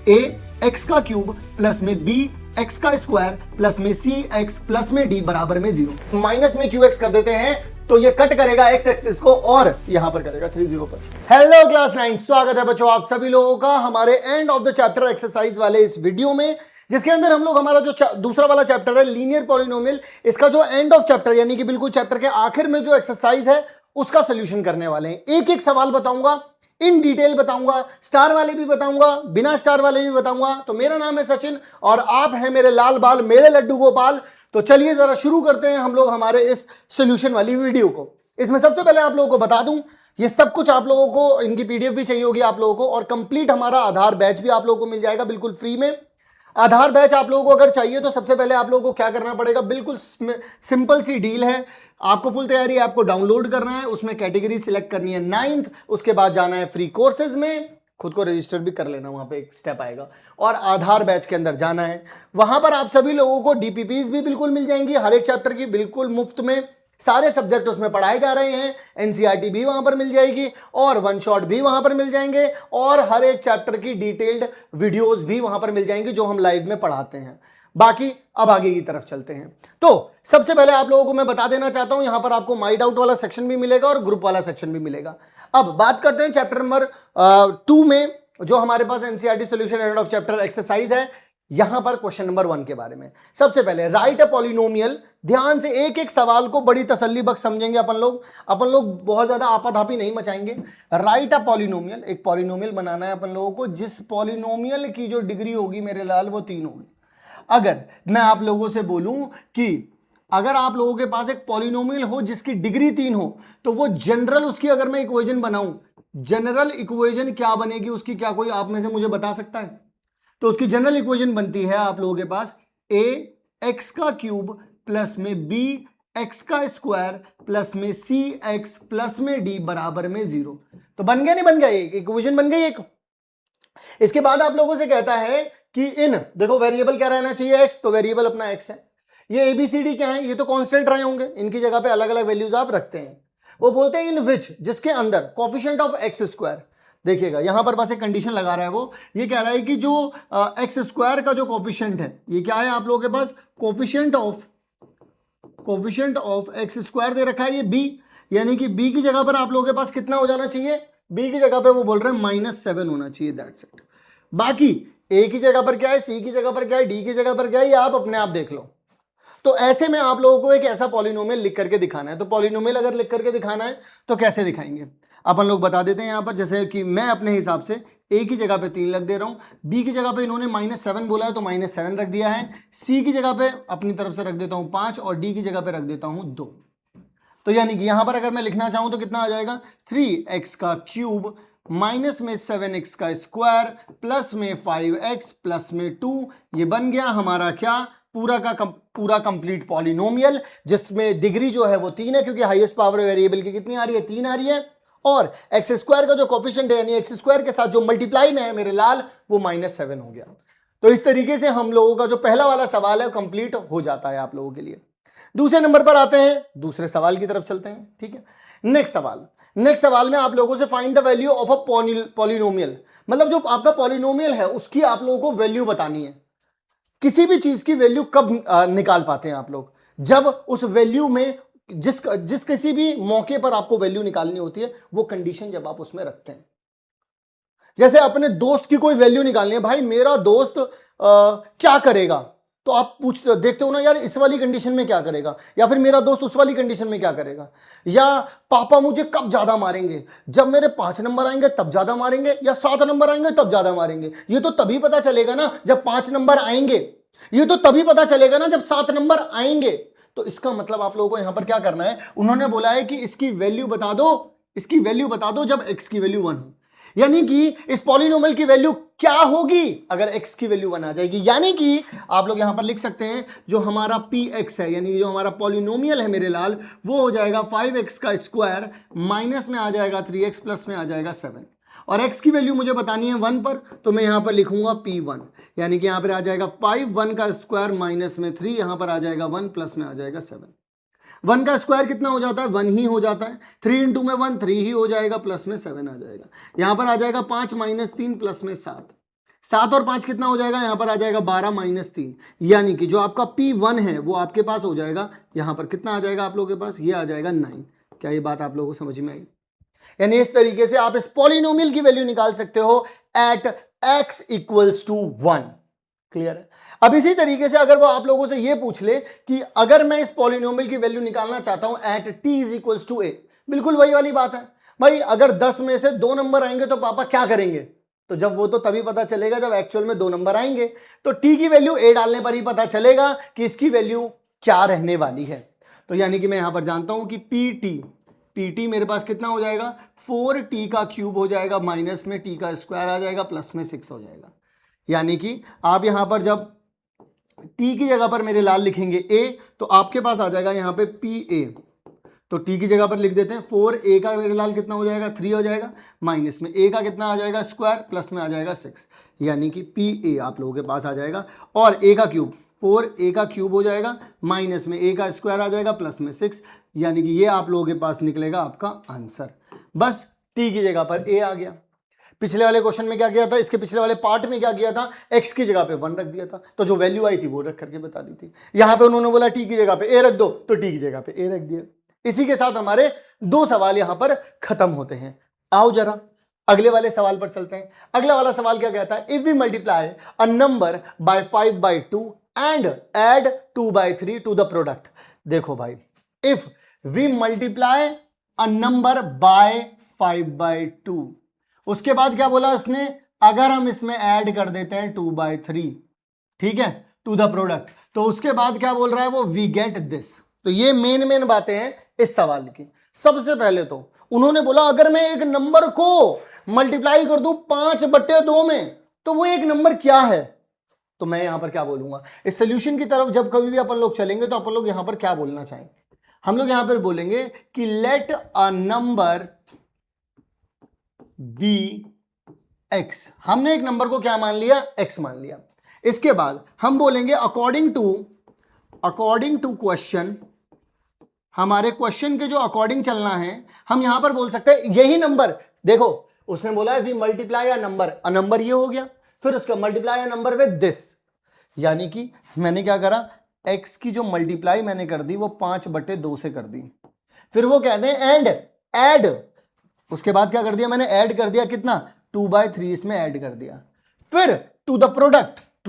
ए x का cube plus में B x का स्क्वायर प्लस में सी एक्स प्लस में डी बराबर में 0। माइनस में क्यू एक्स कर देते हैं तो ये कट करेगा एक्स एक्सिस को और यहां पर करेगा 30 पर। हेलो क्लास 9, स्वागत है बच्चों आप सभी लोगों का हमारे end of the chapter exercise वाले इस वीडियो में, जिसके अंदर हम लोग हमारा जो दूसरा वाला चैप्टर है लीनियर पॉलिनोमियल, इसका जो एंड ऑफ चैप्टर यानी कि बिल्कुल चैप्टर के आखिर में जो एक्सरसाइज है उसका सोल्यूशन करने वाले हैं। एक एक सवाल बताऊंगा, इन डिटेल बताऊंगा, स्टार वाले भी बताऊंगा, बिना स्टार वाले भी बताऊंगा। तो मेरा नाम है सचिन और आप हैं मेरे लाल बाल, मेरे लड्डू गोपाल। तो चलिए जरा शुरू करते हैं हम लोग हमारे इस सोल्यूशन वाली वीडियो को। इसमें सबसे पहले आप लोगों को बता दूं, ये सब कुछ आप लोगों को, इनकी पीडीएफ भी चाहिए होगी आप लोगों को, और कंप्लीट हमारा आधार बैच भी आप लोगों को मिल जाएगा बिल्कुल फ्री में। आधार बैच आप लोगों को अगर चाहिए तो सबसे पहले आप लोगों को क्या करना पड़ेगा, बिल्कुल सिंपल सी डील है। आपको फुल तैयारी आपको डाउनलोड करना है, उसमें कैटेगरी सिलेक्ट करनी है 9th, उसके बाद जाना है फ्री कोर्सेज में, खुद को रजिस्टर भी कर लेना, वहां पे एक स्टेप आएगा, और आधार बैच के अंदर जाना है। वहां पर आप सभी लोगों को डीपीपीज भी बिल्कुल मिल जाएंगी, हर एक चैप्टर की बिल्कुल मुफ्त में, सारे सब्जेक्ट उसमें पढ़ाए जा रहे हैं। एनसीईआरटी भी वहां पर मिल जाएगी और वन शॉट भी वहां पर मिल जाएंगे, और हर एक चैप्टर की डिटेल्ड वीडियोस भी वहां पर मिल जाएंगी जो हम लाइव में पढ़ाते हैं। बाकी अब आगे की तरफ चलते हैं। तो सबसे पहले आप लोगों को मैं बता देना चाहता हूं, यहां पर आपको माई डाउट वाला सेक्शन भी मिलेगा और ग्रुप वाला सेक्शन भी मिलेगा। अब बात करते हैं चैप्टर नंबर 2 में, जो हमारे पास NCERT solution end of chapter exercise है। यहां पर क्वेश्चन नंबर 1 के बारे में सबसे पहले राइट अ पॉलिनोमियल। ध्यान से एक एक सवाल को बड़ी तसल्ली बख्श समझेंगे अपन लोग बहुत ज्यादा आपाधापी नहीं मचाएंगे। राइट अ पॉलिनोमियल, एक पॉलिनोमियल बनाना है अपन लोगों को जिस पॉलिनोमियल की जो डिग्री होगी मेरे लाल वो 3 होगी। अगर मैं आप लोगों से बोलूं कि अगर आप लोगों के पास एक पॉलिनोमियल हो जिसकी डिग्री 3 हो, तो वो जनरल, उसकी अगर मैं इक्वेशन बनाऊं, जनरल इक्वेशन क्या बनेगी उसकी, क्या कोई आप में से मुझे बता सकता है? तो उसकी जनरल इक्वेशन बनती है आप लोगों के पास ए एक्स का क्यूब प्लस में बी एक्स का स्क्वायर प्लस में सी एक्स प्लस में डी बराबर में 0। तो बन गया नहीं बन गया? एक इक्वेशन बन गई एक। इसके बाद आप लोगों से कहता है कि इन, देखो वेरिएबल क्या रहना चाहिए, एक्स, तो वेरिएबल अपना एक्स है। ये एबीसीडी क्या है, ये तो कांस्टेंट रहे होंगे, इनकी जगह पे अलग अलग वैल्यूज आप रखते हैं। वो बोलते हैं इन विच, जिसके अंदर कोफिशिएंट ऑफ एक्स स्क्वायर, देखिएगा यहां पर बस एक कंडीशन लगा रहा है वो, ये कह रहा है कि जो एक्स स्क्वायर का जो कोफिशिएंट है, ये क्या है आप लोगों के पास, कोफिशिएंट ऑफ एक्स स्क्वायर दे रखा है ये बी, यानी कि बी की जगह पर आप लोगों के पास कितना हो जाना चाहिए, बी की जगह पे वो बोल रहे हैं -7 होना चाहिए, दैट्स इट। बाकी ए की जगह पर क्या है, सी की जगह पर क्या है, डी की जगह पर क्या है, ये आप अपने आप देख लो। तो ऐसे में आप लोगों को एक ऐसा पॉलिनोमियल लिख करके दिखाना है। तो पॉलिनोमियल अगर लिख करके दिखाना है तो कैसे दिखाएंगे, अपन लोग बता देते हैं यहां पर। जैसे कि मैं अपने हिसाब से ए की जगह पे 3 रख दे रहा हूं, बी की जगह पे इन्होंने -7 बोला है तो -7 रख दिया है, सी की जगह पे अपनी तरफ से रख देता हूं 5 और डी की जगह पे रख देता हूं 2। तो यानी कि यहां पर अगर मैं लिखना चाहूं तो कितना आ जाएगा, 3x का क्यूब माइनस में 7x का स्क्वायर प्लस में 5x प्लस में 2। ये बन गया हमारा क्या, पूरा कंप्लीट पॉलिनोमियल, जिसमें डिग्री जो है वो 3 है, क्योंकि हाईएस्ट पावर वेरिएबल की कितनी आ रही है, 3 आ रही है, और एक्स स्क्वायर का जो कोफिशिएंट है यानी एक्स स्क्वायर के साथ जो मल्टीप्लाई में है मेरे लाल, वो -7 हो गया। तो इस तरीके से हम लोगों का जो पहला वाला सवाल है कंप्लीट हो जाता है आप लोगों के लिए। दूसरे नंबर पर आते हैं, दूसरे सवाल की तरफ चलते हैं, ठीक है। नेक्स्ट सवाल में आप लोगों से find the value of a polynomial, मतलब जो आपका पॉलिनोमियल है उसकी आप लोगों को वैल्यू बतानी है। किसी भी चीज की वैल्यू कब निकाल पाते हैं आप लोग, जब उस वैल्यू में जिस किसी भी मौके पर आपको वैल्यू निकालनी होती है, वो कंडीशन जब आप उसमें रखते हैं। जैसे अपने दोस्त की कोई वैल्यू निकालनी है, भाई मेरा दोस्त क्या करेगा, तो आप पूछते देखते हो ना यार इस वाली कंडीशन में क्या करेगा, या फिर मेरा दोस्त उस वाली कंडीशन में क्या करेगा, या पापा मुझे कब ज्यादा मारेंगे, जब मेरे 5 नंबर आएंगे तब ज्यादा मारेंगे, या 7 नंबर आएंगे तब ज्यादा मारेंगे। ये तो तभी पता चलेगा ना जब 5 नंबर आएंगे, ये तो तभी पता चलेगा ना जब 7 नंबर आएंगे। तो इसका मतलब आप लोगों को यहां पर क्या करना है, उन्होंने बोला है कि इसकी वैल्यू बता दो जब एक्स की वैल्यू 1 हो, यानी कि इस पॉलिनोमियल की वैल्यू क्या होगी अगर x की वैल्यू 1 आ जाएगी। यानी कि आप लोग यहां पर लिख सकते हैं जो हमारा px है, यानी जो हमारा पॉलिनोमियल है मेरे लाल, वो हो जाएगा 5x का स्क्वायर माइनस में आ जाएगा 3x प्लस में आ जाएगा 7, और x की वैल्यू मुझे बतानी है 1 पर, तो मैं यहां पर लिखूंगा p1, यानी कि यहां पर आ जाएगा 5, 1 का स्क्वायर माइनस में 3, यहां पर आ जाएगा 1 प्लस में आ जाएगा 7। 1 का स्क्वायर कितना हो जाता है, 1 ही हो जाता है, 3 इंटू में 1 3 ही हो जाएगा, प्लस में 7 आ जाएगा, यहां पर आ जाएगा 5 माइनस 3 प्लस में 7, 7 और 5 कितना हो जाएगा, यहां पर आ जाएगा 12 माइनस 3, यानी कि जो आपका P1 है वो आपके पास हो जाएगा, यहां पर कितना आ जाएगा आप लोगों के पास, ये आ जाएगा 9। क्या ये बात आप लोगों को समझ में आई? यानी इस तरीके से आप इस पॉलिनोमियल की वैल्यू निकाल सकते हो at x equals to 1। Clear है? अब इसी तरीके से अगर वो आप लोगों से ये पूछ ले कि अगर मैं इस पॉलिनोमियल की वैल्यू निकालना चाहता हूं at t is equals to a, बिल्कुल वही वाली बात है भाई, अगर 10 में से 2 नंबर आएंगे तो पापा क्या करेंगे, तो जब वो तो तभी पता चलेगा जब एक्चुअल में 2 नंबर आएंगे, तो t की वैल्यू a डालने पर ही पता चलेगा कि इसकी वैल्यू क्या रहने वाली है। तो यानी कि मैं यहां पर जानता हूं कि pt मेरे पास कितना हो जाएगा, 4t का क्यूब हो जाएगा, माइनस में t का स्क्वायर आ जाएगा, प्लस में 6 हो जाएगा। यानी कि आप यहां पर जब t की जगह पर मेरे लाल लिखेंगे a, तो आपके पास आ जाएगा यहां पे pa, तो t की जगह पर लिख देते हैं 4a का मेरे लाल कितना हो जाएगा, 3 हो जाएगा, माइनस में a का कितना आ जाएगा स्क्वायर, प्लस में आ जाएगा 6, यानी कि pa आप लोगों के पास आ जाएगा, और a का क्यूब 4a का क्यूब हो जाएगा, माइनस में a का स्क्वायर आ जाएगा, प्लस में 6, यानी कि ये आप लोगों के पास निकलेगा आपका आंसर। बस t की जगह पर a आ गया। पिछले वाले क्वेश्चन में क्या किया था, इसके पिछले वाले पार्ट में क्या किया था, x की जगह पे 1 रख दिया था, तो जो वैल्यू आई थी वो रख करके बता दी थी। यहां पे उन्होंने बोला t की जगह पे a रख दो, तो t की जगह पे a रख दिया। इसी के साथ हमारे 2 सवाल यहां पर खत्म होते हैं। आओ जरा अगले वाले सवाल पर चलते हैं। अगला वाला सवाल क्या कहता है, if we multiply a number by 5/2 and add 2/3 to the product. देखो भाई, if we multiply a number by 5/2, उसके बाद क्या बोला उसने, अगर हम इसमें ऐड कर देते हैं 2/3, ठीक है, टू द प्रोडक्ट, तो उसके बाद क्या बोल रहा है वो, वी गेट दिस। तो ये मेन बातें हैं इस सवाल की। सबसे पहले तो उन्होंने बोला अगर मैं एक नंबर को मल्टीप्लाई कर दूं 5/2 में, तो वो एक नंबर क्या है। तो मैं यहां पर क्या बोलूंगा, इस सोल्यूशन की तरफ जब कभी भी अपन लोग चलेंगे तो अपन लोग यहां पर क्या बोलना चाहेंगे, हम लोग यहां पर बोलेंगे कि let a number be x. हमने एक नंबर को क्या मान लिया, एक्स मान लिया। इसके बाद हम बोलेंगे अकॉर्डिंग टू क्वेश्चन, हमारे क्वेश्चन के जो अकॉर्डिंग चलना है, हम यहां पर बोल सकते हैं यही नंबर। देखो उसने बोला है वी मल्टीप्लाई अ नंबर ये हो गया, फिर उसका multiply a number with this, यानी कि मैंने क्या करा, x की जो मल्टीप्लाई मैंने कर दी वो 5/2 से कर दी। फिर वो कहते हैं एंड ऐड, उसके बाद क्या कर दिया मैंने, ऐड कर दिया कितना, 2/3 इसमें ऐड कर दिया। फिर टू द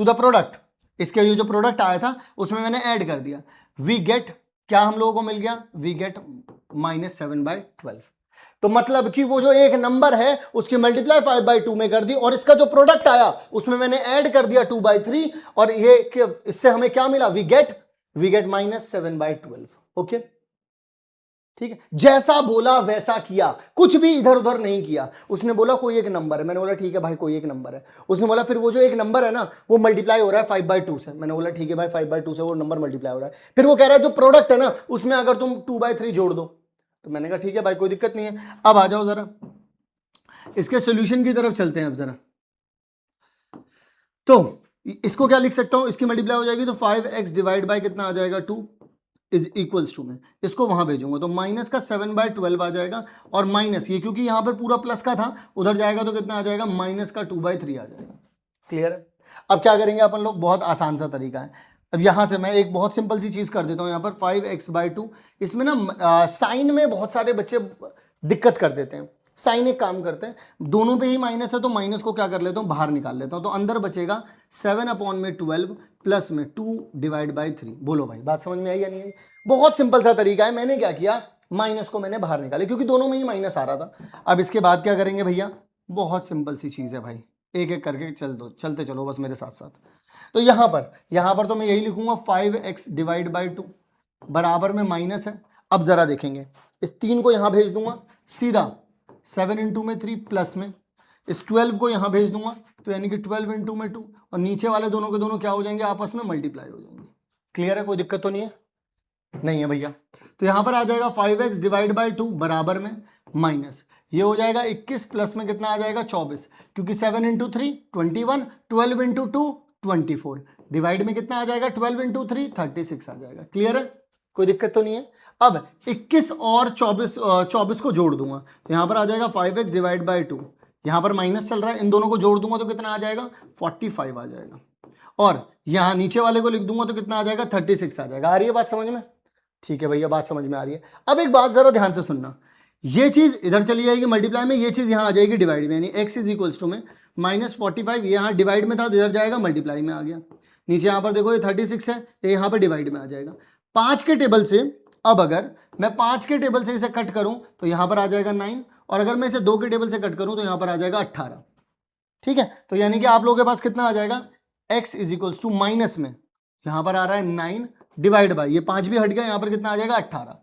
प्रोडक्ट, इसके ये जो प्रोडक्ट आया था उसमें मैंने ऐड कर दिया। वी गेट, क्या हम लोगों को मिल गया, वी गेट -7/12। तो मतलब कि वो जो एक नंबर है उसकी मल्टीप्लाई 5/2 में कर दी, और इसका जो प्रोडक्ट आया उसमें मैंने ऐड कर दिया 2/3, और ये इससे हमें क्या मिला, वी गेट -7/12। ओके, ठीक है, जैसा बोला वैसा किया, कुछ भी इधर उधर नहीं किया। उसने बोला कोई एक नंबर है, मैंने बोला ठीक है भाई कोई एक नंबर है। उसने बोला फिर वो जो एक नंबर है ना वो मल्टीप्लाई हो रहा है 5/2 से, मैंने बोला ठीक है भाई 5/2 से वो नंबर मल्टीप्लाई हो रहा है। फिर वो कह रहा है जो प्रोडक्ट है ना उसमें अगर तुम 2/3 जोड़ दो, तो मैंने कहा ठीक है भाई कोई दिक्कत नहीं है। अब आ जाओ जरा इसके सोल्यूशन की तरफ चलते हैं। अब जरा तो इसको क्या लिख सकता हूं, इसकी मल्टीप्लाई हो जाएगी तो 5x डिवाइड बाय कितना आ जाएगा, 2 इज इक्वल्स टू में इसको वहां भेजूंगा तो माइनस का 7/12 आ जाएगा, और माइनस ये क्योंकि यहां पर पूरा प्लस का था उधर जाएगा तो कितना आ जाएगा, माइनस का 2/3 आ जाएगा। क्लियर है? अब क्या करेंगे अपन लोग, बहुत आसान सा तरीका है। अब यहां से मैं एक बहुत सिंपल सी चीज कर देता हूं, यहां पर 5x/2, इसमें ना साइन में बहुत सारे बच्चे दिक्कत कर देते हैं। साइन एक काम करते हैं, दोनों पे ही माइनस है तो माइनस को क्या कर लेता हूं, बाहर निकाल लेता हूं, तो अंदर बचेगा 7/12 प्लस में 2/3। बोलो भाई बात समझ में आई या नहीं आई? बहुत सिंपल सा तरीका है। मैंने क्या किया, माइनस को मैंने बाहर निकाले क्योंकि दोनों में ही माइनस आ रहा था। अब इसके बाद क्या करेंगे भैया, बहुत सिंपल सी चीज है भाई, एक एक करके चलते चलो बस मेरे साथ साथ। तो यहां पर तो मैं यही लिखूंगा 5x डिवाइड बाई 2 बराबर में माइनस है। अब जरा देखेंगे, इस 3 को यहां भेज दूंगा सीधा, 7 × में 3 प्लस में इस 12 को यहां भेज दूंगा, तो यानी कि 12 × में 2, और नीचे वाले दोनों के दोनों क्या हो जाएंगे, आपस में मल्टीप्लाई हो जाएंगे। क्लियर है? कोई दिक्कत तो नहीं है? नहीं है भैया। तो यहां पर आ जाएगा 5x डिवाइड बाई 2 बराबर में माइनस, ये हो जाएगा 21 प्लस में कितना आ जाएगा, 24, क्योंकि 7 × 3 21, 12 × 2 24, डिवाइड में कितना आ जाएगा, 12 × 3 36 आ जाएगा। क्लियर है? कोई दिक्कत तो नहीं है? अब 21 और 24 को जोड़ दूंगा तो यहां पर आ जाएगा 5x डिवाइड बाई 2, यहां पर माइनस चल रहा है, इन दोनों को जोड़ दूंगा तो कितना आ जाएगा 45 आ जाएगा, और यहां नीचे वाले को लिख दूंगा तो कितना आ जाएगा 36 आ जाएगा। आ रही है बात समझ में? ठीक है भैया, बात समझ में आ रही है। अब एक बात जरा ध्यान से सुनना, ये चीज इधर चली जाएगी मल्टीप्लाई में, ये चीज यहां आ जाएगी डिवाइड में, यानी x इज इक्वल्स टू में -45, यहां डिवाइड में था इधर जाएगा मल्टीप्लाई में आ गया। नीचे यहां पर देखो ये 36 है, ये यहां पर डिवाइड में आ जाएगा 5 के टेबल से। अब अगर मैं 5 के टेबल से इसे कट करूं तो यहां पर आ जाएगा 9, और अगर मैं इसे 2 के टेबल से कट करूं तो यहां पर आ जाएगा 18। ठीक है, तो यानी कि आप लोगों के पास कितना आ जाएगा, x is equals to minus में यहां पर आ रहा है 9 डिवाइड बाय ये 5 भी हट गया, यहां पर कितना आ जाएगा 18।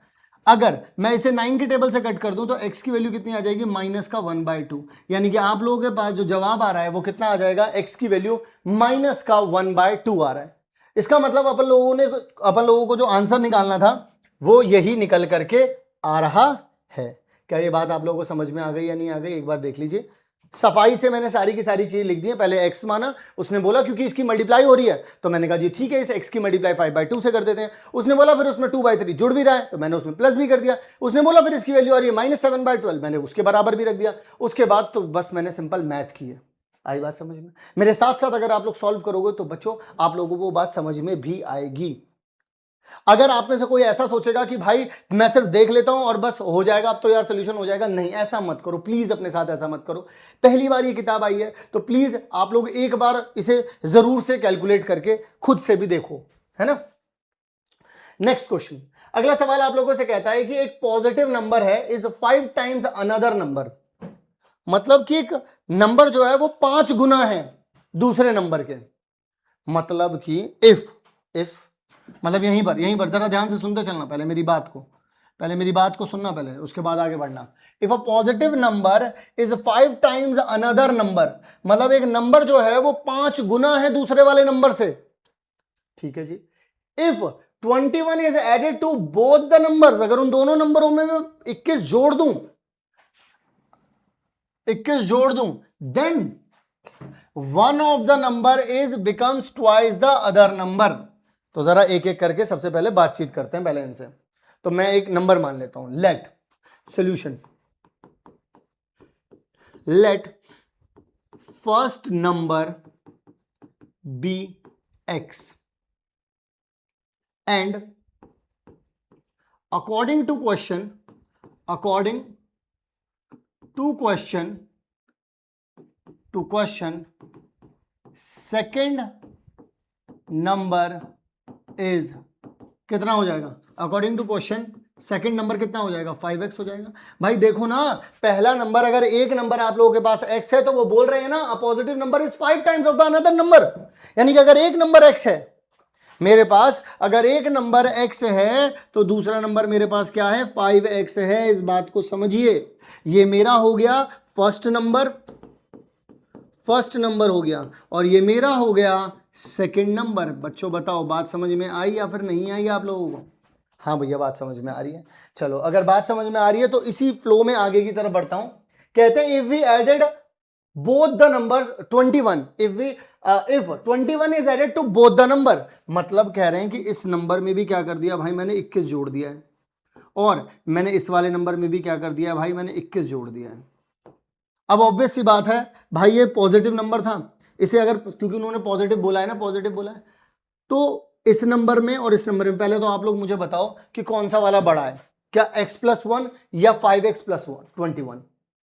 अगर मैं इसे 9 के टेबल से कट कर दूं तो x की वैल्यू कितनी आ जाएगी, -1/2, यानी कि आप लोगों के पास जो जवाब आ रहा है वो कितना आ जाएगा, x की वैल्यू -1/2 आ रहा है। इसका मतलब अपन लोगों को जो आंसर निकालना था वो यही निकल करके आ रहा है। क्या ये बात आप लोगों को समझ में आ गई या नहीं आ गई, एक बार देख लीजिए। सफाई से मैंने सारी की सारी चीजें लिख दी है। पहले x माना, उसने बोला क्योंकि इसकी मल्टीप्लाई हो रही है तो मैंने कहा जी ठीक है, इस x की मल्टीप्लाई 5/2 से कर देते हैं। उसने बोला फिर उसमें 2/3 जुड़ भी रहा है तो मैंने उसमें प्लस भी कर दिया। उसने बोला फिर इसकी वैल्यू आ रही है -7/12, मैंने उसके बराबर भी रख दिया। उसके बाद तो बस मैंने सिंपल मैथ की है। आई बात समझ में? मेरे साथ साथ अगर आप लोग सॉल्व करोगे तो बच्चों आप लोगों को वो बात समझ में भी आएगी। अगर आप में से कोई ऐसा सोचेगा कि भाई मैं सिर्फ देख लेता हूं और बस हो जाएगा, अब तो यार सोल्यूशन हो जाएगा, नहीं, ऐसा मत करो प्लीज, अपने साथ ऐसा मत करो। पहली बार ये किताब आई है तो प्लीज आप लोग एक बार इसे जरूर से कैलकुलेट करके खुद से भी देखो, है ना। नेक्स्ट क्वेश्चन, अगला सवाल आप लोगों से कहता है कि एक पॉजिटिव नंबर है इज 5 टाइम्स अनदर नंबर, मतलब कि एक नंबर जो है वो 5 गुना है दूसरे नंबर के। मतलब कि इफ मतलब यहीं पर जरा ध्यान से सुनते चलना, पहले मेरी बात को सुनना पहले, उसके बाद आगे बढ़ना। If a positive number is 5 times another number, मतलब एक नंबर जो है वो 5 गुना है दूसरे वाले नंबर से। ठीक है जी। If 21 is added to both the numbers, अगर उन दोनों नंबरों में मैं 21 जोड़ दूं then one of the number is becomes twice the other number. तो जरा एक एक करके सबसे पहले बातचीत करते हैं पहले इनसे। तो मैं एक नंबर मान लेता हूं, let solution, let first number be x and according to question second number is कितना हो जाएगा, according to question second number कितना हो जाएगा, 5x हो जाएगा। भाई देखो ना, पहला नंबर, अगर एक नंबर आप लोगों के पास x है तो वो बोल रहे हैं ना a positive number is 5 times of the another number, यानी कि अगर एक नंबर x है मेरे पास, अगर एक नंबर x है तो दूसरा नंबर मेरे पास क्या है, 5x है। इस बात को समझिए, ये मेरा हो गया फर्स्ट नंबर हो गया, और ये मेरा हो गया सेकंड नंबर। बच्चों बताओ बात समझ में आई या फिर नहीं आई आप लोगों को? हाँ भैया बात समझ में आ रही है। चलो अगर बात समझ में आ रही है तो इसी फ्लो में आगे की तरफ बढ़ता हूं। कहते हैं if we added both the numbers 21, if 21 is added to both the number, मतलब कह रहे हैं कि इस नंबर में भी क्या कर दिया भाई, मैंने 21 जोड़ दिया है, और मैंने इस वाले नंबर में भी क्या कर दिया भाई, मैंने 21 जोड़ दिया है। अब ऑब्वियस सी बात है भाई, ये पॉजिटिव नंबर था, इसे अगर, क्योंकि उन्होंने पॉजिटिव बोला है ना, पॉजिटिव बोला है, तो इस नंबर में और इस नंबर में, पहले तो आप लोग मुझे बताओ कि कौन सा वाला बड़ा है, क्या x+1 या 5x+1 21?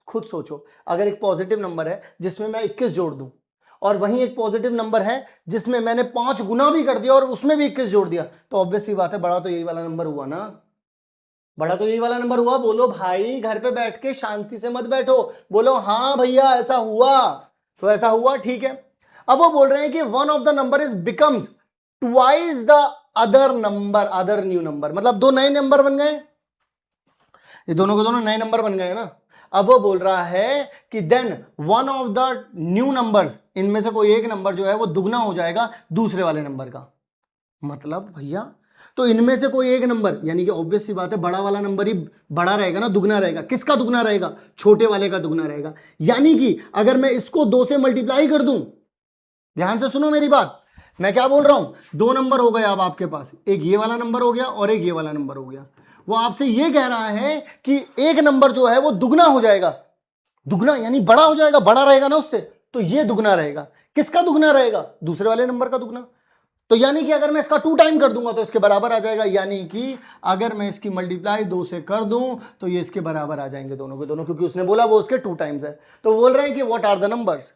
खुद सोचो। अगर एक पॉजिटिव नंबर है जिसमें मैं 21 जोड़ दूं, और वहीं एक पॉजिटिव नंबर है जिसमें मैंने 5 गुना भी कर दिया और उसमें भी 21 जोड़ दिया, तो ऑब्वियस सी बात है बड़ा तो यही वाला नंबर हुआ ना, बड़ा तो यही वाला नंबर हुआ। बोलो भाई, घर पे बैठ के शांति से मत बैठो, बोलो हाँ भैया ऐसा हुआ, तो ऐसा हुआ, ठीक है। अब वो बोल रहे हैं कि one of the number is becomes twice the other number, other new number, मतलब दो नए नंबर बन गए, ये दोनों के दोनों नए नंबर बन गए ना। अब वो बोल रहा है कि then one of the new numbers, इनमें से कोई एक नंबर जो है वो दुगना हो जाएगा दूसरे वाले नंबर का। मतलब भैया तो इनमें से कोई एक नंबर, यानी कि ऑब्वियस सी बात है बड़ा वाला नंबर ही बड़ा रहेगा ना, दुगना रहेगा। किसका दुगना रहेगा? छोटे वाले का दुगना रहेगा। यानी कि अगर मैं इसको 2 से मल्टीप्लाई कर दूं, ध्यान से सुनो मेरी बात, मैं क्या बोल रहा हूं, 2 नंबर हो गए अब आपके पास, एक ये वाला नंबर हो गया और एक ये वाला नंबर हो गया। वो आपसे ये कह रहा है कि एक नंबर जो है वो दुगना हो जाएगा, दुगना यानी बड़ा हो जाएगा, बड़ा रहेगा ना उससे, तो ये दुगना रहेगा। किसका दुगना रहेगा? दूसरे वाले नंबर का दुगना। तो यानी कि अगर मैं इसका 2 टाइम कर दूंगा तो इसके बराबर आ जाएगा, यानी कि अगर मैं इसकी मल्टीप्लाई 2 से कर दूं तो ये इसके बराबर आ जाएंगे दोनों के दोनों, क्योंकि उसने बोला वो उसके 2 टाइम्स है। तो बोल रहे हैं कि व्हाट आर द नंबर्स।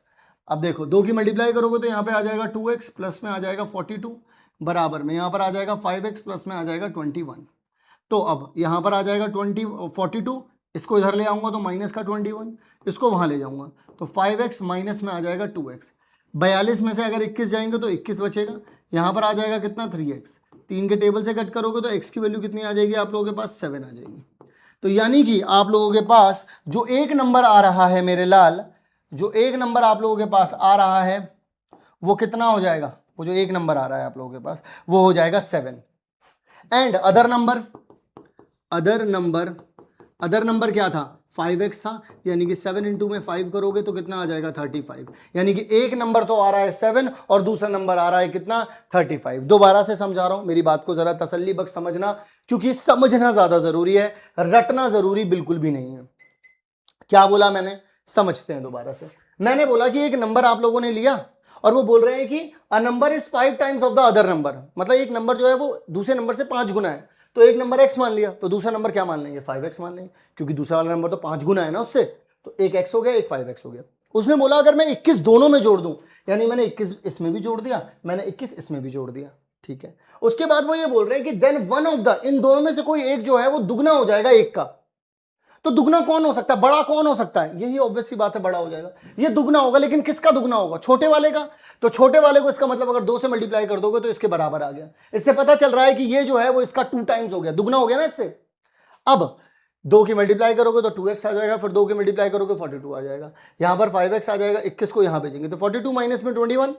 अब देखो 2 की मल्टीप्लाई करोगे तो यहाँ पे आ जाएगा 2x प्लस में आ जाएगा 42 बराबर में यहाँ पर आ जाएगा 5x प्लस में आ जाएगा 21। तो अब यहाँ पर आ जाएगा 42, इसको इधर ले आऊंगा तो माइनस का 21, इसको वहां ले जाऊंगा तो 5x माइनस में आ जाएगा 2x। 42 में से अगर 21 जाएंगे तो 21 बचेगा, यहाँ पर आ जाएगा कितना 3x। 3 के टेबल से कट करोगे तो x की वैल्यू कितनी आ जाएगी आप लोगों के पास? 7 आ जाएगी। तो यानी कि आप लोगों के पास जो एक नंबर आ रहा है मेरे लाल, जो एक नंबर आप लोगों के पास आ रहा है वो कितना हो जाएगा? वो जो एक नंबर आ रहा है आप लोगों के पास वो हो जाएगा 7। एंड अदर नंबर क्या था? 5x था, यानी कि 7 इंटू में 5 करोगे तो कितना आ जाएगा? 35। यानी कि एक नंबर तो आ रहा है 7 और दूसरा नंबर आ रहा है कितना? 35। दोबारा से समझा रहा हूं, मेरी बात को जरा तसल्ली बख्श समझना, क्योंकि समझना ज्यादा जरूरी है, रटना जरूरी बिल्कुल भी नहीं है। क्या बोला मैंने? समझते हैं दोबारा से। मैंने बोला कि एक नंबर आप लोगों ने लिया और वो बोल रहे हैं कि a number is 5 times of the other number, मतलब एक नंबर जो है वो दूसरे नंबर से 5 गुना है। तो एक नंबर x मान लिया तो दूसरा नंबर क्या मान लेंगे? 5x मान लेंगे, क्योंकि दूसरा वाला नंबर तो 5 गुना है ना उससे। तो एक x हो गया, एक 5x हो गया। उसने बोला अगर मैं 21 दोनों में जोड़ दूं, यानी मैंने 21 इसमें भी जोड़ दिया, मैंने 21 इसमें भी जोड़ दिया, ठीक है। उसके बाद वो ये बोल रहे हैं कि देन वन ऑफ द, इन दोनों में से कोई एक जो है वो दुगना हो जाएगा एक का। तो दुगना कौन हो सकता है? बड़ा कौन हो सकता है? यही ऑब्वियस सी बात है, बड़ा हो जाएगा। ये दुगना होगा, लेकिन किसका दुगना होगा? छोटे वाले का। तो छोटे वाले को इसका मतलब अगर 2 से मल्टीप्लाई कर दोगे तो इसके बराबर आ गया। इससे पता चल रहा है कि ये जो है वो इसका 2 टाइम्स हो गया, दुगना हो गया ना इससे। अब 2 की मल्टीप्लाई करोगे तो 2x आ जाएगा, फिर 2 की मल्टीप्लाई करोगे 42 आ जाएगा, यहां पर 5x आ जाएगा, 21 को यहां भेजेंगे तो 42 माइनस में 21,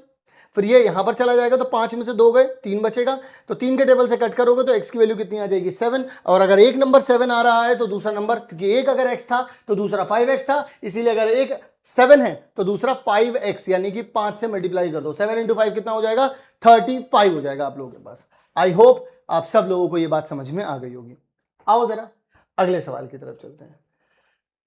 फिर ये यहां पर चला जाएगा तो 5 में से 2 गए, 3 बचेगा। तो 3 के टेबल से कट करोगे तो x की वैल्यू कितनी आ जाएगी? 7। और अगर एक नंबर 7 आ रहा है तो दूसरा नंबर, क्योंकि एक अगर x था तो दूसरा 5x था, इसीलिए अगर एक 7 है तो दूसरा 5x, यानी कि 5 से मल्टीप्लाई कर दो। 7 इंटू 5 कितना हो जाएगा? 35 हो जाएगा आप लोगों के पास। आई होप आप सब लोगों को ये बात समझ में आ गई होगी। आओ जरा अगले सवाल की तरफ चलते हैं।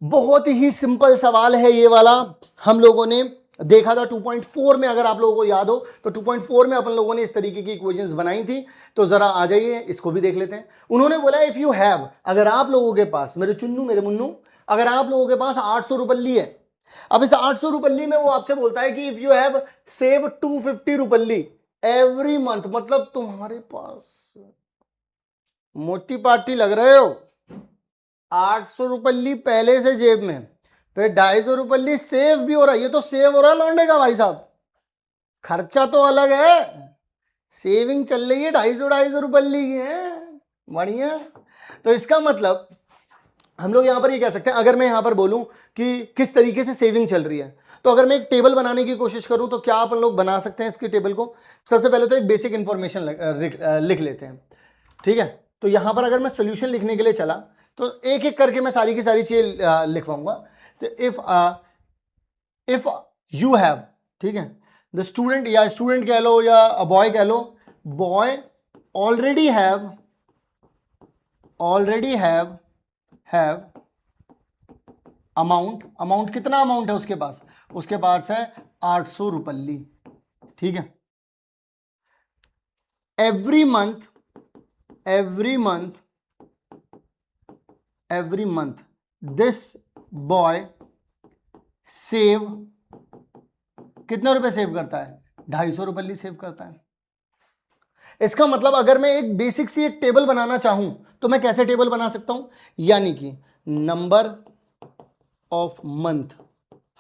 बहुत ही सिंपल सवाल है ये वाला, हम लोगों ने देखा था 2.4 में, अगर आप लोगों को याद हो तो 2.4 में अपन लोगों ने इस तरीके की इक्वेशंस बनाई थी। तो जरा आ जाइए इसको भी देख लेते हैं। उन्होंने बोला इफ यू हैव, अगर आप लोगों के पास, मेरे चुन्नू मेरे मुन्नू, अगर आप लोगों के पास 800 रुपल्ली है। अब इस 800 रुपल्ली में वो आपसे बोलता है कि इफ यू हैव सेव 250 रुपल्ली एवरी मंथ, मतलब तुम्हारे पास मोटी पार्टी लग रहे हो, 800 रुपल्ली पहले से जेब में, फिर 250 रुपल्ली सेव भी हो रहा है। ये तो सेव हो रहा है लौंडे का भाई साहब, खर्चा तो अलग है, सेविंग चल रही है 250 रुपल्ली की है, बढ़िया। तो इसका मतलब हम लोग यहां पर ये कह सकते हैं, अगर मैं यहां पर बोलूं कि किस तरीके से सेविंग चल रही है, तो अगर मैं एक टेबल बनाने की कोशिश करूं तो क्या अपन लोग बना सकते हैं इसकी टेबल को? सबसे पहले तो एक बेसिक इंफॉर्मेशन लिख लेते हैं, ठीक है। तो यहां पर अगर मैं सोल्यूशन लिखने के लिए चला तो एक एक करके मैं सारी की सारी चीजें लिखवाऊंगा। तो इफ यू हैव, ठीक है, द स्टूडेंट, या स्टूडेंट कह लो या बॉय कह लो, बॉय ऑलरेडी हैव अमाउंट कितना अमाउंट है उसके पास? उसके पास है 800 रुपल्ली, ठीक है। Every month this boy save, कितने रुपए सेव करता है? 250 रुपल्ली सेव करता है। इसका मतलब अगर मैं एक बेसिक सी एक टेबल बनाना चाहूं तो मैं कैसे टेबल बना सकता हूं? यानी कि नंबर ऑफ मंथ,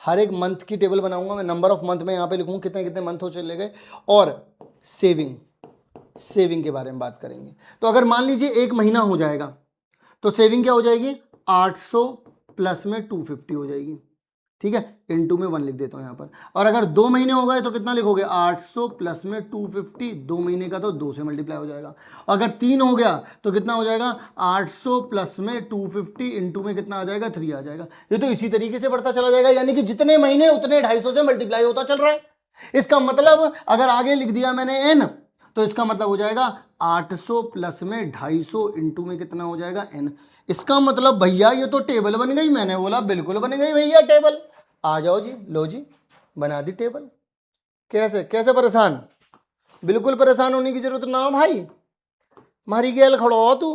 हर एक मंथ की टेबल बनाऊंगा मैं, नंबर ऑफ मंथ में यहां पे लिखूंगा कितने कितने मंथ हो चले गए, और सेविंग के बारे में बात करेंगे। तो अगर मान लीजिए एक महीना हो जाएगा तो सेविंग क्या हो जाएगी? 800 प्लस में 250 हो जाएगी, ठीक है। इनटू में 1 लिख देता हूं यहां पर। और अगर 2 महीने हो गए तो कितना लिखोगे? 800 प्लस में 250, 2 महीने का तो 2 से मल्टीप्लाई हो जाएगा। अगर 3 हो गया तो कितना हो जाएगा? 800 प्लस में 250 इनटू में कितना आ जाएगा? 3 आ जाएगा। ये तो इसी तरीके से बढ़ता चला जाएगा, यानी कि जितने महीने उतने 250 से मल्टीप्लाई होता चल रहा है। इसका मतलब अगर आगे लिख दिया मैंने n, तो इसका मतलब हो जाएगा 800 प्लस में 250 इंटू में कितना हो जाएगा n। इसका मतलब भैया ये तो टेबल बन गई। मैंने बोला बिल्कुल बन गई भैया टेबल। आ जाओ जी, लो जी बना दी टेबल। कैसे कैसे परेशान? बिल्कुल परेशान होने की जरूरत ना हो भाई, मारी गेल खड़ो हो तू,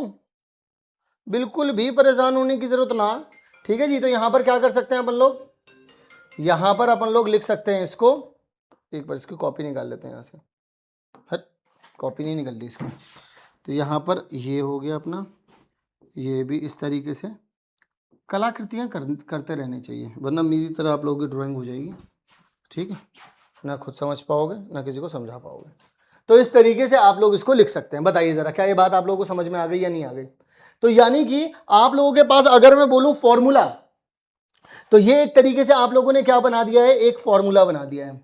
बिल्कुल भी परेशान होने की जरूरत ना। ठीक है जी, तो यहां पर क्या कर सकते हैं अपन लोग, यहां पर अपन लोग लिख सकते हैं इसको, एक बार इसकी कॉपी निकाल लेते हैं यहाँ से। हट, कॉपी नहीं निकल रही इसकी। तो यहाँ पर ये हो गया अपना, ये भी इस तरीके से कलाकृतियाँ करते रहनी चाहिए, वरना मेरी तरह आप लोगों की ड्राइंग हो जाएगी। ठीक है, ना खुद समझ पाओगे ना किसी को समझा पाओगे। तो इस तरीके से आप लोग इसको लिख सकते हैं। बताइए जरा, क्या ये बात आप लोगों को समझ में आ गई या नहीं आ गई? तो यानी कि आप लोगों के पास अगर मैं बोलूं फॉर्मूला, तो ये एक तरीके से आप लोगों ने क्या बना दिया है, एक फॉर्मूला बना दिया है।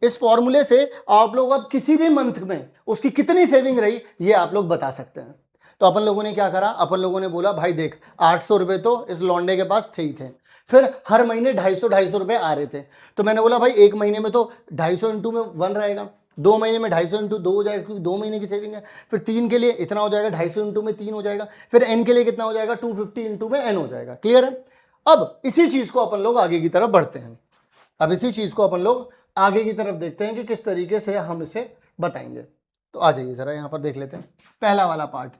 इस फॉर्मूले से आप लोग अब किसी भी मंथ में उसकी कितनी सेविंग रही ये आप लोग बता सकते हैं। तो अपन लोगों ने क्या करा, अपन लोगों ने बोला भाई देख 800 रुपए तो इस लौंडे के पास थे ही थे, फिर हर महीने 250 रुपए आ रहे थे। तो मैंने बोला भाई एक महीने में तो 250 इंटू में 1 रहेगा, 2 महीने में 250 इंटू 2 हो जाएगा क्योंकि 2 महीने की सेविंग है, फिर 3 के लिए इतना हो जाएगा, 250 इंटू में 3 हो जाएगा, फिर n के लिए कितना हो जाएगा, 250 इंटू में n हो जाएगा। क्लियर है? अब इसी चीज को अपन लोग आगे की तरफ बढ़ते हैं। अब इसी चीज को अपन लोग आगे की तरफ देखते हैं कि किस तरीके से हम इसे बताएंगे। तो आ जाइए जरा यहाँ पर देख लेते हैं पहला वाला पार्ट।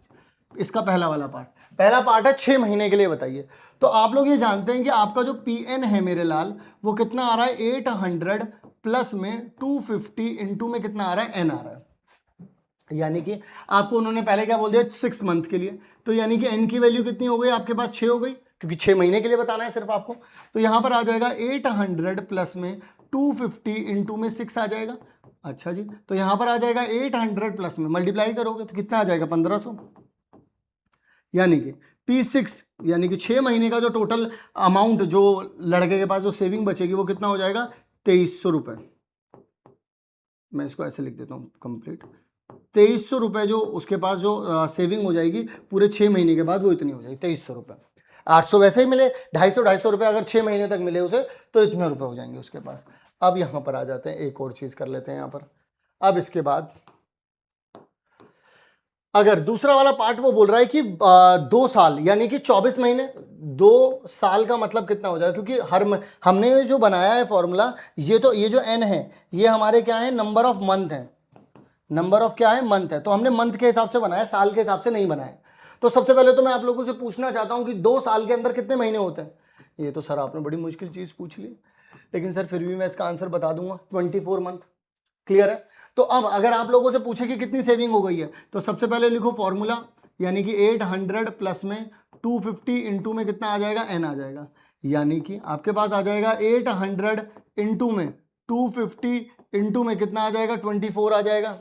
इसका पहला पार्ट है 6 महीने के लिए बताइए। तो आप लोग ये जानते हैं कि आपका जो PN है मेरे लाल, वो कितना आ रहा है, 800 प्लस में 250 इंटू में कितना आ रहा है, n आ रहा है। यानी कि आपको उन्होंने पहले क्या बोल दिया, 6 मंथ के लिए, तो यानी कि n की वैल्यू कितनी हो गई आपके पास, 6 हो गई, क्योंकि 6 महीने के लिए बताना है सिर्फ आपको। तो यहां पर आ जाएगा 800 प्लस में 250 इंटू में 6 आ जाएगा। अच्छा जी, तो यहां पर आ जाएगा 800 प्लस में मल्टीप्लाई करोगे तो कितना आ जाएगा, 1500। यानी कि P6 यानी कि 6 महीने का जो टोटल अमाउंट जो लड़के के पास जो सेविंग बचेगी वो कितना हो जाएगा, 2300 रुपए। मैं इसको ऐसे लिख देता हूं कंप्लीट, 2300 रुपए जो उसके पास जो सेविंग हो जाएगी पूरे 6 महीने के बाद, वो इतनी हो जाएगी 2300 रुपए। 800 वैसे ही मिले, 250 रुपए अगर 6 महीने तक मिले उसे तो इतने रुपए हो जाएंगे उसके पास। अब यहां पर आ जाते हैं, एक और चीज कर लेते हैं यहां पर। अब इसके बाद अगर दूसरा वाला पार्ट वो बोल रहा है कि 2 साल यानी कि 24 महीने, 2 साल का मतलब कितना हो जाएगा, क्योंकि हमने जो बनाया है फॉर्मूला, ये जो n है ये हमारे क्या है, नंबर ऑफ मंथ है, नंबर ऑफ क्या है, मंथ है। तो हमने मंथ के हिसाब से बनाया, साल के हिसाब से नहीं बनाया। तो सबसे पहले तो मैं आप लोगों से पूछना चाहता हूं कि 2 साल के अंदर कितने महीने होते हैं। ये तो सर आपने बड़ी मुश्किल चीज पूछ ली, लेकिन सर फिर भी मैं इसका आंसर बता दूंगा, 24 मंथ। क्लियर है? तो अब अगर आप लोगों से पूछे कि कितनी सेविंग हो गई है, तो सबसे पहले लिखो फॉर्मूला, यानी कि 800 प्लस में 250 इंटू में कितना आ जाएगा, n आ जाएगा। यानी कि आपके पास आ जाएगा 800 इंटू में 250 इंटू में कितना आ जाएगा, 24 आ जाएगा।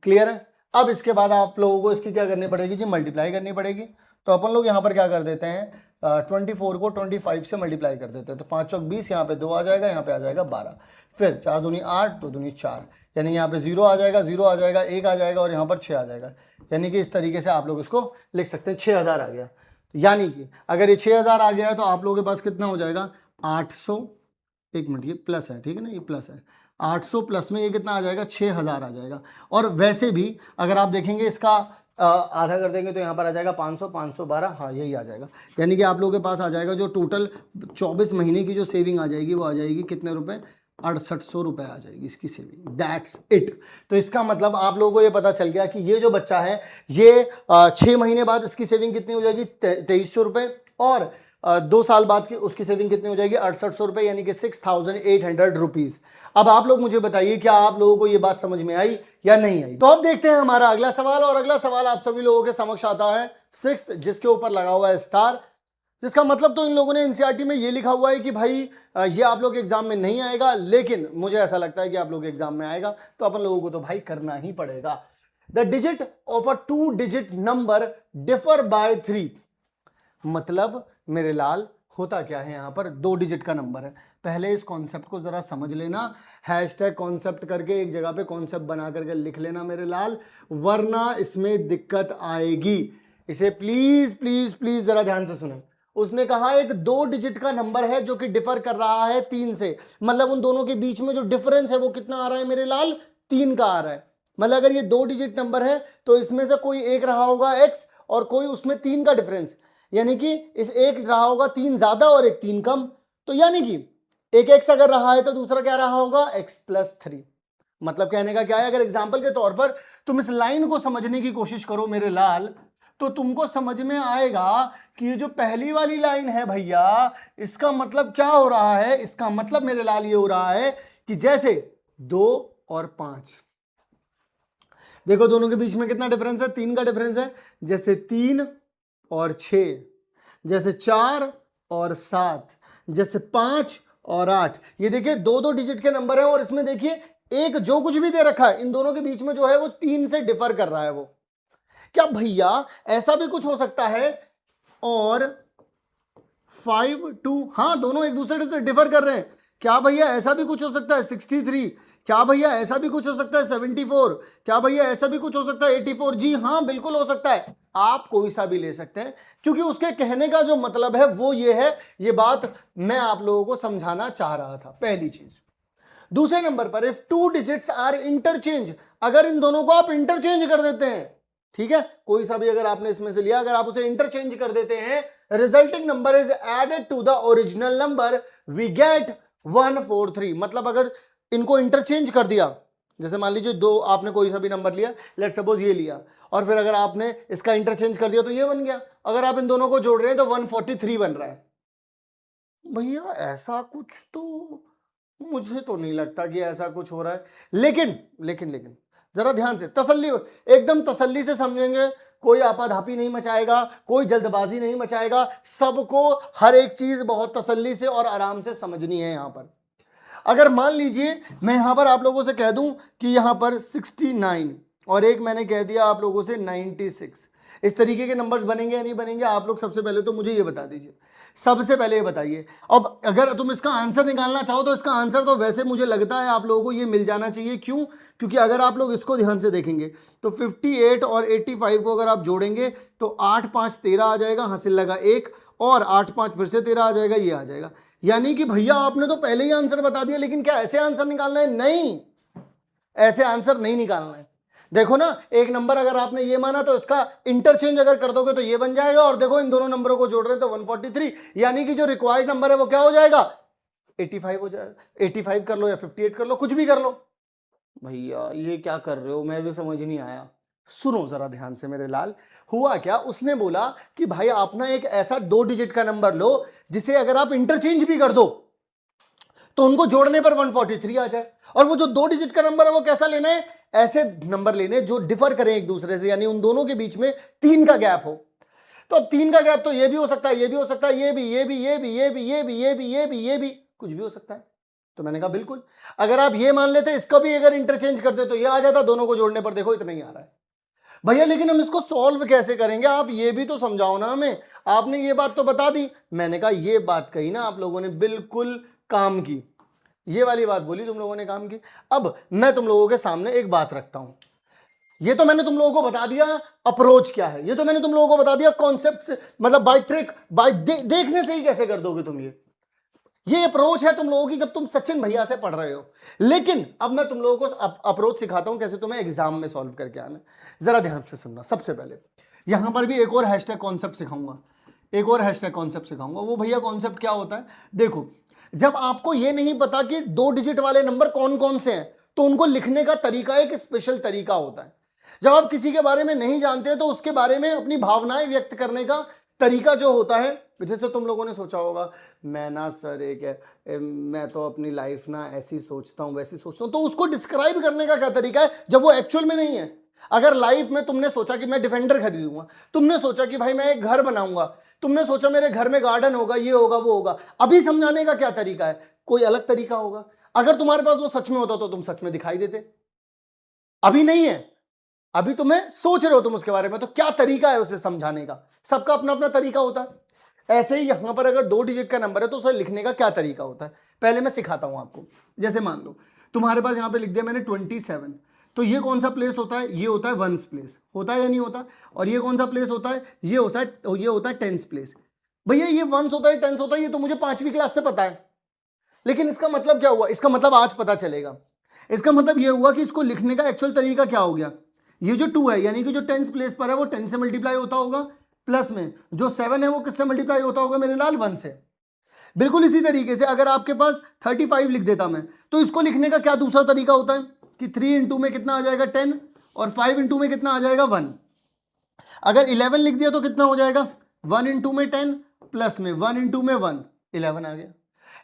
क्लियर है? अब इसके बाद आप लोगों को इसकी क्या करनी पड़ेगी जी, मल्टीप्लाई करनी पड़ेगी। तो अपन लोग यहाँ पर क्या कर देते हैं, 24 को 25 से मल्टीप्लाई कर देते हैं। तो 5 चौक 20, यहाँ पे 2 आ जाएगा, यहाँ पे आ जाएगा 12, फिर 4 दूनी 8, 2 दूनी 4, यानी यहाँ पे 0 आ जाएगा, 0 आ जाएगा, 1 आ जाएगा और यहाँ पर 6 आ जाएगा। यानी कि इस तरीके से आप लोग इसको लिख सकते हैं, 6000 आ गया। यानी कि अगर ये 6000 आ गया है तो आप लोगों के पास कितना हो जाएगा, 800, एक मिनट ये प्लस है, ठीक है ना, ये प्लस है, 800 प्लस में ये कितना आ जाएगा, 6000 आ जाएगा। और वैसे भी अगर आप देखेंगे इसका आधा कर देंगे तो यहाँ पर आ जाएगा 500, 512, हाँ यही आ जाएगा। यानी कि आप लोगों के पास आ जाएगा जो टोटल 24 महीने की जो सेविंग आ जाएगी वो आ जाएगी कितने रुपए, 6800 रुपए आ जाएगी इसकी सेविंग। That's it. तो इसका मतलब आप लोगों को ये पता चल गया कि ये जो बच्चा है ये 6 महीने बाद इसकी सेविंग कितनी हो जाएगी, 2300 रुपए, और 2 साल बाद की उसकी सेविंग कितनी हो जाएगी, 6800 रुपए, यानी कि 6800 रुपीज। अब आप लोग मुझे बताइए क्या आप लोगों को ये बात समझ में आई या नहीं आई। तो अब देखते हैं हमारा अगला सवाल, और अगला सवाल आप सभी लोगों के समक्ष आता है 6th, जिसके ऊपर लगा हुआ है स्टार, जिसका मतलब तो इन लोगों ने एनसीईआरटी में ये लिखा हुआ है कि भाई ये आप लोग एग्जाम में नहीं आएगा, लेकिन मुझे ऐसा लगता है कि आप लोग एग्जाम में आएगा, तो अपन लोगों को तो भाई करना ही पड़ेगा। The digit of a 2 digit number differ by 3, मतलब मेरे लाल होता क्या है, यहां पर 2 डिजिट का नंबर है। पहले इस कॉन्सेप्ट को जरा समझ लेना, हैशटैग कॉन्सेप्ट करके एक जगह पे कॉन्सेप्ट बना करके लिख लेना मेरे लाल, वरना इसमें दिक्कत आएगी। इसे प्लीज प्लीज प्लीज जरा ध्यान से सुने। उसने कहा एक 2 डिजिट का नंबर है जो कि डिफर कर रहा है 3 से, मतलब उन दोनों के बीच में जो डिफरेंस है वो कितना आ रहा है मेरे लाल, 3 का आ रहा है। मतलब अगर ये 2 डिजिट नंबर है तो इसमें से कोई एक रहा होगा x और कोई उसमें 3 का डिफरेंस, यानी कि इस एक रहा होगा 3 ज्यादा और एक 3 कम, तो यानी कि एक x अगर रहा है तो दूसरा क्या रहा होगा x+3। मतलब कहने का क्या है, अगर एग्जाम्पल के तौर पर तुम इस लाइन को समझने की कोशिश करो मेरे लाल, तो तुमको समझ में आएगा कि ये जो पहली वाली लाइन है भैया, इसका मतलब क्या हो रहा है, इसका मतलब मेरे लाल ये हो रहा है कि जैसे 2 और 5, देखो दोनों के बीच में कितना डिफरेंस है, 3 का डिफरेंस है, जैसे 3 और 6, जैसे 4 और 7, जैसे 5 और 8। ये देखिए 2-2 डिजिट के नंबर है और इसमें देखिए एक जो कुछ भी दे रखा है इन दोनों के बीच में जो है वो 3 से डिफर कर रहा है। वो क्या भैया ऐसा भी कुछ हो सकता है, और 5 2, हाँ दोनों एक दूसरे से डिफर कर रहे हैं, क्या भैया ऐसा भी कुछ हो सकता है 63, क्या भैया ऐसा भी कुछ हो सकता है 74, क्या भैया ऐसा भी कुछ हो सकता है 84, जी हाँ बिल्कुल हो सकता है, आप कोई सा भी ले सकते हैं, क्योंकि उसके कहने का जो मतलब है वो ये है, ये बात मैं आप लोगों को समझाना चाह रहा था, पहली चीज। दूसरे नंबर पर इफ 2 डिजिट्स आर इंटरचेंज, अगर इन दोनों को आप इंटरचेंज कर देते हैं, ठीक है, कोई सा भी अगर आपने इसमें से लिया, अगर आप उसे इंटरचेंज कर देते हैं, resulting number is added to the original number, we get 143। मतलब अगर इनको इंटरचेंज कर दिया, जैसे मान लीजिए दो आपने कोई सा भी नंबर लिया, लेट सपोज ये लिया, और फिर अगर आपने इसका इंटरचेंज कर दिया तो ये बन गया, अगर आप इन दोनों को जोड़ रहे हैं तो 143 बन रहा है। भैया ऐसा कुछ तो मुझे तो नहीं लगता कि ऐसा कुछ हो रहा है, लेकिन लेकिन लेकिन जरा ध्यान से तसल्ली, एकदम तसल्ली से समझेंगे, कोई आपाधापी नहीं मचाएगा, कोई जल्दबाजी नहीं मचाएगा, सबको हर एक चीज बहुत तसल्ली से और आराम से समझनी है। यहां पर अगर मान लीजिए मैं यहां पर आप लोगों से कह दूं कि यहां पर 69 और एक मैंने कह दिया आप लोगों से 96, इस तरीके के नंबर्स बनेंगे या नहीं बनेंगे, आप लोग सबसे पहले तो मुझे ये बता दीजिए, सबसे पहले ये बताइए। अब अगर तुम इसका आंसर निकालना चाहो तो इसका आंसर तो वैसे मुझे लगता है आप लोगों को ये मिल जाना चाहिए, क्यों, क्योंकि अगर आप लोग इसको ध्यान से देखेंगे तो 58 और 85 को अगर आप जोड़ेंगे तो 8 5 13 आ जाएगा, हासिल लगा 1, और 8 5 फिर से 13 आ जाएगा, ये आ जाएगा। यानी कि भैया आपने तो पहले ही आंसर बता दिया, लेकिन क्या ऐसे आंसर निकालना है? नहीं, ऐसे आंसर नहीं निकालना है। देखो ना, एक नंबर अगर आपने ये माना तो इसका इंटरचेंज अगर कर दोगे तो ये बन जाएगा, और देखो इन दोनों नंबरों को जोड़ रहे हैं तो 143, यानी कि जो रिक्वायर्ड नंबर है वो क्या हो जाएगा, 85 हो जाएगा। 85 कर लो या 58 कर लो, कुछ भी कर लो। भैया ये क्या कर रहे हो, मेरे समझ नहीं आया। सुनो जरा ध्यान से मेरे लाल, हुआ क्या, उसने बोला कि भाई आप ना एक ऐसा 2 डिजिट का नंबर लो जिसे अगर आप इंटरचेंज भी कर दो तो उनको जोड़ने पर 143 आ जाए, और वो जो 2 डिजिट का नंबर है वो कैसा लेना है, ऐसे नंबर लेने जो डिफर करें एक दूसरे से, यानी उन दोनों के बीच में 3 का गैप हो। तो अब 3 का गैप तो ये भी हो सकता है, ये भी हो सकता है, ये भी, ये भी, ये भी, ये भी, ये भी, ये भी, ये भी, ये भी, कुछ भी हो सकता है। तो मैंने कहा बिल्कुल, अगर आप ये मान लेते इसका भी अगर इंटरचेंज करते तो ये आ जाता, दोनों को जोड़ने पर देखो इतना ही आ रहा है। भैया लेकिन हम इसको सॉल्व कैसे करेंगे, आप ये भी तो समझाओ ना हमें, आपने ये बात तो बता दी। मैंने कहा ये बात कही ना आप लोगों ने, बिल्कुल काम की, ये वाली बात बोली तुम लोगों ने, काम की। अब मैं तुम लोगों के सामने एक बात रखता हूं, ये तो मैंने तुम लोगों को बता दिया अप्रोच क्या है, ये तो मैंने तुम लोगों को बता दिया कॉन्सेप्ट से, मतलब बाय ट्रिक, बाय देखने से ही कैसे कर दोगे तुम ये अप्रोच है तुम लोगों की जब तुम सचिन भैया से पढ़ रहे हो। लेकिन अब मैं तुम लोगों को अप्रोच सिखाता हूं कैसे तुम्हें एग्जाम में सॉल्व करके आना। जरा ध्यान से सुनना, सबसे पहले यहां पर भी एक और हैशटैग कॉन्सेप्ट सिखाऊंगा, एक और हैशटैग कॉन्सेप्ट सिखाऊंगा। वो भैया कॉन्सेप्ट क्या होता है, देखो जब आपको ये नहीं पता कि 2 डिजिट वाले नंबर कौन कौन से हैं तो उनको लिखने का तरीका एक स्पेशल तरीका होता है। जब आप किसी के बारे में नहीं जानते तो उसके बारे में अपनी भावनाएं व्यक्त करने का तरीका जो होता है, जैसे तुम लोगों ने सोचा होगा मैं ना सर मैं तो अपनी लाइफ ना ऐसी सोचता हूं वैसी सोचता हूं, तो उसको डिस्क्राइब करने का क्या तरीका है जब वो एक्चुअल में नहीं है। अगर लाइफ में तुमने सोचा कि मैं डिफेंडर खरीदूंगा, तुमने सोचा कि भाई मैं एक घर बनाऊंगा, तुमने सोचा मेरे घर में गार्डन होगा, ये होगा वो होगा, अभी समझाने का क्या तरीका है, कोई अलग तरीका होगा। अगर तुम्हारे पास वो सच में होता तो तुम सच में दिखाई देते, अभी नहीं है, अभी तुम्हें सोच रहे हो तुम उसके बारे में, तो क्या तरीका है उसे समझाने का, सबका अपना अपना तरीका होता है। ऐसे ही यहां पर अगर 2 डिजिट का नंबर है तो उसे लिखने का क्या तरीका होता है, पहले मैं सिखाता हूं आपको। जैसे मान लो तुम्हारे पास यहां पे लिख दिया मैंने 27, तो ये कौन सा प्लेस होता है, ये होता है वंस प्लेस, होता है या नहीं होता, और ये कौन सा प्लेस होता है, ये होता है टेंस प्लेस। भैया ये वंस होता है टेंस होता है, ये तो मुझे 5वीं क्लास से पता है, लेकिन इसका मतलब क्या हुआ, इसका मतलब आज पता चलेगा। इसका मतलब ये हुआ कि इसको लिखने का एक्चुअल तरीका क्या हो गया, ये जो 2 है यानी कि जो 10th प्लेस पर है वो 10 से मल्टीप्लाई होता होगा, प्लस में जो 7 है वो किससे मल्टीप्लाई होता होगा मेरे लाल, 1 से। बिल्कुल इसी तरीके से अगर आपके पास 35 लिख देता मैं, तो इसको लिखने का क्या दूसरा तरीका होता है कि 3 इंटू में कितना आ जाएगा 10 और 5 इंटू में कितना आ जाएगा 1। अगर 11 लिख दिया तो कितना हो जाएगा 1 इंटू में 10 प्लस में 1 इंटू में 1, 11 आ गया।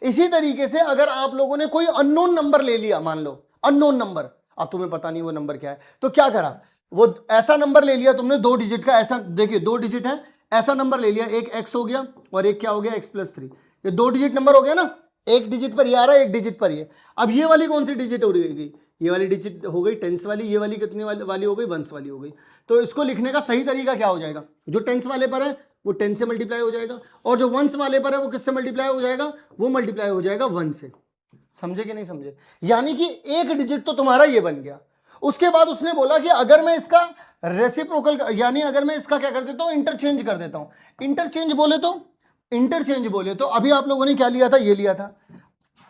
इसी तरीके से अगर आप लोगों ने कोई अननोन नंबर ले लिया, मान लो अननोन नंबर, अब तुम्हें पता नहीं वो नंबर क्या है, तो क्या करा, वो ऐसा नंबर ले लिया तुमने 2 डिजिट का, ऐसा देखिए 2 डिजिट है, ऐसा नंबर ले लिया, एक x हो गया और एक क्या हो गया x+3, ये 2 डिजिट नंबर हो गया ना, एक डिजिट पर ये आ रहा है, एक डिजिट पर ये। अब ये वाली कौन सी डिजिट हो रही, ये वाली डिजिट हो गई टेंस वाली, ये वाली कितनी वाली हो गई, वंस वाली हो गई। तो इसको लिखने का सही तरीका क्या हो जाएगा, जो टेंस वाले पर है वो 10 से मल्टीप्लाई हो जाएगा, और जो वंस वाले पर है वो किससे मल्टीप्लाई हो जाएगा, वो मल्टीप्लाई हो जाएगा 1 से। समझे कि नहीं समझे? यानी कि एक डिजिट तो तुम्हारा ये बन गया। उसके बाद उसने बोला कि अगर मैं इसका रेसिप्रोकल, यानी अगर मैं इसका क्या कर देता हूं, इंटरचेंज कर देता हूं। इंटरचेंज बोले तो अभी आप लोगों ने क्या लिया था, ये लिया था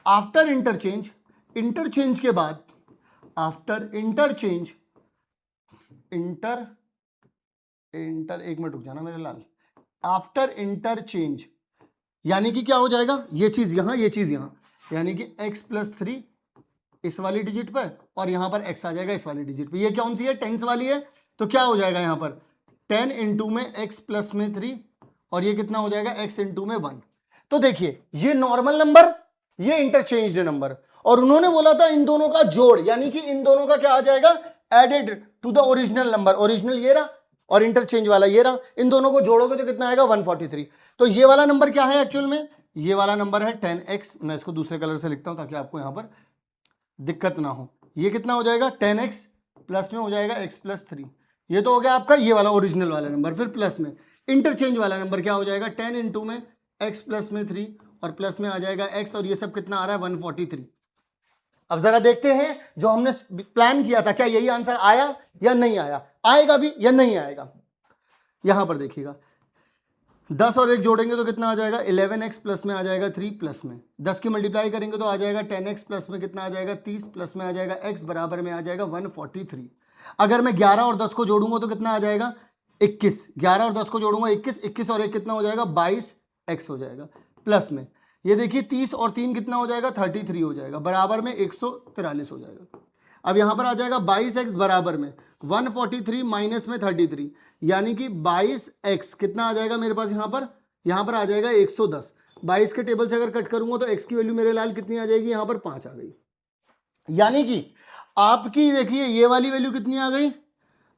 आफ्टर इंटरचेंज, इंटरचेंज के बाद आफ्टर इंटरचेंज, एक मिनट रुक जाना मेरे लाल, आफ्टर इंटरचेंज यानी कि क्या हो जाएगा, ये चीज यहां, ये चीज यहां, यानी कि x+3 इस वाली डिजिट पर और यहां पर x आ जाएगा इस वाली डिजिट पर। ये कौन सी है, टेंस वाली है, तो क्या हो जाएगा यहां पर 10 इंटू में x प्लस में 3 और ये कितना हो जाएगा x इंटू में 1। तो देखिए ये नॉर्मल नंबर, ये इंटरचेंज्ड नंबर, और उन्होंने बोला था इन दोनों का जोड़, यानी कि इन दोनों का क्या आ जाएगा, added to the original number. Original ये रहा और इंटरचेंज वाला ये रहा, इन दोनों को जोड़ोगे तो कितना आएगा 143। तो ये वाला नंबर क्या है एक्चुअल में, ये वाला नंबर है 10x। मैं इसको दूसरे कलर से लिखता हूं ताकि आपको यहां पर दिक्कत ना हो। ये कितना हो जाएगा 10x प्लस में हो जाएगा x+3, ये तो हो गया आपका ये वाला ओरिजिनल वाला नंबर। फिर प्लस में इंटरचेंज वाला नंबर क्या हो जाएगा 10 इंटू में x प्लस में 3 और प्लस में आ जाएगा x, और ये सब कितना आ रहा है 143। अब जरा देखते हैं जो हमने प्लान किया था क्या यही आंसर आया या नहीं आया, आएगा भी या नहीं आएगा। यहां पर देखिएगा 10 और 1 जोड़ेंगे तो कितना आ जाएगा 11x प्लस में आ जाएगा 3 प्लस में 10 की मल्टीप्लाई करेंगे तो आ जाएगा 10x प्लस में कितना आ जाएगा 30 प्लस में आ जाएगा x बराबर में आ जाएगा 143। अगर मैं 11 और 10 को जोड़ूंगा तो कितना आ जाएगा 21, 11 और 10 को जोड़ूंगा 21, 21 और 1 कितना हो जाएगा 22x हो जाएगा, प्लस में ये देखिए 30 और 3 कितना हो जाएगा 33 हो जाएगा, बराबर में 143 हो जाएगा। अब यहां पर आ जाएगा 22x बराबर में 143 माइनस में 33, यानी कि 22x कितना आ जाएगा मेरे पास, यहां पर आ जाएगा 110। 22 के टेबल से अगर कट करूंगा तो x की वैल्यू मेरे लाल कितनी आ जाएगी, यहां पर 5 आ गई। यानी कि आपकी देखिए ये वाली वैल्यू कितनी आ गई,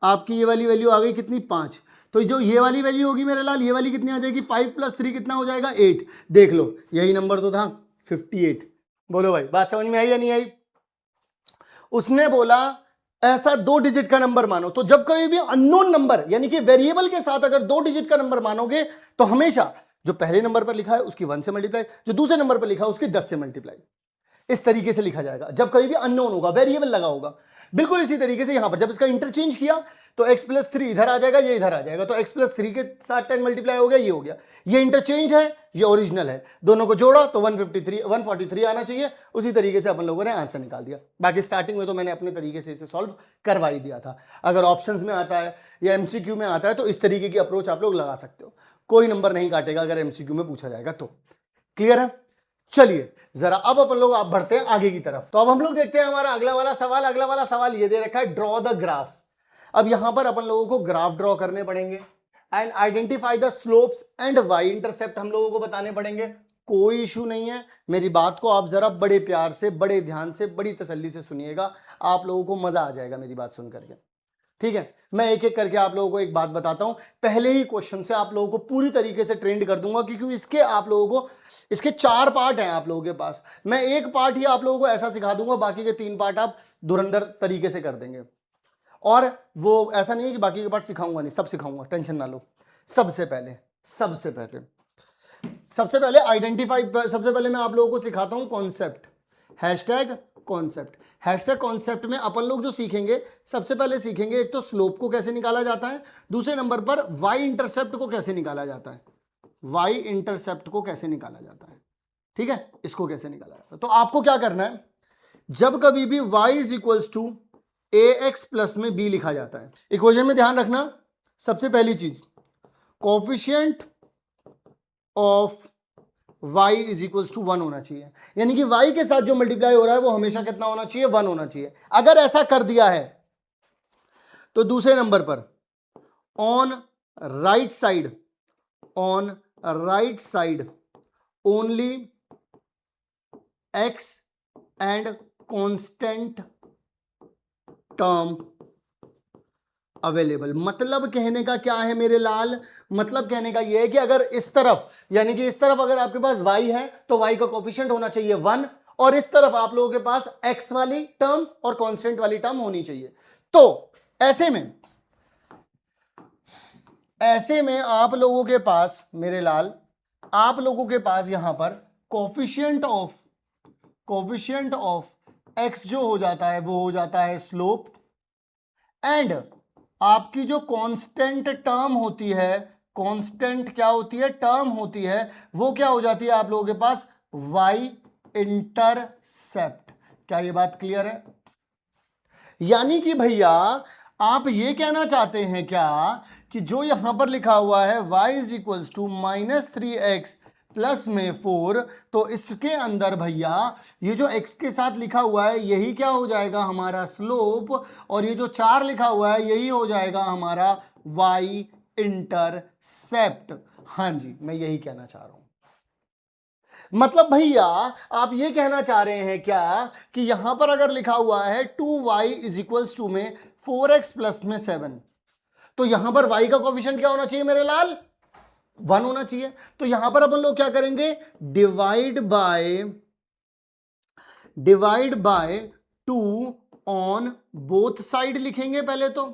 आपकी ये वाली वैल्यू आ गई कितनी 5। तो जो ये वाली वैल्यू होगी मेरे लाल, ये वाली कितनी आ जाएगी 5 + 3 कितना हो जाएगा 8। देख लो यही नंबर तो था 58। बोलो भाई बात समझ में आई या नहीं आई? उसने बोला ऐसा 2 डिजिट का नंबर मानो। तो जब कभी भी अननोन नंबर यानी कि वेरिएबल के साथ अगर 2 डिजिट का नंबर मानोगे तो हमेशा जो पहले नंबर पर लिखा है उसकी 1 से मल्टीप्लाई, जो दूसरे नंबर पर लिखा है उसकी 10 से मल्टीप्लाई, इस तरीके से लिखा जाएगा जब कभी भी अननोन होगा, वेरिएबल लगा होगा। बिल्कुल इसी तरीके से यहां पर जब इसका इंटरचेंज किया तो x+3 इधर आ जाएगा, ये इधर आ जाएगा, तो x+3 के साथ 10 मल्टीप्लाई हो गया, ये हो गया। ये इंटरचेंज है, ये ओरिजिनल है, दोनों को जोड़ा तो 143 आना चाहिए। उसी तरीके से अपन लोगों ने आंसर निकाल दिया। बाकी स्टार्टिंग में तो मैंने अपने तरीके से इसे सॉल्व करवा ही दिया था। अगर ऑप्शंस में आता है या MCQ में आता है तो इस तरीके की अप्रोच आप लोग लगा सकते हो, कोई नंबर नहीं काटेगा अगर MCQ में पूछा जाएगा तो। क्लियर है? चलिए जरा अब अपन लोग आप बढ़ते हैं आगे की तरफ। तो अब हम लोग देखते हैं हमारा अगला वाला सवाल। अगला वाला सवाल ये दे रखा है ड्रॉ द ग्राफ। अब यहां पर अपन लोगों को ग्राफ ड्रॉ करने पड़ेंगे and identify the slopes and Y intercept हम लोगों को बताने पड़ेंगे। कोई इशू नहीं है, मेरी बात को आप जरा बड़े प्यार से, बड़े ध्यान से, बड़ी तसल्ली से सुनिएगा, आप लोगों को मजा आ जाएगा मेरी बात सुन करके। ठीक है, मैं एक एक करके आप लोगों को एक बात बताता हूं। पहले ही क्वेश्चन से आप लोगों को पूरी तरीके से ट्रेंड कर दूंगा क्योंकि इसके आप लोगों को इसके 4 पार्ट हैं आप लोगों के पास। मैं एक पार्ट ही आप लोगों को ऐसा सिखा दूंगा, बाकी के 3 पार्ट आप धुरंधर तरीके से कर देंगे। और वो ऐसा नहीं है कि बाकी के पार्ट सिखाऊंगा नहीं, सब सिखाऊंगा, टेंशन ना लो। सबसे पहले आइडेंटिफाई, सबसे पहले मैं आप लोगों को सिखाता हूं concept, hashtag concept. Hashtag concept में अपन लोग जो सीखेंगे, सबसे पहले सीखेंगे एक तो स्लोप को कैसे निकाला जाता है, दूसरे नंबर पर वाई इंटरसेप्ट को कैसे निकाला जाता है, वाई इंटरसेप्ट को कैसे निकाला जाता है। ठीक है, इसको कैसे निकाला जाता है। तो आपको क्या करना है, जब कभी भी y is equals to A X plus में b लिखा जाता है, इक्वेशन में ध्यान रखना सबसे पहली चीज, coefficient of y is equals to 1 होना चाहिए, यानी कि y के साथ जो मल्टीप्लाई हो रहा है वो हमेशा कितना होना चाहिए, 1 होना चाहिए। अगर ऐसा कर दिया है तो दूसरे नंबर पर on right side only x and constant term available. मतलब कहने का क्या है मेरे लाल, मतलब कहने का यह है कि अगर इस तरफ, यानी कि इस तरफ अगर आपके पास y है तो y का कोफिशिएंट होना चाहिए 1, और इस तरफ आप लोगों के पास x वाली टर्म और कांस्टेंट वाली टर्म होनी चाहिए। तो ऐसे में आप लोगों के पास मेरे लाल, आप लोगों के पास यहां पर कोफिशिएंट ऑफ x जो हो जाता है वो हो जाता है स्लोप, एंड आपकी जो कांस्टेंट टर्म होती है, कांस्टेंट क्या होती है, टर्म होती है, वो क्या हो जाती है आप लोगों के पास, y इंटरसेप्ट। क्या ये बात क्लियर है? यानी कि भैया आप ये कहना चाहते हैं क्या कि जो यहां पर लिखा हुआ है y is equals to -3x plus में 4, तो इसके अंदर भैया ये जो x के साथ लिखा हुआ है यही क्या हो जाएगा हमारा स्लोप, और ये जो 4 लिखा हुआ है यही हो जाएगा हमारा y इंटरसेप्ट। हाँ जी, मैं यही कहना चाह रहा हूं। मतलब भैया आप ये कहना चाह रहे हैं क्या कि यहां पर अगर लिखा हुआ है 2y इज इक्वल्स टू में 4x प्लस में 7, तो यहां पर y का कोफिशिएंट क्या होना चाहिए मेरे लाल, 1 होना चाहिए। तो यहां पर अपन लोग क्या करेंगे, divide by 2 on both side लिखेंगे पहले तो,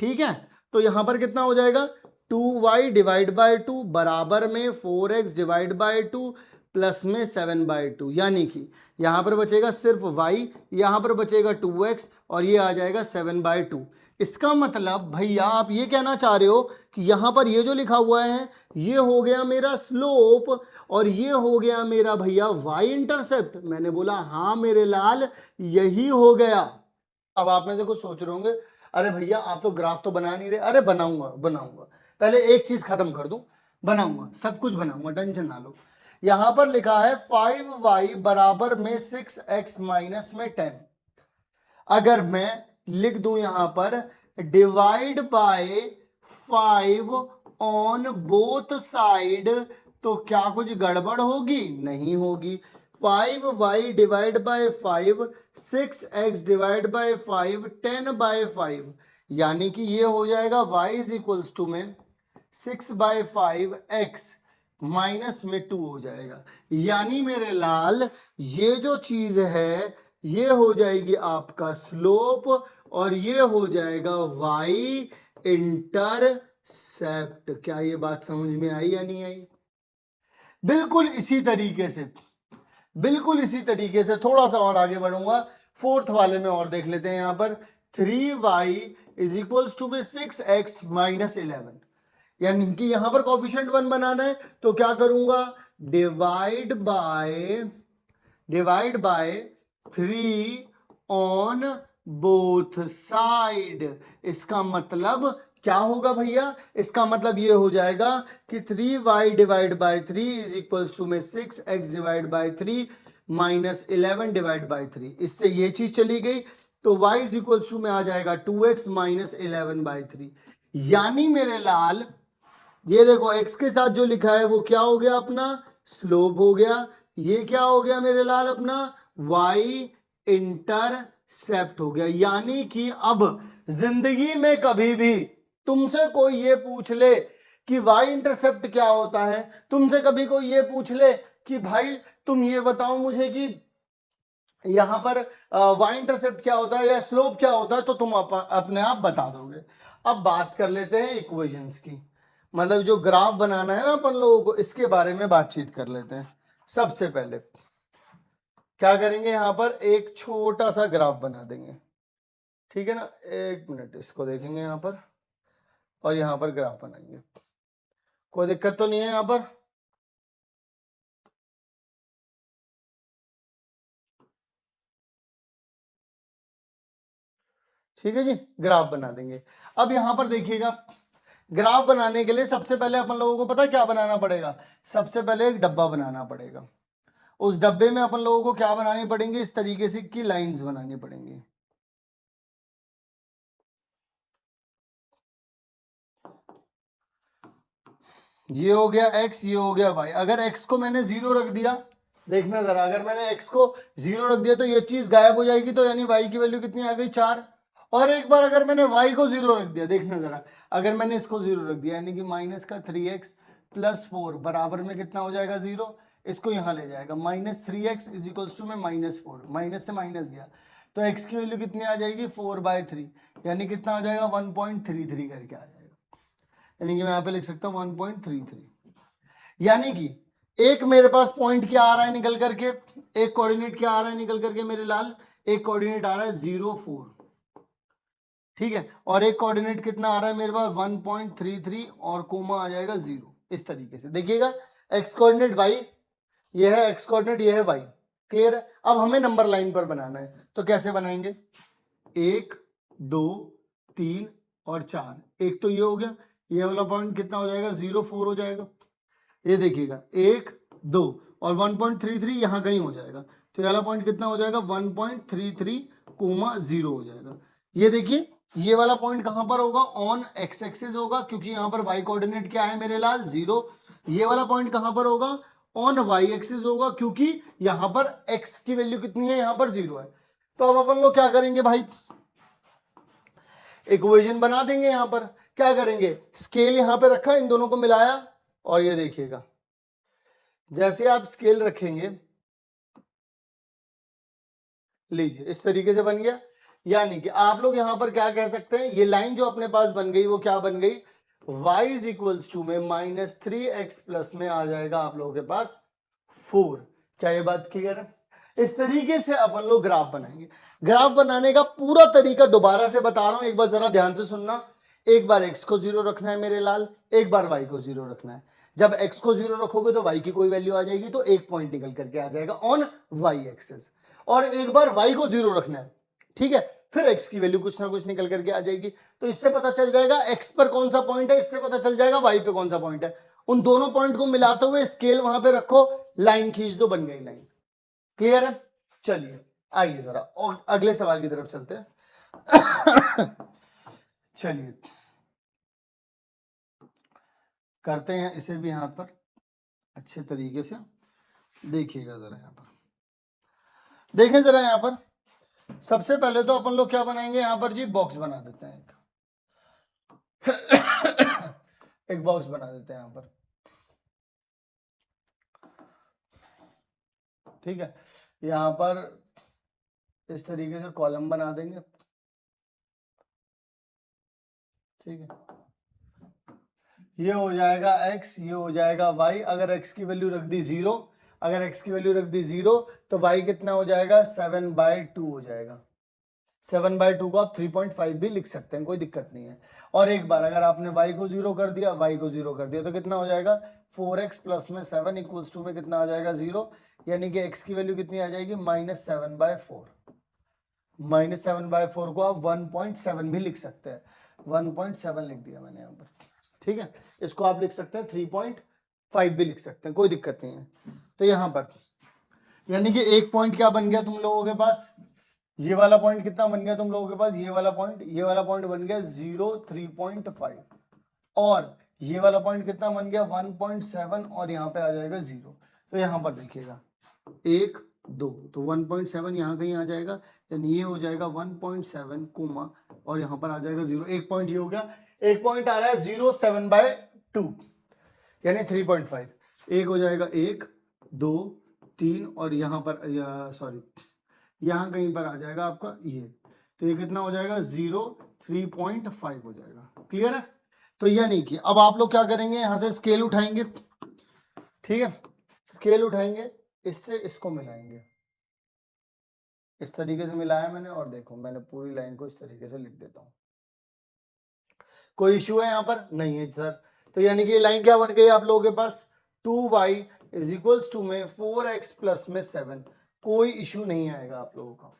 ठीक है। तो यहां पर कितना हो जाएगा, 2y डिवाइड बाय 2 बराबर में 4x डिवाइड बाय 2 प्लस में 7/2, यानी कि यहां पर बचेगा सिर्फ y, यहां पर बचेगा 2x और ये आ जाएगा 7/2। इसका मतलब भैया आप ये कहना चाह रहे हो कि यहां पर ये जो लिखा हुआ है ये हो गया मेरा स्लोप और ये हो गया मेरा भैया y इंटरसेप्ट। मैंने बोला हाँ मेरे लाल यही हो गया। अब आप में से कुछ सोच रहे होंगे अरे भैया आप तो ग्राफ तो बना नहीं रहे। अरे बनाऊंगा, पहले एक चीज खत्म कर दूं, बनाऊंगा, सब कुछ बनाऊंगा, टेंशन ना लो। यहां पर लिखा है 5y बराबर में 6x माइनस में 10। अगर मैं लिख दूं यहां पर divide by 5 on both side, तो क्या कुछ गड़बड़ होगी? नहीं होगी। 5y divide by 5, 6x divide bye 5, 10/5, यानी कि ये हो जाएगा y इज इक्वल्स टू में 6/5x माइनस में 2 हो जाएगा। यानी मेरे लाल ये जो चीज है ये हो जाएगी आपका स्लोप और ये हो जाएगा y इंटरसेप्ट। क्या ये बात समझ में आई या नहीं आई? बिल्कुल इसी तरीके से, बिल्कुल इसी तरीके से थोड़ा सा और आगे बढ़ूंगा, फोर्थ वाले में और देख लेते हैं। यहां पर 3y इज इक्वल्स टू में 6x माइनस 11, यानी कि यहां पर कोफिशिएंट 1 बनाना है तो क्या करूंगा, divide by 3 on both side. इसका मतलब क्या होगा भैया, इसका मतलब ये हो जाएगा कि 3y divide by 3 is equals to में 6x divide by 3 minus 11 divide by 3। इससे ये चीज चली गई तो y इज इक्वल्स टू में आ जाएगा 2x माइनस 11/3। यानी मेरे लाल ये देखो x के साथ जो लिखा है वो क्या हो गया, अपना स्लोप हो गया। ये क्या हो गया मेरे लाल, अपना y इंटरसेप्ट हो गया। यानी कि अब जिंदगी में कभी भी तुमसे कोई ये पूछ ले कि y इंटरसेप्ट क्या होता है, तुमसे कभी कोई ये पूछ ले कि भाई तुम ये बताओ मुझे कि यहां पर y इंटरसेप्ट क्या होता है या स्लोप क्या होता है, तो तुम अपने आप बता दोगे। अब बात कर लेते हैं इक्वेशंस की, मतलब जो ग्राफ बनाना है ना अपन लोगों को, इसके बारे में बातचीत कर लेते हैं। सबसे पहले क्या करेंगे, यहां पर एक छोटा सा ग्राफ बना देंगे, ठीक है ना। एक मिनट, इसको देखेंगे यहां पर और यहां पर ग्राफ बनाएंगे, कोई दिक्कत तो नहीं है यहां पर। ठीक है जी, ग्राफ बना देंगे। अब यहां पर देखिएगा, ग्राफ बनाने के लिए सबसे पहले अपन लोगों को पता क्या बनाना पड़ेगा, सबसे पहले एक डब्बा बनाना पड़ेगा। उस डब्बे में अपन लोगों को क्या बनानी पड़ेंगी, इस तरीके से की लाइंस बनानी पड़ेंगी। ये हो गया x, ये हो गया y। अगर x को मैंने 0 रख दिया, देखना जरा, अगर मैंने x को 0 रख दिया तो ये चीज गायब हो जाएगी, तो यानी y की वैल्यू कितनी आ गई, 4। और एक बार अगर मैंने y को 0 रख दिया, देखना जरा, अगर मैंने इसको 0 रख दिया यानी कि माइनस का 3x प्लस 4 बराबर में कितना हो जाएगा, 0। इसको यहां ले जाएगा, minus 3x is equals to में -4, माइनस से माइनस गया तो x की वैल्यू कितनी आ जाएगी, 4/3, यानी कितना आ जाएगा, 1.33 करके आ जाएगा। यानी कि मैं यहाँ पे लिख सकता हूँ 1.33। यानी कि एक मेरे पास पॉइंट क्या आ रहा है निकल करके, एक कोऑर्डिनेट क्या आ रहा है निकल करके मेरे लाल, एक कोऑर्डिनेट आ रहा है 0.4, ठीक है, और एक कोऑर्डिनेट कितना आ रहा है मेरे पास 1.33 और कोमा आ जाएगा 0। इस तरीके से देखिएगा, एक्स कोऑर्डिनेट y, ये है एक्स कोऑर्डिनेट, ये है y। क्लियर है। अब हमें नंबर लाइन पर बनाना है, तो कैसे बनाएंगे, 1 2 3 और 4। एक तो ये हो गया, ये वाला पॉइंट कितना हो जाएगा, 0.4 हो जाएगा। ये देखिएगा 1 2 और 1.33 यहां कहीं हो जाएगा, तो ये वाला पॉइंट कितना हो जाएगा, 1.33 कोमा 0 हो जाएगा। ये देखिए, ये वाला पॉइंट कहां पर होगा, ऑन एक्स एक्सिस होगा, क्योंकि यहां पर y कोऑर्डिनेट क्या है मेरे लाल, 0। ये वाला पॉइंट कहां पर होगा, ऑन y एक्सिस होगा, क्योंकि यहां पर x की वैल्यू कितनी है, यहां पर 0 है। तो अब अपन लोग क्या करेंगे भाई, इक्वेशन बना देंगे। यहां पर क्या करेंगे, स्केल यहां पे रखा, इन दोनों को मिलाया, और ये देखिएगा जैसे आप स्केल रखेंगे, लीजिए इस तरीके से बन गया। यानी कि आप लोग यहां पर क्या कह सकते हैं, ये लाइन जो अपने पास बन गई वो क्या बन गई, y इज इक्वल्स टू में -3x प्लस में आ जाएगा आप लोगों के पास 4। क्या ये बात क्लियर है। इस तरीके से अपन लोग ग्राफ बनाएंगे। ग्राफ बनाने का पूरा तरीका दोबारा से बता रहा हूं, एक बार जरा ध्यान से सुनना। एक बार x को 0 रखना है मेरे लाल, एक बार y को 0 रखना है। जब x को 0 रखोगे तो y की कोई वैल्यू आ जाएगी, तो एक पॉइंट निकल करके आ जाएगा ऑन y एक्सिस। और एक बार y को 0 रखना है, ठीक है, फिर x की वैल्यू कुछ ना कुछ निकल करके आ जाएगी। तो इससे पता चल जाएगा x पर कौन सा पॉइंट है, इससे पता चल जाएगा y पे कौन सा पॉइंट है। उन दोनों पॉइंट को मिलाते हुए स्केल वहां पे रखो, लाइन खींच दो, बन गई लाइन। क्लियर है। चलिए आइए जरा और अगले सवाल की तरफ चलते हैं। चलिए करते हैं इसे भी यहां पर अच्छे तरीके से। देखिएगा जरा, यहां पर देखें जरा, यहां पर सबसे पहले तो अपन लोग क्या बनाएंगे, यहां पर जी बॉक्स बना देते हैं, एक बॉक्स बना देते हैं यहां पर, ठीक है। यहां पर इस तरीके से कॉलम बना देंगे, ठीक है। ये हो जाएगा x, ये हो जाएगा y। अगर x की वैल्यू रख दी 0, अगर x की वैल्यू रख दी 0 तो y कितना हो जाएगा, 7/2 हो जाएगा। 7/2 को आप 3.5 भी लिख सकते हैं, कोई दिक्कत नहीं है। और एक बार अगर आपने y को 0 कर दिया, y को 0 कर दिया, तो कितना हो जाएगा, 4x प्लस में 7 इक्वल्स टू में कितना आ जाएगा, 0। यानी कि x की वैल्यू कितनी आ जाएगी, -7/4। -7/4 को आप 1.7 भी लिख सकते हैं, 1.7 लिख दिया मैंने यहाँ पर, ठीक है। इसको आप लिख सकते हैं 3.5 भी लिख सकते हैं, कोई दिक्कत नहीं है। तो यहां पर यानी कि एक पॉइंट क्या बन गया तुम लोगों के पास, ये वाला पॉइंट कितना बन गया तुम लोगों के पास, ये वाला पॉइंट बन गया 0 3.5, और ये वाला पॉइंट कितना बन गया 1.7, और यहाँ पे आ जाएगा 0। तो यहाँ पर देखिएगा 1 2, तो 1.7 यहाँ कहीं आ जाएगा, यानी ये हो जाएगा 1.7 कोमा, और यहाँ पर आ जाएगा 0। एक पॉइंट ये हो गया, एक पॉइंट आ रहा है 0 7/2 यानी 3.5। एक हो जाएगा 1 2 3, और यहाँ पर सॉरी यहाँ कहीं पर आ जाएगा आपका ये, तो ये कितना हो जाएगा 0 3.5 हो जाएगा। क्लियर है। तो यानी कि अब आप लोग क्या करेंगे, यहां से स्केल उठाएंगे, ठीक है, स्केल उठाएंगे, इससे इसको मिलाएंगे, इस तरीके से मिलाया मैंने, और देखो मैंने पूरी लाइन को इस तरीके से लिख देता हूं। कोई इश्यू है यहां पर, नहीं है सर। तो यानी कि ये लाइन क्या बन गई आप लोगों के पास, 2y इज इक्वल्स टू में 4x प्लस में 7। कोई इश्यू नहीं आएगा आप लोगों का,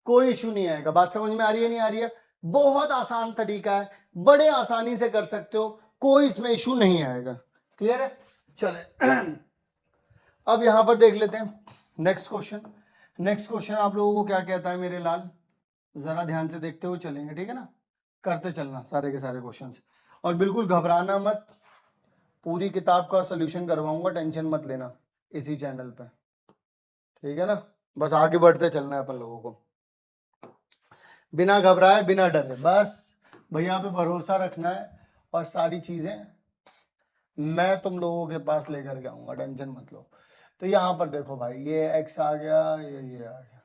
कोई इशू नहीं आएगा। बात समझ में आ रही है नहीं आ रही है? बहुत आसान तरीका है, बड़े आसानी से कर सकते हो, कोई इसमें इशू नहीं आएगा। क्लियर है? चले अब यहां पर देख लेते हैं नेक्स्ट क्वेश्चन। नेक्स्ट क्वेश्चन आप लोगों को क्या कहता है मेरे लाल, जरा ध्यान से देखते हुए चलेंगे, ठीक है ना? करते चलना सारे के सारे क्वेश्चंस, और बिल्कुल घबराना मत, पूरी किताब का सोल्यूशन करवाऊंगा, टेंशन मत लेना इसी चैनल पे, ठीक है ना? बस आगे बढ़ते चलना है अपन लोगों को, बिना घबराए बिना डरे, बस भैया पे भरोसा रखना है और सारी चीजें मैं तुम लोगों के पास लेकर के आऊंगा, टेंशन मत लो। तो यहां पर देखो भाई, ये x आ गया, ये आ गया,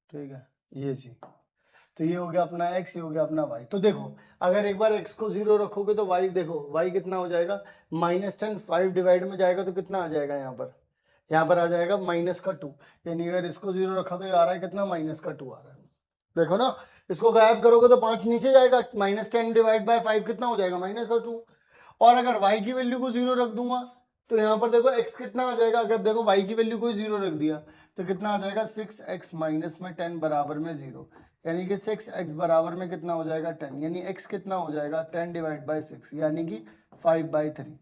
ठीक है, ये जी, तो ये हो गया अपना x, ये हो गया अपना y। तो देखो अगर एक बार x को 0 रखोगे तो y देखो, y कितना हो जाएगा, -10, 5 डिवाइड में जाएगा तो कितना आ जाएगा यहाँ पर आ जाएगा -2, यानी अगर इसको 0 रखा तो ये आ रहा है कितना, -2 आ रहा है। देखो ना, इसको गायब करोगे तो 5 नीचे जाएगा, -10 डिवाइड बाय 5 कितना हो जाएगा, -2। और अगर y की वैल्यू को 0 रख दूंगा तो यहाँ पर देखो x कितना आ जाएगा, अगर देखो y की वैल्यू को 0 रख दिया तो कितना आ जाएगा, 6x माइनस में 10 बराबर में 0, यानी कि 6x बराबर में कितना हो जाएगा, 10, यानी x कितना हो जाएगा, 10 डिवाइड बाय 6, यानी कि 5/3,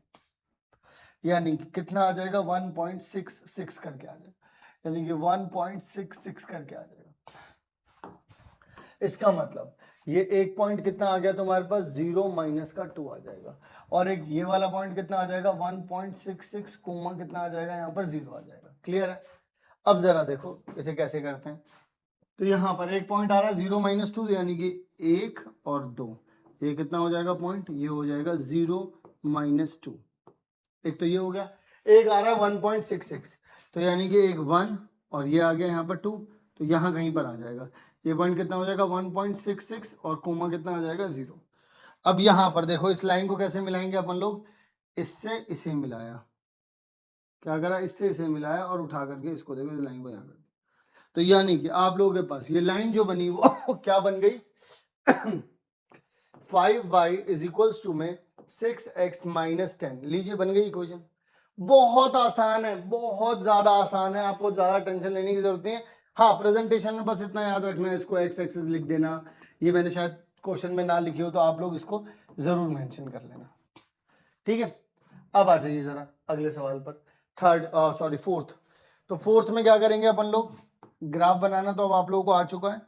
यानी कि कितना आ जाएगा, 1.66 करके आ जाएगा, यानी कि 1.66 करके आ जाएगा। इसका मतलब ये एक पॉइंट कितना आ गया तुम्हारे पास, 0 माइनस का 2 आ जाएगा, और एक ये वाला पॉइंट कितना आ जाएगा, 1.66 कोमा कितना आ जाएगा, यहाँ पर 0 आ जाएगा। क्लियर है? अब जरा देखो इसे कैसे करते हैं। तो यहाँ पर एक पॉइंट आ रहा है 0 माइनस 2, यानी कि 1 और 2, ये कितना हो जाएगा पॉइंट, ये हो जाएगा 0 माइनस 2। एक तो ये हो गया, एक आ रहा है 1.66, तो यानी कि एक 1 और ये आ गया यहाँ पर 2, तो यहाँ कहीं पर आ जाएगा, ये पॉइंट कितना हो जाएगा 1.66 और कोमा कितना आ जाएगा 0। अब यहाँ पर देखो इस लाइन को कैसे मिलाएंगे अपन लोग, इससे इसे मिलाया, क्या करा, इससे इसे मिलाया और उठा करके इसको देखो, इस लाइन को यहाँ कर दिया, तो यानी कि आप लोगों के पास ये लाइन जो बनी वो क्या बन गई 5y इज इक्वल्स टू में 6x माइनस 10, लीजिए बन गई इक्वेशन। बहुत आसान है, बहुत ज्यादा आसान है, आपको ज्यादा टेंशन लेने की जरूरत नहीं है। हाँ, प्रेजेंटेशन में बस इतना याद रखना है, इसको x एक्सिस लिख देना, ये मैंने शायद क्वेश्चन में ना लिखी हो तो आप लोग इसको जरूर मेंशन कर लेना, ठीक है? अब आ जाइए जरा अगले सवाल पर, फोर्थ। तो फोर्थ में क्या करेंगे अपन लोग, ग्राफ बनाना तो अब आप लोगों को आ चुका है,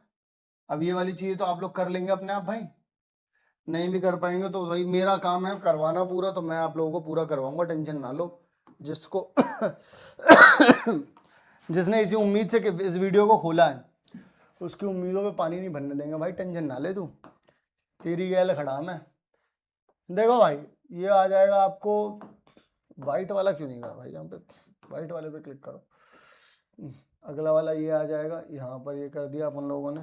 अब ये वाली चीजें तो आप लोग कर लेंगे अपने आप भाई, नहीं भी कर पाएंगे तो भाई मेरा काम है करवाना पूरा, तो मैं आप लोगों को पूरा करवाऊंगा, टेंशन ना लो। जिसको जिसने इसी उम्मीद से कि इस वीडियो को खोला है उसकी उम्मीदों पे पानी नहीं भरने देंगे भाई, टेंशन ना ले तू, तेरी गैल खड़ा मैं। देखो भाई ये आ जाएगा आपको, वाइट वाला क्यों नहीं गया भाई, यहाँ पे वाइट वाले पे क्लिक करो, अगला वाला ये आ जाएगा, यहाँ पर ये कर दिया अपन लोगों ने।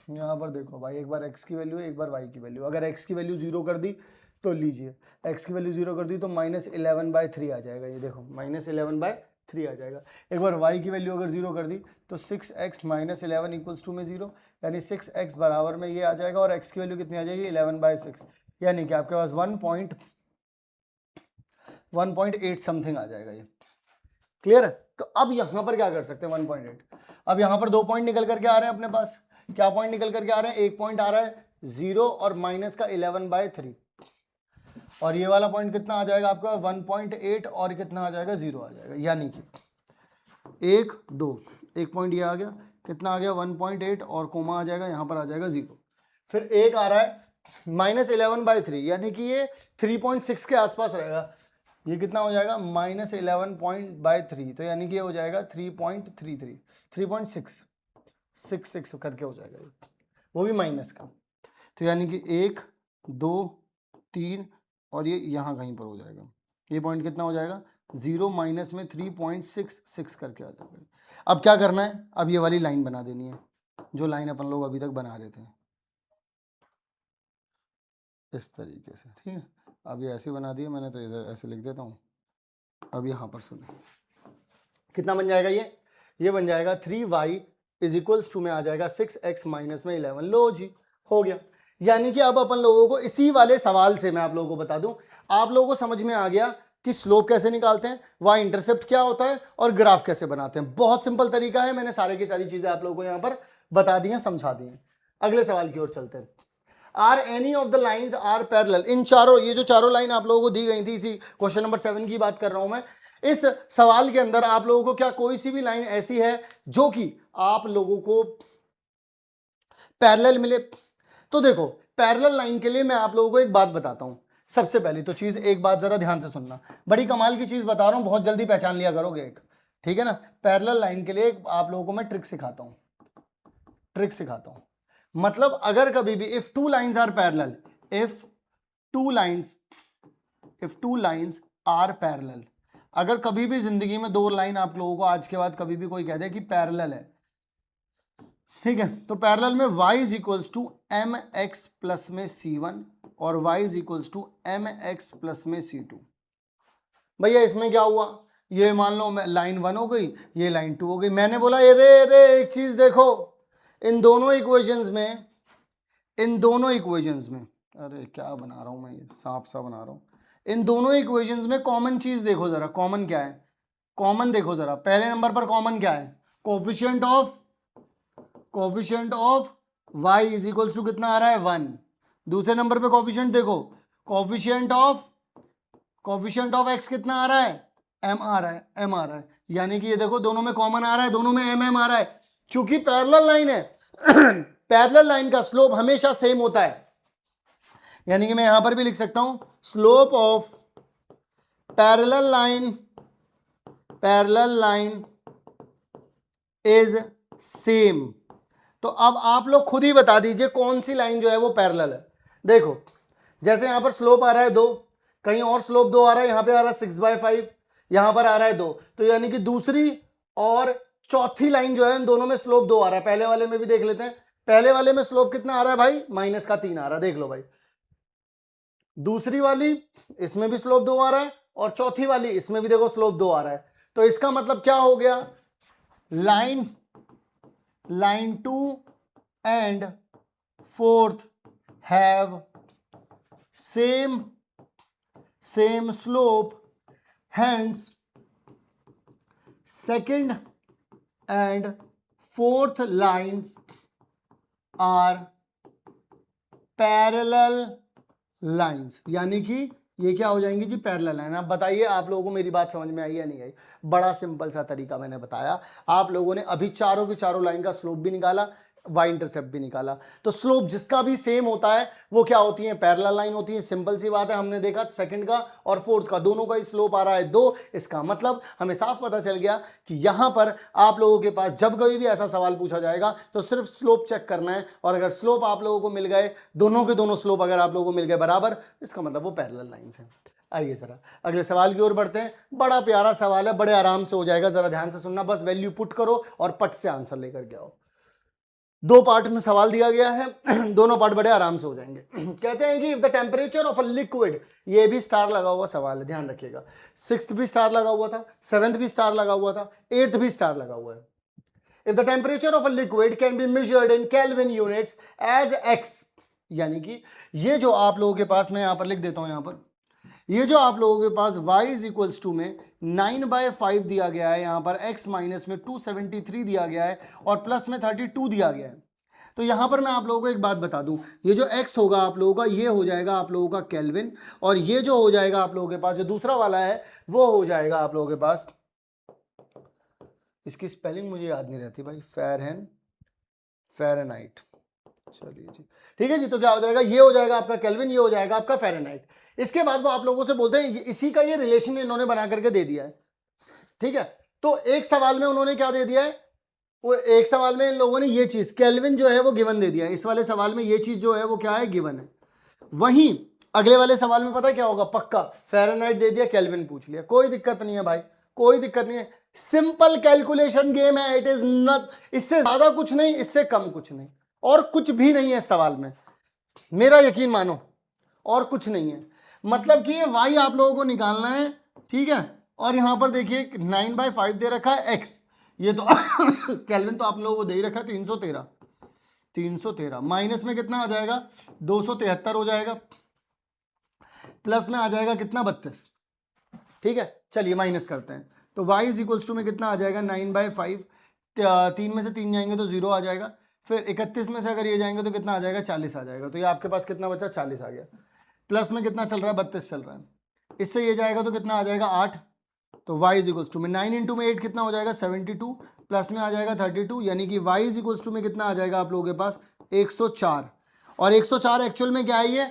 यहाँ पर देखो भाई, एक बार x की वैल्यू एक बार y की वैल्यू, अगर x की वैल्यू 0 कर दी तो लीजिए, x की वैल्यू 0 कर दी तो -11/3 आ जाएगा, ये देखो -11/3 आ जाएगा। एक बार y की वैल्यू अगर 0 कर दी तो 6x माइनस 11 इक्वल्स टू में 0, यानी 6x बराबर में ये आ जाएगा, और x की वैल्यू कितनी आ जाएगी 11/6, यानी कि आपके पास 1.8 समथिंग आ जाएगा ये। क्लियर है? तो अब यहां पर क्या कर सकते हैं 1.8, अब यहां पर 2 पॉइंट निकल करके आ रहे हैं अपने पास, क्या पॉइंट निकल करके आ रहे हैं, एक पॉइंट आ रहा है 0 और माइनस का 11/3, और ये वाला पॉइंट कितना आ जाएगा आपका 1.8 और कितना आ जाएगा 0 आ जाएगा, यानी कि 1 2 एक पॉइंट ये आ गया, कितना आ गया 1.8 और कोमा आ जाएगा, यहाँ पर आ जाएगा 0, फिर एक आ रहा है -11/3, यानी कि ये 3.6 के आसपास रहेगा, ये कितना हो जाएगा -11/3, तो यानी कि ये हो जाएगा 3.33 3.666 करके हो जाएगा ये, वो भी माइनस का, तो यानी कि 1 2 3 और ये यहाँ कहीं पर हो जाएगा, ये पॉइंट कितना हो जाएगा 0 माइनस में 3.66 करके आ जाएगा। अब क्या करना है, अब ये वाली लाइन बना देनी है जो लाइन अपन लोग अभी तक बना रहे थे, इस तरीके से, ठीक है? अब ये ऐसे बना दिया मैंने, तो इधर ऐसे लिख देता हूँ। अब यहाँ पर सुने कितना बन जाएगा, ये बन जाएगा 3y इज इक्वल्स टू में आ जाएगा 6x माइनस में 11, लो जी हो गया। यानी कि अब अपन लोगों को इसी वाले सवाल से मैं आप लोगों को बता दूं, आप लोगों को समझ में आ गया कि स्लोप कैसे निकालते हैं, वाई इंटरसेप्ट क्या होता है और ग्राफ कैसे बनाते हैं। बहुत सिंपल तरीका है, मैंने सारे की सारी चीजें आप लोगों को यहां पर बता दी हैं, समझा दी हैं। अगले सवाल की ओर चलते हैं। Are any of the lines are parallel, इन चारों, ये जो चारों लाइन आप लोगों को दी गई थी, इसी क्वेश्चन नंबर 7 की बात कर रहा हूं मैं। इस सवाल के अंदर आप लोगों को क्या कोई सी भी लाइन ऐसी है जो कि आप लोगों को पैरेलल मिले? तो देखो, पैरेलल लाइन के लिए मैं आप लोगों को एक बात बताता हूं। सबसे पहली तो चीज, एक बात जरा ध्यान से सुनना, बड़ी कमाल की चीज बता रहा हूं, बहुत जल्दी पहचान लिया करोगे एक, ठीक है ना। पैरेलल लाइन के लिए आप लोगों को मैं ट्रिक सिखाता हूं, ट्रिक सिखाता हूं। मतलब अगर कभी भी if two lines are parallel, if two lines are parallel, अगर कभी भी जिंदगी में दो लाइन आप लोगों को आज के बाद कभी भी कोई कह दे कि पैरेलल है, ठीक है, तो पैरेलल में y is equals to M X plus में c1 और y is equals to M X plus में c2। भैया इसमें क्या हुआ, ये मान लो लाइन 1 हो गई, ये लाइन 2 हो गई। मैंने बोला ये रे एक चीज देखो, इन दोनों इक्वेशंस में, अरे क्या बना रहा हूं मैं, ये सांप सा बना रहा हूं। इन दोनों इक्वेशंस में कॉमन चीज देखो जरा, कॉमन क्या है, कॉमन देखो जरा। पहले नंबर पर कॉमन क्या है, coefficient of y is equals to कितना आ रहा है 1। दूसरे नंबर पे कोफिशिएंट देखो, कोफिशिएंट ऑफ x कितना आ रहा है, m आ रहा है, यानी कि ये देखो दोनों में कॉमन आ रहा है, दोनों में m आ रहा है, क्योंकि पैरेलल लाइन है। पैरेलल लाइन का स्लोप हमेशा सेम होता है, यानी कि मैं यहां पर भी लिख सकता हूं slope of parallel line is same. तो अब आप लोग खुद ही बता दीजिए कौन सी लाइन जो है वो पैरेलल है। देखो जैसे यहां पर स्लोप आ रहा है 2, कहीं और स्लोप 2 आ रहा है, यहां पे आ रहा है 6/5, यहां पर आ रहा है 2, तो यानी कि दूसरी और चौथी लाइन जो है इन दोनों में स्लोप 2 आ रहा है। पहले वाले में भी देख लेते हैं, पहले वाले में स्लोप कितना आ रहा है भाई, -3 आ रहा है, देख लो भाई। दूसरी वाली इसमें भी स्लोप 2 आ रहा है, और चौथी वाली इसमें भी देखो स्लोप 2 आ रहा है। तो इसका मतलब क्या हो गया, line 2 and 4th have same slope, hence second and 4th lines are parallel lines, यानी कि ये क्या हो जाएंगी जी, पैरेलल लाइन। आप बताइए आप लोगों को मेरी बात समझ में आई या नहीं आई? बड़ा सिंपल सा तरीका मैंने बताया, आप लोगों ने अभी चारों की चारों लाइन का स्लोप भी निकाला, वाई इंटरसेप्ट भी निकाला। तो स्लोप जिसका भी सेम होता है वो क्या होती है, पैरेलल लाइन होती है। सिंपल सी बात है, हमने देखा सेकंड का और फोर्थ का दोनों का स्लोप आ रहा है 2। इसका मतलब हमें साफ पता चल गया कि यहां पर आप लोगों के पास जब कभी भी ऐसा सवाल पूछा जाएगा तो सिर्फ स्लोप चेक करना है, और अगर स्लोप आप लोगों को मिल गए, दोनों के दोनों स्लोप अगर आप लोगों को मिल गए बराबर, इसका मतलब वो पैरेलल लाइंस हैं। आइए जरा अगले सवाल की ओर बढ़ते हैं। बड़ा प्यारा सवाल है, बड़े आराम से हो जाएगा, जरा ध्यान से सुनना, बस वैल्यू पुट करो और पट से आंसर लेकर के आओ। 2 पार्ट में सवाल दिया गया है, दोनों पार्ट बड़े आराम से हो जाएंगे। कहते हैं कि if the temperature of a liquid, ये भी स्टार लगा हुआ सवाल है, ध्यान रखिएगा। 6th भी स्टार लगा हुआ था, 7th भी स्टार लगा हुआ था, 8th भी स्टार लगा हुआ है। If the temperature of a liquid can be measured in kelvin units as x, यानी कि ये जो आप लोगों के पास, मैं यहां पर लिख देता हूं, यहां पर ये जो आप लोगों के पास y इज इक्वल्स टू में 9/5 दिया गया है, यहां पर x माइनस में 273 दिया गया है, और प्लस में 32 दिया गया है। तो यहां पर मैं आप लोगों को एक बात बता दूं, ये जो x होगा आप लोगों का, ये हो जाएगा आप लोगों का केल्विन, और ये जो हो जाएगा आप लोगों के पास, जो दूसरा वाला है वो हो जाएगा आप लोगों के पास, इसकी स्पेलिंग मुझे याद नहीं रहती भाई, फ़ारेनहाइट। चलिए जी, ठीक है जी। तो क्या हो जाएगा, ये हो जाएगा आपका केल्विन, ये हो जाएगा आपका फ़ारेनहाइट। इसके बाद वो आप लोगों से बोलते हैं, इसी का ये रिलेशन इन्होंने बना करके दे दिया है, ठीक है। तो एक सवाल में उन्होंने क्या दे दिया है, वो एक सवाल में इन लोगों ने ये चीज केल्विन जो है वो गिवन दे दिया है, इस वाले सवाल में ये चीज जो है वो क्या है, गिवन है। वहीं अगले वाले सवाल में पता है क्या होगा, पक्का फ़ारेनहाइट दे दिया, केल्विन पूछ लिया, कोई दिक्कत नहीं है भाई, कोई दिक्कत नहीं है। सिंपल कैलकुलेशन गेम है, इट इज नॉट, इससे ज्यादा कुछ नहीं, इससे कम कुछ नहीं, और कुछ भी नहीं है इस सवाल में, मेरा यकीन मानो, और कुछ नहीं है। मतलब कि ये y आप लोगों को निकालना है, ठीक है। और यहां पर देखिए 9/5 दे रखा है x, ये तो केल्विन तो आप लोगों को दे ही रखा है 313, माइनस में कितना आ जाएगा 273 हो जाएगा, प्लस में आ जाएगा कितना 32, ठीक है, चलिए माइनस करते हैं। तो y इज इक्वल्स टू में कितना आ जाएगा 9/5, 3 में से 3 जाएंगे तो 0 आ जाएगा, फिर 31 में से अगर ये जाएंगे तो कितना आ जाएगा 40 आ जाएगा। तो ये आपके पास कितना बचा 40 आ गया, प्लस में कितना चल रहा है 32 चल रहा है, इससे ये जाएगा तो कितना आ जाएगा 8। तो y इज इक्वल्स टू में 9 इंटू में 8 कितना हो जाएगा 72, प्लस में आ जाएगा 32, यानी कि y इज इक्वल्स टू में कितना आ जाएगा आप लोगों के पास 104। और 104 एक्चुअल में क्या है, ये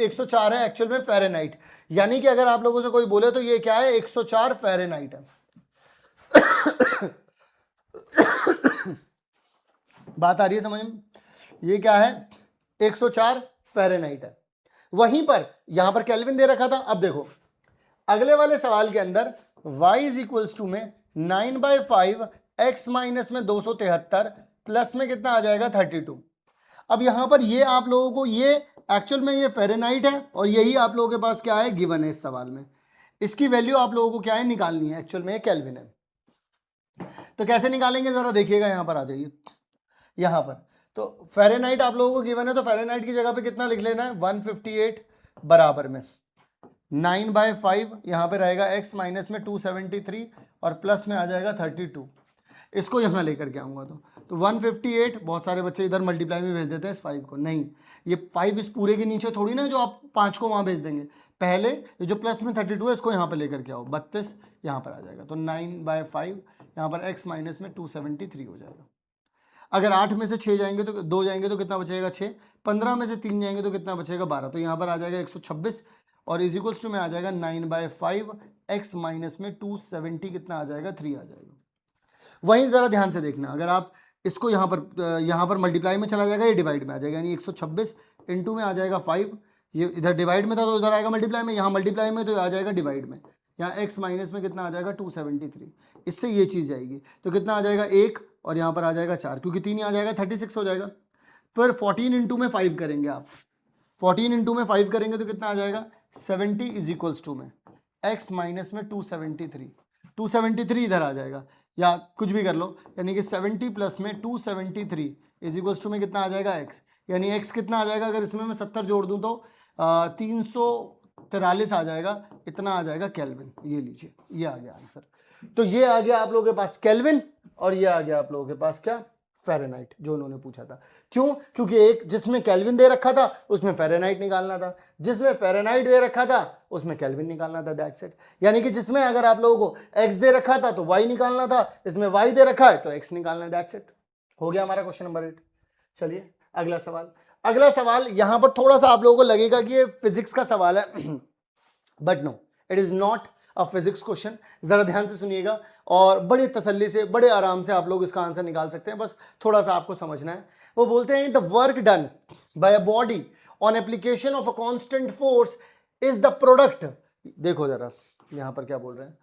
104 है एक्चुअल में फ़ारेनहाइट, यानी कि अगर आप लोगों से कोई बोले तो ये क्या है 104 फ़ारेनहाइट है। बात आ रही है समझ में, ये क्या है 104 फ़ारेनहाइट है। वहीं पर यहां पर केल्विन दे रखा था। अब देखो अगले वाले सवाल के अंदर y इज इक्वल्स टू में 9/5 x माइनस में 273 प्लस में कितना आ जाएगा 32। अब यहां पर ये आप लोगों को ये एक्चुअल में ये फ़ारेनहाइट है और यही आप लोगों के पास क्या है गिवन है इस सवाल में, इसकी वैल्यू आप लोगों को क्या है निकालनी है, एक्चुअल में ये केल्विन है। तो कैसे निकालेंगे जरा देखिएगा, यहां पर आ जाइए, यहां पर तो फ़ारेनहाइट आप लोगों को गिवन है, तो फ़ारेनहाइट की जगह पे कितना लिख लेना है 158 बराबर में 9/5, यहाँ पे रहेगा x माइनस में 273 और प्लस में आ जाएगा 32। इसको यहाँ लेकर के आऊँगा तो 158, बहुत सारे बच्चे इधर मल्टीप्लाई में भेज देते हैं इस 5 को, नहीं ये 5 इस पूरे के नीचे थोड़ी ना जो आप 5 को वहाँ भेज देंगे, पहले ये जो प्लस में 32 है इसको यहाँ पे लेकर के आओ, 32 यहाँ पर आ जाएगा। तो 9/5 यहाँ पर x माइनस में 273 हो जाएगा। अगर 8 में से 6 जाएंगे तो 2 जाएंगे तो कितना बचेगा 6, 15 में से 3 जाएंगे तो कितना बचेगा 12, तो यहाँ पर आ जाएगा 126 और इज इक्वल्स टू में आ जाएगा 9/5 x माइनस में 270 कितना आ जाएगा 3 आ जाएगा। वहीं ज़रा ध्यान से देखना, अगर आप इसको यहाँ पर मल्टीप्लाई में चला जाएगा, ये डिवाइड में आ जाएगा, यानी 126 इंटू में आ जाएगा 5, ये इधर डिवाइड में था तो इधर आएगा मल्टीप्लाई में, यहाँ मल्टीप्लाई में तो आ जाएगा डिवाइड में, यहाँ x माइनस में कितना आ जाएगा 273, इससे ये चीज़ जाएगी तो कितना आ जाएगा 1 और यहाँ पर आ जाएगा 4, क्योंकि 3 आ जाएगा 36 हो जाएगा। फिर 14 इंटू में 5 करेंगे आप, 14 इंटू में 5 करेंगे तो कितना आ जाएगा 70 इज इक्वल्स टू में x माइनस में 273 इधर आ जाएगा, या कुछ भी कर लो, यानी कि 70 प्लस में 273 इज इक्वल्स टू में कितना आ जाएगा x, यानी x कितना आ जाएगा, अगर इसमें मैं 70 जोड़ दूं तो 343 आ जाएगा, इतना आ जाएगा केल्विन। ये लीजिए ये आ गया आंसर। तो ये आ गया आप लोगों के पास केल्विन और ये आ गया आप लोगों के पास क्या फ़ारेनहाइट, जो उन्होंने पूछा था। क्यों? क्योंकि एक जिसमें केल्विन दे रखा था उसमें फ़ारेनहाइट निकालना था, जिसमें फ़ारेनहाइट दे रखा था उसमें केल्विन निकालना था, दैट्स इट। यानी कि जिसमें अगर आप लोगों को x दे रखा था तो y निकालना था, इसमें y दे रखा है तो x निकालना है, दैट्स इट। हो गया हमारा क्वेश्चन नंबर 8। चलिए अगला सवाल। अगला सवाल यहां पर थोड़ा सा आप लोगों को लगेगा कि ये फिजिक्स का सवाल है, but no it is not a physics question. जरा ध्यान से सुनिएगा और बड़ी तसल्ली से बड़े आराम से आप लोग इसका आंसर निकाल सकते हैं, बस थोड़ा सा आपको समझना है। वो बोलते हैं the work done by a body on application of a constant force is the product. देखो जरा यहां पर क्या बोल रहे हैं,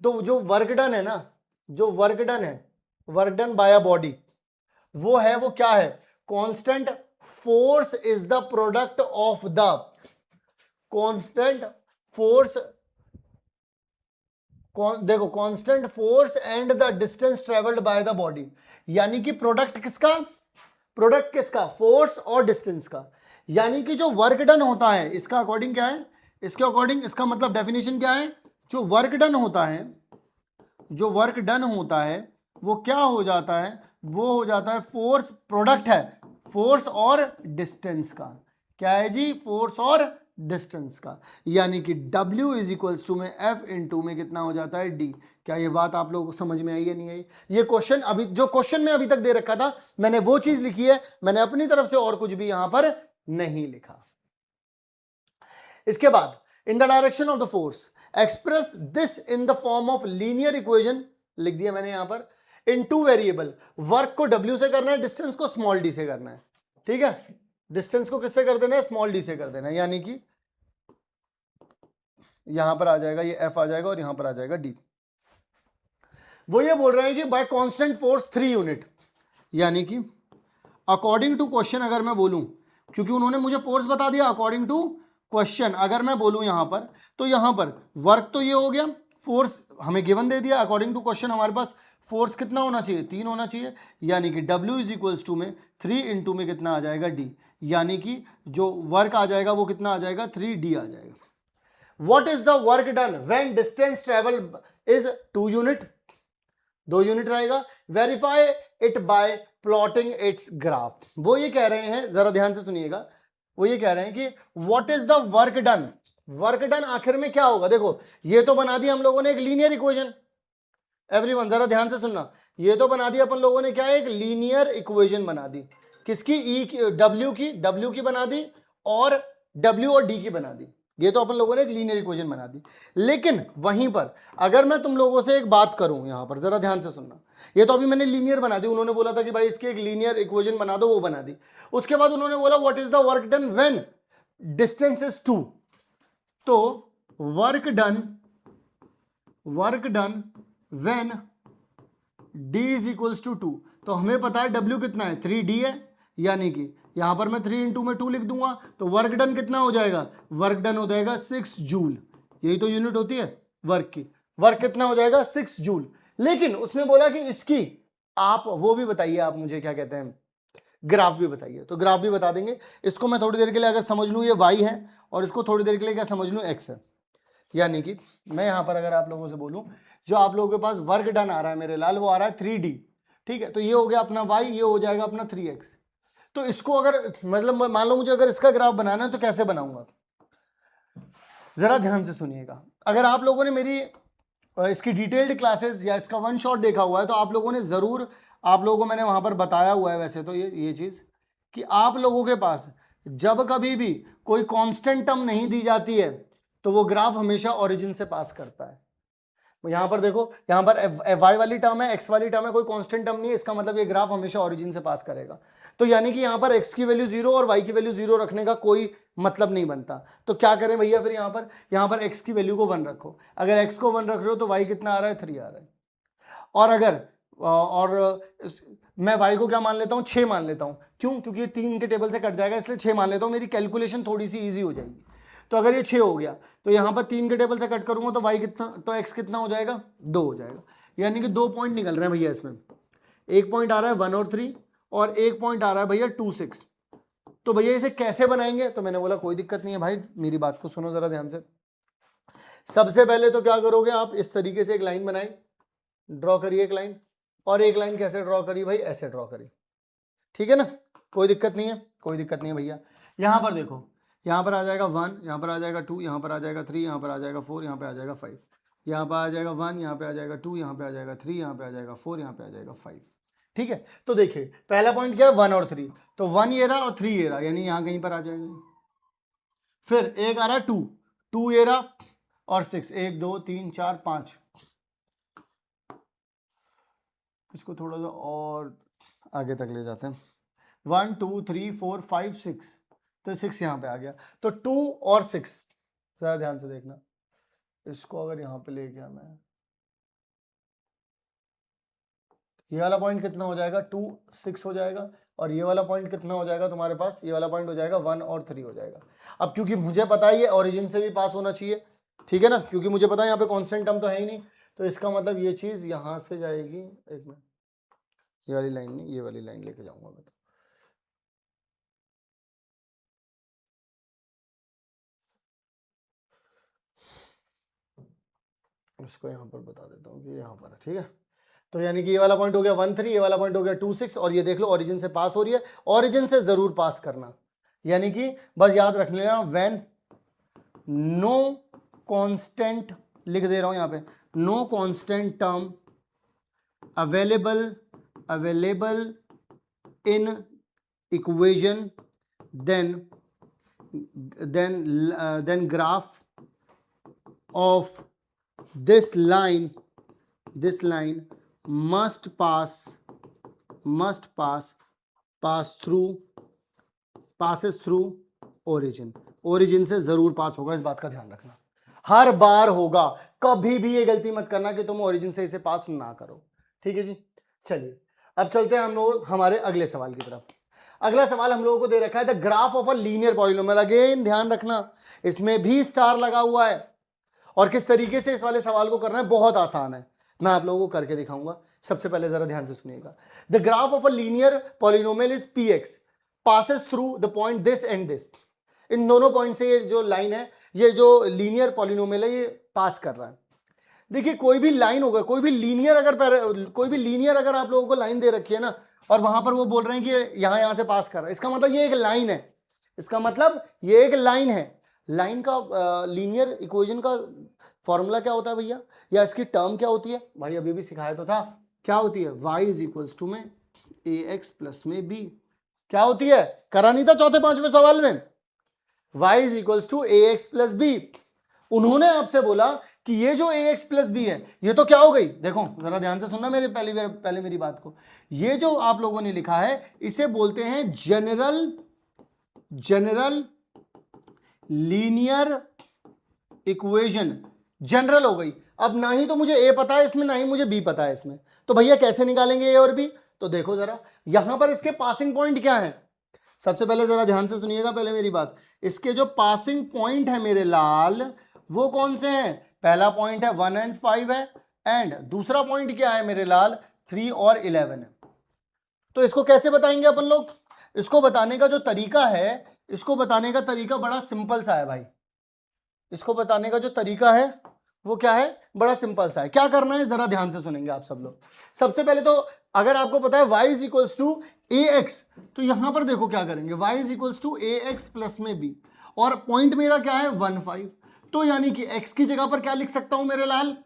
तो जो वर्क डन है ना, जो वर्क डन है, work done by a body, वो है, वो क्या है, constant force is the product of the constant force, देखो constant force and the distance travelled by the body, यानी कि प्रोडक्ट किसका, प्रोडक्ट किसका, फोर्स और डिस्टेंस का। यानी कि जो वर्क डन होता है इसका अकॉर्डिंग क्या है, इसके अकॉर्डिंग इसका मतलब डेफिनेशन क्या है, जो वर्क डन होता है, जो वर्क डन होता है वो क्या हो जाता है, वो हो जाता है फोर्स, प्रोडक्ट है फोर्स और डिस्टेंस का। क्या है जी, फोर्स और डिस्टेंस का। यानी कि W इज इक्वल्स टू में F इंटू में कितना हो जाता है D। क्या ये बात आप लोगों को समझ में आई या नहीं आई? ये क्वेश्चन अभी जो क्वेश्चन में अभी तक दे रखा था मैंने वो चीज लिखी है, मैंने अपनी तरफ से और कुछ भी यहां पर नहीं लिखा। इसके बाद in the direction of the force express this in the form of linear equation, लिख दिया मैंने यहां पर, इन टू वेरिएबल। वर्क को W से करना है, डिस्टेंस को स्मॉल d से करना है, ठीक है, डिस्टेंस को किससे कर देना है, स्मॉल d से कर देना है। यानी कि यहां पर आ जाएगा ये F आ जाएगा और यहां पर आ जाएगा D। वो ये बोल रहे हैं कि बाय कांस्टेंट फोर्स 3 यूनिट, यानी कि अकॉर्डिंग टू क्वेश्चन अगर मैं बोलूं, क्योंकि उन्होंने मुझे फोर्स बता दिया, अकॉर्डिंग टू क्वेश्चन अगर मैं बोलूं यहां पर, तो यहां पर वर्क तो ये हो गया, फोर्स हमें गिवन दे दिया, अकॉर्डिंग टू क्वेश्चन हमारे पास फोर्स कितना होना चाहिए, 3 होना चाहिए। यानी कि W इज इक्वल्स टू में 3 इंटू में कितना आ जाएगा D, यानी कि जो वर्क आ जाएगा वो कितना आ जाएगा 3D आ जाएगा। What is the work done when distance travel is 2 unit, 2 unit रहेगा। Verify it by plotting its graph. वो ये कह रहे हैं, जरा ध्यान से सुनिएगा, वो ये कह रहे हैं कि what is the work done, work done आखिर में क्या होगा। देखो ये तो बना दिया हम लोगों ने एक लीनियर इक्वेशन, एवरीवन जरा ध्यान से सुनना, ये तो बना दिया अपन लोगों ने क्या, एक लीनियर इक्वेशन बना दी, किसकी, ई की, डब्ल्यू की बना दी और डब्ल्यू और डी की बना दी, ये तो अपन लोगों ने एक लीनियर इक्वेशन बना दी। लेकिन वहीं पर अगर मैं तुम लोगों से एक बात करूं, यहां पर जरा ध्यान से सुनना, ये तो अभी मैंने लीनियर बना दी, उन्होंने बोला था कि भाई इसकी एक लीनियर इक्वेशन बना दो, वो बना दी। उसके बाद उन्होंने बोला what is the work done when distance is 2, तो work done when d is equals to 2, तो हमें पता है w कितना है, 3d है, यानी कि यहां पर मैं 3 इंटू में 2 लिख दूंगा, तो वर्क डन कितना हो जाएगा, वर्क डन हो जाएगा 6 जूल, यही तो यूनिट होती है वर्क की, वर्क कितना हो जाएगा 6 जूल। लेकिन उसने बोला कि इसकी आप वो भी बताइए, आप मुझे क्या कहते हैं, ग्राफ भी बताइए, तो ग्राफ भी बता देंगे। इसको मैं थोड़ी देर के लिए अगर समझ लूँ ये y है, और इसको थोड़ी देर के लिए क्या समझ लूँ x है, यानी कि मैं यहां पर अगर आप लोगों से बोलूं, जो आप लोगों के पास वर्क डन आ रहा है मेरे लाल, वो आ रहा है 3d, ठीक है, तो ये हो गया अपना y, ये हो जाएगा अपना 3x। तो इसको अगर मतलब मान लो मुझे अगर इसका ग्राफ बनाना है तो कैसे बनाऊंगा, जरा ध्यान से सुनिएगा। अगर आप लोगों ने मेरी इसकी डिटेल्ड क्लासेस या इसका वन शॉट देखा हुआ है तो आप लोगों ने जरूर, आप लोगों को मैंने वहां पर बताया हुआ है वैसे तो ये चीज, कि आप लोगों के पास जब कभी भी कोई कांस्टेंट टर्म नहीं दी जाती है तो वो ग्राफ हमेशा ओरिजिन से पास करता है। यहां पर देखो, यहां पर y वाली टर्म है, x वाली टर्म है, कोई कांस्टेंट टर्म नहीं है, इसका मतलब ये ग्राफ हमेशा ओरिजिन से पास करेगा। तो यानी कि यहां पर x की वैल्यू 0 और y की वैल्यू 0 रखने का कोई मतलब नहीं बनता। तो क्या करें भैया फिर, यहां पर x की वैल्यू को 1 रखो, अगर x को 1 रख रहे हो तो y कितना आ रहा है, 3 आ रहा है। और अगर मैं y को क्या मान लेता हूं, 6 मान लेता हूं, क्यों, क्योंकि 3 के टेबल से कट जाएगा इसलिए 6 मान लेता हूं, मेरी कैलकुलेशन थोड़ी सी ईजी हो जाएगी। तो अगर ये 6 हो गया तो यहां पर 3 के टेबल से कट करूंगा तो y कितना, तो x कितना हो जाएगा, 2 हो जाएगा। यानी कि 2 पॉइंट निकल रहे हैं भैया इसमें, एक पॉइंट आ रहा है 1 और 3 और एक पॉइंट आ रहा है भैया 2 6। तो भैया इसे कैसे बनाएंगे, तो मैंने बोला कोई दिक्कत नहीं है भाई, मेरी बात को सुनो जरा ध्यान से। सबसे पहले तो क्या करोगे आप, इस तरीके से एक लाइन बनाए, ड्रॉ करिए एक लाइन, और एक लाइन कैसे ड्रॉ करिए भाई, ऐसे ड्रॉ करिए, ठीक है ना, कोई दिक्कत नहीं है, कोई दिक्कत नहीं है भैया। यहां पर देखो, यहाँ पर आ जाएगा 1, यहाँ पर आ जाएगा 2, यहाँ पर आ जाएगा 3, यहाँ पर आ जाएगा 4, यहाँ पे आ जाएगा 5, यहाँ पर आ जाएगा 1, यहाँ पे आ जाएगा 2, यहाँ पे आ जाएगा 3, यहाँ पे आ जाएगा 4, यहाँ पे आ जाएगा 5, ठीक है। तो देखिए पहला पॉइंट क्या है, 1 और 3, तो 1 ये रहा और 3 ये रहा, यानी यहाँ कहीं पर आ जाएगा। फिर एक आ रहा है 2, 2 ये रहा और 6, 1 2 3 4 5, इसको थोड़ा सा और आगे तक ले जाते हैं, 1 2 3 4 5 6, तो 6 यहाँ पे आ गया, तो 2 और 6, जरा ध्यान से देखना, इसको अगर यहाँ पे ले गया मैं, ये वाला पॉइंट कितना हो जाएगा, 2 6 हो जाएगा, और ये वाला पॉइंट कितना हो जाएगा तुम्हारे पास, ये वाला पॉइंट हो जाएगा 1 और 3 हो जाएगा। अब क्योंकि मुझे पता है ये ओरिजिन से भी पास होना चाहिए, ठीक है ना, क्योंकि मुझे पता है यहाँ पे कांस्टेंट टर्म तो है ही नहीं, तो इसका मतलब ये चीज यहाँ से जाएगी, एक मिनट, ये वाली लाइन नहीं, ये वाली लाइन लेके जाऊंगा मैं, उसको यहाँ पर बता देता हूँ कि यहाँ पर है, ठीक है। तो यानी कि ये वाला पॉइंट हो गया 1 3, ये वाला पॉइंट हो गया 2 6, और ये देख लो ओरिजिन से पास हो रही है, ओरिजिन से जरूर पास करना, यानी कि बस याद रख लेना, व्हेन नो कांस्टेंट, लिख दे रहा हूं यहाँ पे, no constant term available in equation, then graph of this line must passes through origin से जरूर पास होगा, इस बात का ध्यान रखना, हर बार होगा, कभी भी ये गलती मत करना कि तुम ओरिजिन से इसे पास ना करो, ठीक है जी। चलिए अब चलते हैं हम लोग हमारे अगले सवाल की तरफ। अगला सवाल हम लोगों को दे रखा है the graph of a linear polynomial, again ध्यान रखना इसमें भी स्टार लगा हुआ है, और किस तरीके से इस वाले सवाल को करना है बहुत आसान है, मैं आप लोगों को करके दिखाऊंगा। सबसे पहले जरा ध्यान से सुनिएगा, the graph of a linear polynomial is px passes through the point this and this, इन दोनों पॉइंट से ये जो लाइन है, ये जो लीनियर पॉलिनोमियल है, ये पास कर रहा है। देखिए कोई भी लाइन होगा, कोई भी लीनियर अगर आप लोगों को लाइन दे रखी है ना, और वहां पर वो बोल रहे हैं कि यहां से पास कर रहा है, इसका मतलब ये एक लाइन है, इसका मतलब ये एक लाइन है। लाइन का लीनियर इक्वेशन का फॉर्मूला क्या होता है भैया, या इसकी टर्म क्या होती है भाई, अभी भी सिखाया तो था, क्या होती है, y इज इक्वल्स टू में ax प्लस में b, क्या होती है, करा नहीं था चौथे पांचवें सवाल में, y is equals to ax plus b। उन्होंने आपसे बोला कि ये जो ax प्लस b है, ये तो क्या हो गई, देखो जरा ध्यान से सुनना मेरे पहले मेरी बात को, ये जो आप लोगों ने लिखा है इसे बोलते हैं जनरल लीनियर इक्वेशन, जनरल हो गई। अब ना ही तो मुझे ए पता है इसमें, ना ही मुझे बी पता है इसमें, तो भैया कैसे निकालेंगे ए और बी, तो देखो जरा यहां पर इसके पासिंग पॉइंट क्या है, सबसे पहले जरा ध्यान से सुनिएगा पहले मेरी बात, इसके जो पासिंग पॉइंट है मेरे लाल, वो कौन से हैं, पहला पॉइंट है 1 और 5 है, एंड दूसरा पॉइंट क्या है मेरे लाल 3 और 11 है। तो इसको कैसे बताएंगे अपन लोग, इसको बताने का जो तरीका है, इसको बताने का तरीका बड़ा सिंपल सा है भाई, इसको बताने का जो तरीका है वो क्या है, बड़ा सिंपल सा है। क्या करना है जरा ध्यान से सुनेंगे आप सब लोग। सबसे पहले तो अगर आपको पता है y is equals to A X, तो यहां पर देखो क्या करेंगे, y is equals to A X plus में b, और पॉइंट मेरा क्या है 1 5, तो यानी कि x की जगह पर क्या लिख सकता हूं मेरे लाल,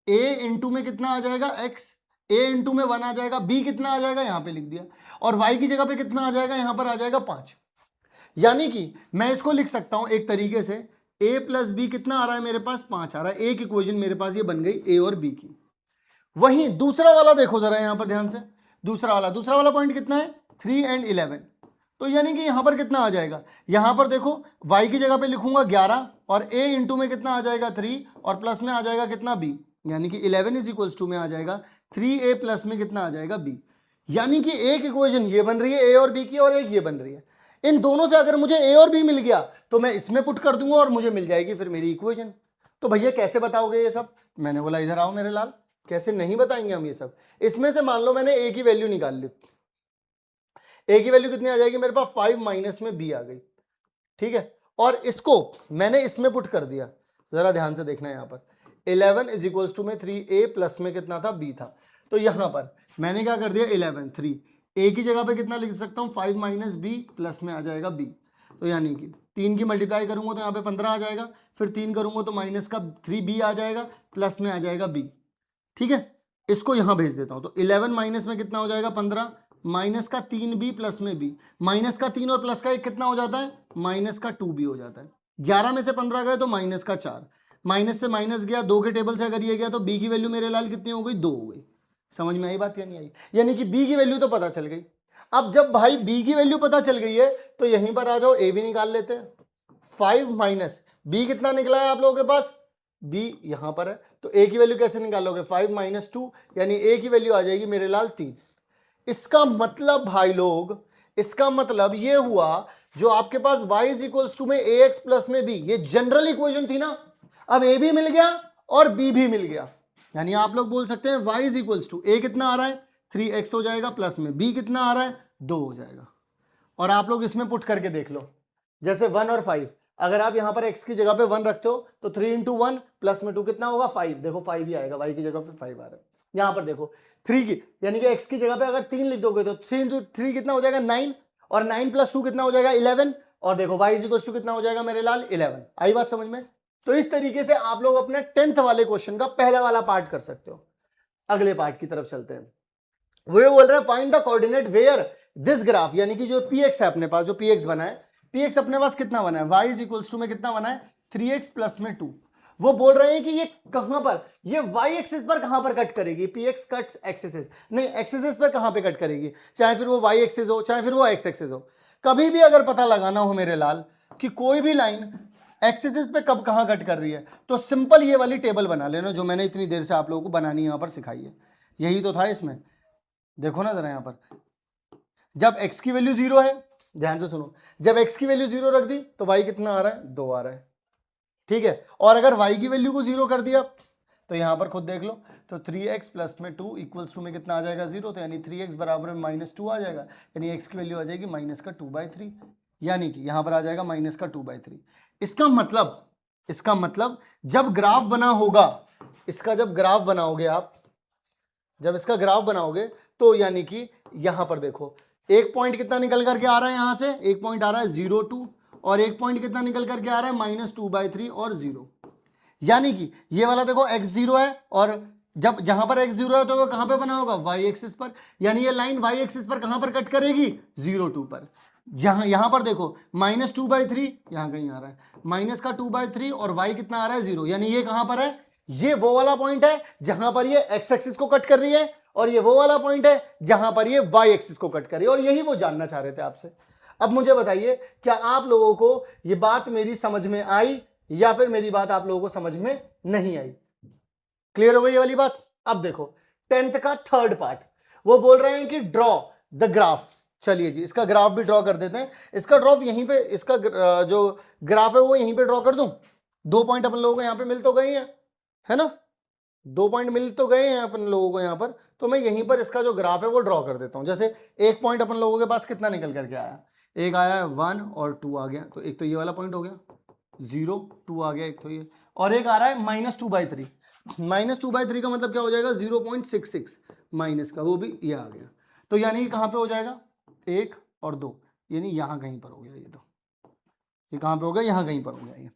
a इंटू में कितना आ जाएगा x, a इंटू में 1 आ जाएगा, b कितना आ जाएगा यहां पे लिख दिया, और y की जगह पे कितना आ जाएगा, यहां पर आ जाएगा 5। यानी कि मैं इसको लिख सकता हूं एक तरीके से, a प्लस बी कितना आ रहा है मेरे पास, 5 आ रहा है, एक इक्वेशन मेरे पास ये बन गई a और b की। वहीं दूसरा वाला देखो जरा यहां पर ध्यान से, दूसरा वाला पॉइंट कितना है 3 और 11, तो यानी कि यहां पर कितना आ जाएगा, यहां पर देखो y की जगह पे लिखूंगा 11, और a इंटू में कितना आ जाएगा 3, और प्लस में आ जाएगा कितना b, यानी कि 11 इज इक्वल्स टू में आ जाएगा 3a प्लस में कितना आ जाएगा b। यानी कि एक इक्वेशन ये बन रही है a और b की, और एक ये बन रही है। इन दोनों से अगर मुझे a और b मिल गया तो मैं इसमें पुट कर दूंगा और मुझे मिल जाएगी फिर मेरी इक्वेशन। तो भैया कैसे बताओगे ये सब, मैंने बोला इधर आओ मेरे लाल, कैसे नहीं बताएंगे हम ये सब। इसमें से मान लो मैंने a की वैल्यू निकाल ली, a की वैल्यू कितनी आ जाएगी मेरे पास 5 माइनस में b आ गई, ठीक है, और इसको मैंने इसमें पुट कर दिया, जरा ध्यान से देखना यहां पर 11 इज इक्वल्स टू में 3a प्लस में कितना था b था, तो यहां पर मैंने क्या कर दिया 11 3, a की जगह पे कितना लिख सकता हूं 5 माइनस b प्लस में आ जाएगा b, तो यानी कि 3 की मल्टीप्लाई करूंगा तो यहाँ पे 15 आ जाएगा, फिर 3 करूंगा तो माइनस का 3b आ जाएगा, प्लस में आ जाएगा b, ठीक है। इसको यहां भेज देता हूं, तो 11 माइनस में कितना हो जाएगा 15, माइनस का 3b प्लस में b, माइनस का 3 और प्लस का 1 कितना हो जाता है, माइनस का 2b हो जाता है। 11 में से 15 गए तो माइनस का 4, माइनस से माइनस गया, 2 के टेबल से अगर ये गया तो b की वैल्यू मेरे लाल कितनी हो गई, 2 हो गई। समझ में आई बात या नहीं आई, यानी कि b की वैल्यू तो पता चल गई। अब जब भाई b की वैल्यू पता चल गई है तो यहीं पर आ जाओ a भी निकाल लेते हैं। 5 माइनस b कितना निकला है आप लोगों के पास, b यहां पर है, तो a की वैल्यू कैसे निकालोगे 5 माइनस 2, यानी a की वैल्यू आ जाएगी मेरे लाल 3। इसका मतलब भाई लोग, इसका मतलब ये हुआ जो आपके पास y इज इक्वल्स टू में ax प्लस में b, ये जनरल इक्वेशन थी ना, अब a भी मिल गया और b भी मिल गया, यानी आप लोग बोल सकते हैं y is equals to a कितना आ रहा है 3x हो जाएगा, प्लस में b कितना आ रहा है 2 हो जाएगा। और आप लोग इसमें पुट करके देख लो, जैसे 1 और 5, अगर आप यहां पर x की जगह पे 1 रखते हो तो 3 इंटू 1 प्लस में 2 कितना होगा 5, देखो 5 ही आएगा, y की जगह पे 5 आ रहा है। यहां पर देखो 3 की, यानी कि x की जगह पे अगर 3 लिख दोगे तो 3 इंटू 3 कितना हो जाएगा 9, और 9 प्लस 2 कितना हो जाएगा 11, और देखो y इज इक्वल टू कितना हो जाएगा मेरे लाल 11। आई बात समझ में। तो इस तरीके से आप लोग अपने 10th वाले क्वेश्चन का पहला वाला पार्ट कर सकते हो। अगले पार्ट की तरफ चलते हैं, वो बोल रहे हैं find the coordinate where this graph, यानी कि जो px है अपने पास, जो px बना है, px अपने पास कितना बना है, y इज इक्वल्स टू में कितना बना है 3x प्लस में 2। वो बोल रहे हैं कि ये कहां पर, ये y एक्सिस पर कहां पर कट करेगी, px कट्स एक्सिस नहीं, एक्सिस पर कहां पे कट करेगी, चाहे फिर वो y एक्सिस हो चाहे फिर वो x एक्सिस हो। कभी भी अगर पता लगाना हो मेरे लाल कि कोई भी लाइन एक्सिस पे कब कहां कट कर रही है, तो सिंपल ये वाली टेबल बना लेना जो मैंने इतनी देर से आप लोगों को बनानी यहां पर सिखाई है, यही तो था इसमें। देखो ना जरा यहां पर, जब x की वैल्यू 0 है, ध्यान से सुनो, जब x की वैल्यू 0 रख दी तो y कितना आ रहा है 2 आ रहा है, ठीक है। और अगर y की वैल्यू को 0 कर दिया तो यहां पर खुद देख लो, तो 3x प्लस में 2 इक्वल्स टू में कितना आ जाएगा 0, तो यानी 3x बराबर में -2 आ जाएगा, यानी x की वैल्यू आ जाएगी -2/3। यानी कि यहां पर आ जाएगा माइनस का 2/3। इसका मतलब जब ग्राफ बना होगा, इसका जब ग्राफ बनाओगे आप, जब इसका ग्राफ बनाओगे तो यानी कि यहां पर देखो एक पॉइंट कितना निकल करके आ रहा है, यहां से एक पॉइंट आ रहा है 0 2, और एक पॉइंट कितना निकल करके आ रहा है -2/3 और 0। यानी कि ये वाला देखो x0 है, और जब जहां पर x0 है तो वो कहां पे बना होगा, y एक्सिस पर। यानी ये लाइन y एक्सिस पर कहां पर कट करेगी, 0 2 पर। जहां यहां पर देखो -2/3 यहां कहीं आ रहा है, माइनस का 2/3 और y कितना आ रहा है 0, यानी ये कहां पर है, ये वो वाला पॉइंट है जहां पर ये x एक्सिस को कट कर रही है, और ये वो वाला पॉइंट है जहां पर ये y एक्सिस को कट कर रही है, और यही वो जानना चाह रहे थे आपसे। अब मुझे बताइए, क्या आप लोगों को ये बात मेरी समझ में आई, या फिर मेरी बात आप लोगों को समझ में नहीं आई? क्लियर हो गई ये वाली बात? अब देखो 10th का थर्ड पार्ट, वो बोल रहे हैं कि ड्रॉ द ग्राफ। चलिए जी, इसका ग्राफ भी ड्रॉ कर देते हैं। इसका ड्रॉ यहीं पे, इसका जो ग्राफ है वो यहीं पे ड्रॉ कर दूं। 2 पॉइंट अपन लोगों को यहां पे मिल तो गए हैं, है ना, 2 पॉइंट मिल तो गए हैं अपन लोगों को यहां पर, तो मैं यहीं पर इसका जो ग्राफ है वो ड्रॉ कर देता हूं। जैसे एक पॉइंट अपन लोगों के पास कितना निकल करके आया, एक आया है 1 और 2 आ गया, तो एक तो ये वाला पॉइंट हो गया 0 2 आ गया, एक तो ये, और एक आ रहा है -2/3। -2/3 का मतलब क्या हो जाएगा, 0.66 माइनस का, वो भी ये आ गया। तो यानी कहां पे हो जाएगा, 1 और 2, यानी यहां कहीं पर हो गया ये। तो ये कहां पे हो गया, यहां कहीं पर हो गया ये।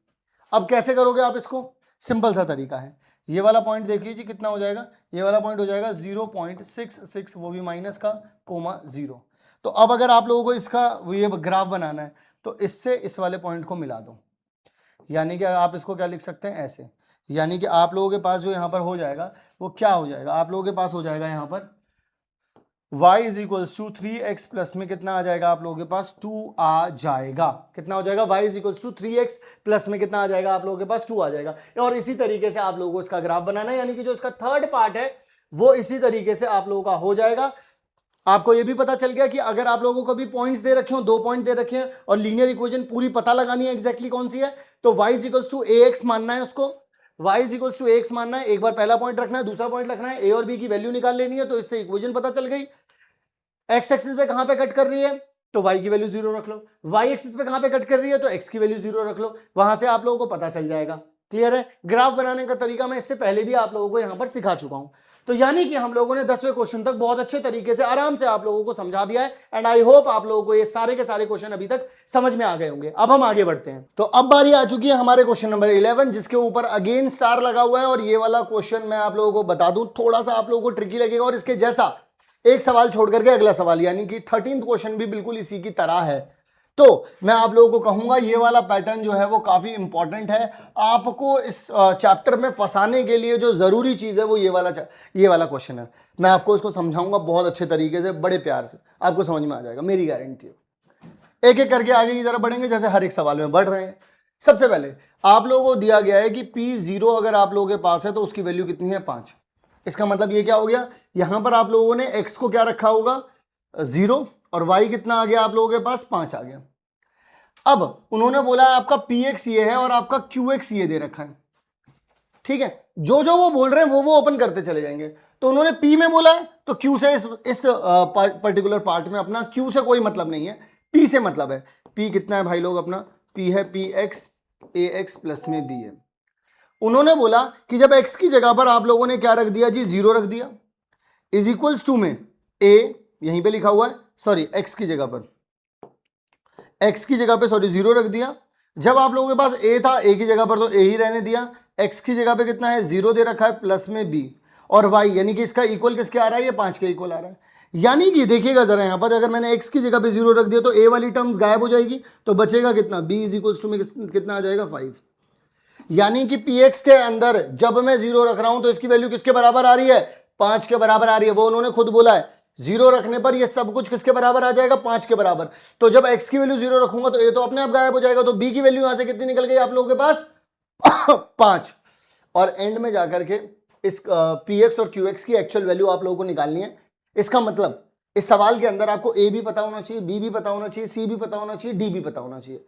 अब कैसे करोगे आप इसको, सिंपल सा तरीका है। ये वाला पॉइंट देखिए जी कितना हो जाएगा, ये वाला पॉइंट हो जाएगा 0.66, वो भी माइनस का, कोमा 0। तो अब अगर आप लोगों को इसका ये ग्राफ बनाना है तो इससे इस वाले पॉइंट को मिला दो, यानी कि आप इसको क्या लिख सकते हैं, ऐसे। यानी कि आप लोगों के पास जो यहां पर हो जाएगा वो क्या हो जाएगा, आप लोगों के पास हो जाएगा यहां पर y is equals to 3x plus में कितना आ जाएगा, आप लोगों के पास 2 आ जाएगा। कितना हो जाएगा, y is equals to 3x plus में कितना आ जाएगा, आप लोगों के पास 2 आ जाएगा। और इसी तरीके से आप लोगों को इसका ग्राफ बनाना है, यानी कि जो इसका थर्ड पार्ट है वो इसी तरीके से आप लोगों का हो जाएगा। आपको ये भी पता चल गया कि अगर आप लोगों को कभी पॉइंट्स दे रखे हो, 2 पॉइंट दे रखे हैं और लीनियर इक्वेशन पूरी पता लगानी है एग्जैक्टली कौन सी है, तो y is equals to ax मानना है उसको, y is equals to ax मानना है। एक बार पहला पॉइंट रखना है, दूसरा पॉइंट रखना है, a और b की वैल्यू निकाल लेनी है, तो इससे इक्वेशन पता चल गई। x एक्सिस पे कहां पे कट कर रही है, तो y की वैल्यू 0 रख लो, y एक्सिस पे कहां पे कट कर रही है, तो x की वैल्यू 0 रख लो, वहां से आप लोगों को पता चल जाएगा। क्लियर है? ग्राफ बनाने का तरीका मैं इससे पहले भी आप लोगों को यहां पर सिखा चुका हूं। तो यानी कि हम लोगों ने 10वें क्वेश्चन तक बहुत अच्छे तरीके से आराम से आप लोगों को समझा दिया है, एंड आई होप आप लोगों को ये सारे के सारे क्वेश्चन अभी तक समझ में आ गए होंगे। अब हम आगे बढ़ते हैं। तो अब बारी आ चुकी है हमारे क्वेश्चन नंबर 11, जिसके ऊपर अगेन स्टार लगा हुआ है। और ये वाला क्वेश्चन मैं आप लोगों को बता दूं, थोड़ा सा आप लोगों को ट्रिकी लगेगा, और इसके जैसा एक सवाल छोड़ करके अगला सवाल, यानी कि 13th क्वेश्चन भी बिल्कुल इसी की तरह है। तो मैं आप लोगों को कहूंगा ये वाला पैटर्न जो है वो काफी इंपॉर्टेंट है। आपको इस चैप्टर में फंसाने के लिए जो जरूरी चीज है वो ये वाला क्वेश्चन है। मैं आपको इसको समझाऊंगा बहुत अच्छे तरीके से, बड़े प्यार से, आपको समझ में आ जाएगा, मेरी गारंटी है। एक एक करके आगे की तरफ बढ़ेंगे, जैसे हर एक सवाल में बढ़ रहे हैं। सबसे पहले आप लोगों को दिया गया है कि P0 अगर आप लोगों के पास है तो उसकी वैल्यू कितनी है, 5। इसका मतलब ये क्या हो गया, यहां पर आप लोगों ने x को क्या रखा होगा, 0, और y कितना आ गया आप लोगों के पास, 5 आ गया। अब उन्होंने बोला आपका px ये है और आपका qx ये दे रखा है, ठीक है। जो जो वो बोल रहे हैं वो ओपन करते चले जाएंगे। तो उन्होंने p में बोला है तो q से इस पर्टिकुलर पार्ट में अपना q से कोई मतलब नहीं है, p से मतलब है। p कितना है भाई लोग, अपना p है px, ax प्लस में b है। उन्होंने बोला कि जब x की जगह पर आप लोगों ने क्या रख दिया जी, 0 रख दिया, इज इक्वल्स टू में a यहीं पे लिखा हुआ है, सॉरी x की जगह पर, x की जगह पे सॉरी 0 रख दिया। जब आप लोगों के पास a था, a की जगह पर तो a ही रहने दिया, x की जगह पे कितना है, 0 दे रखा है, प्लस में b, और y यानी कि इसका इक्वल किसके आ रहा है, ये 5 के इक्वल आ रहा है। यानी कि देखिएगा जरा यहां पर, अगर मैंने x की जगह पे 0 रख दिया तो a वाली टर्म्स गायब हो जाएगी, तो बचेगा कितना, b इज इक्वल्स टू में कितना आ जाएगा, 5। यानी कि px के अंदर जब मैं 0 रख रहा हूं तो इसकी वैल्यू किसके बराबर आ रही है, 5 के बराबर आ रही है। वो उन्होंने खुद बोला है, 0 रखने पर ये सब कुछ किसके बराबर आ जाएगा, 5 के बराबर। तो जब x की वैल्यू 0 रखूंगा तो a तो अपने आप गायब हो जाएगा, तो b की वैल्यू यहां से कितनी निकल गई आप लोगों के पास, 5। और एंड में जाकर के इस px और qx की एक्चुअल वैल्यू आप लोगों को निकालनी है। इसका मतलब इस सवाल के अंदर आपको a भी पता होना चाहिए, b भी पता होना चाहिए, c भी पता होना चाहिए, d भी पता होना चाहिए।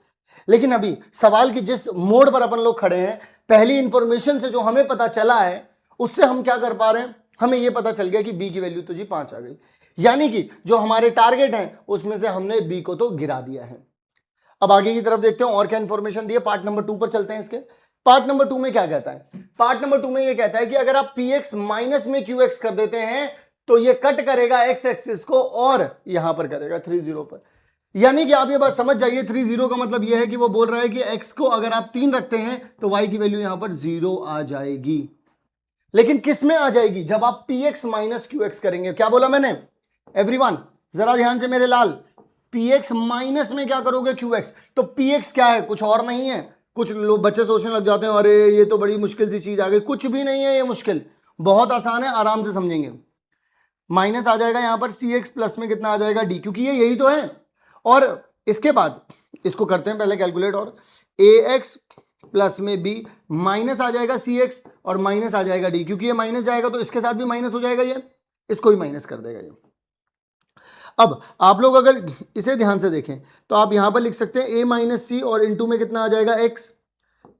लेकिन अभी सवाल की जिस मोड पर अपन लोग खड़े हैं, पहली इंफॉर्मेशन से जो हमें पता चला है उससे हम क्या कर पा रहे हैं, हमें यह पता चल गया कि b की वैल्यू तो जी 5 आ गई। यानी कि जो हमारे टारगेट हैं उसमें से हमने b को तो गिरा दिया है। अब आगे की तरफ देखते हैं और क्या इंफॉर्मेशन दी है। पार्ट नंबर 2 पर चलते हैं। इसके पार्ट नंबर 2 में क्या कहता है? पार्ट नंबर 2 में ये कहता है कि अगर आप px माइनस में qx कर देते हैं तो ये कट करेगा x एक्सिस को और यहां पर करेगा 30 पर। यानी कि आप ये बात समझ जाइए, 30 का मतलब ये है कि वो बोल रहा है कि x को अगर आप 3 रखते हैं तो y की वैल्यू यहां पर 0 आ जाएगी। लेकिन किस में आ जाएगी? जब आप px माइनस qx करेंगे। क्या बोला मैंने एवरीवन? जरा ध्यान से मेरे लाल, px माइनस में क्या करोगे qx। तो px क्या है? कुछ और नहीं है। कुछ लोग बच्चे सोचने लग जाते हैं अरे ये तो बड़ी मुश्किल सी चीज आ गई। कुछ भी नहीं है ये मुश्किल, बहुत आसान है, आराम से समझेंगे। माइनस आ जाएगा यहां पर cx प्लस में कितना आ जाएगा d, क्योंकि ये यही तो है। और इसके बाद इसको करते हैं पहले कैलकुलेट, और ax प्लस में b माइनस आ जाएगा cx और माइनस आ जाएगा d, क्योंकि ये माइनस जाएगा तो इसके साथ भी माइनस हो जाएगा, ये इसको भी माइनस कर देगा ये। अब आप लोग अगर इसे ध्यान से देखें तो आप यहां पर लिख सकते हैं a माइनस सी और इनटू में कितना आ जाएगा x,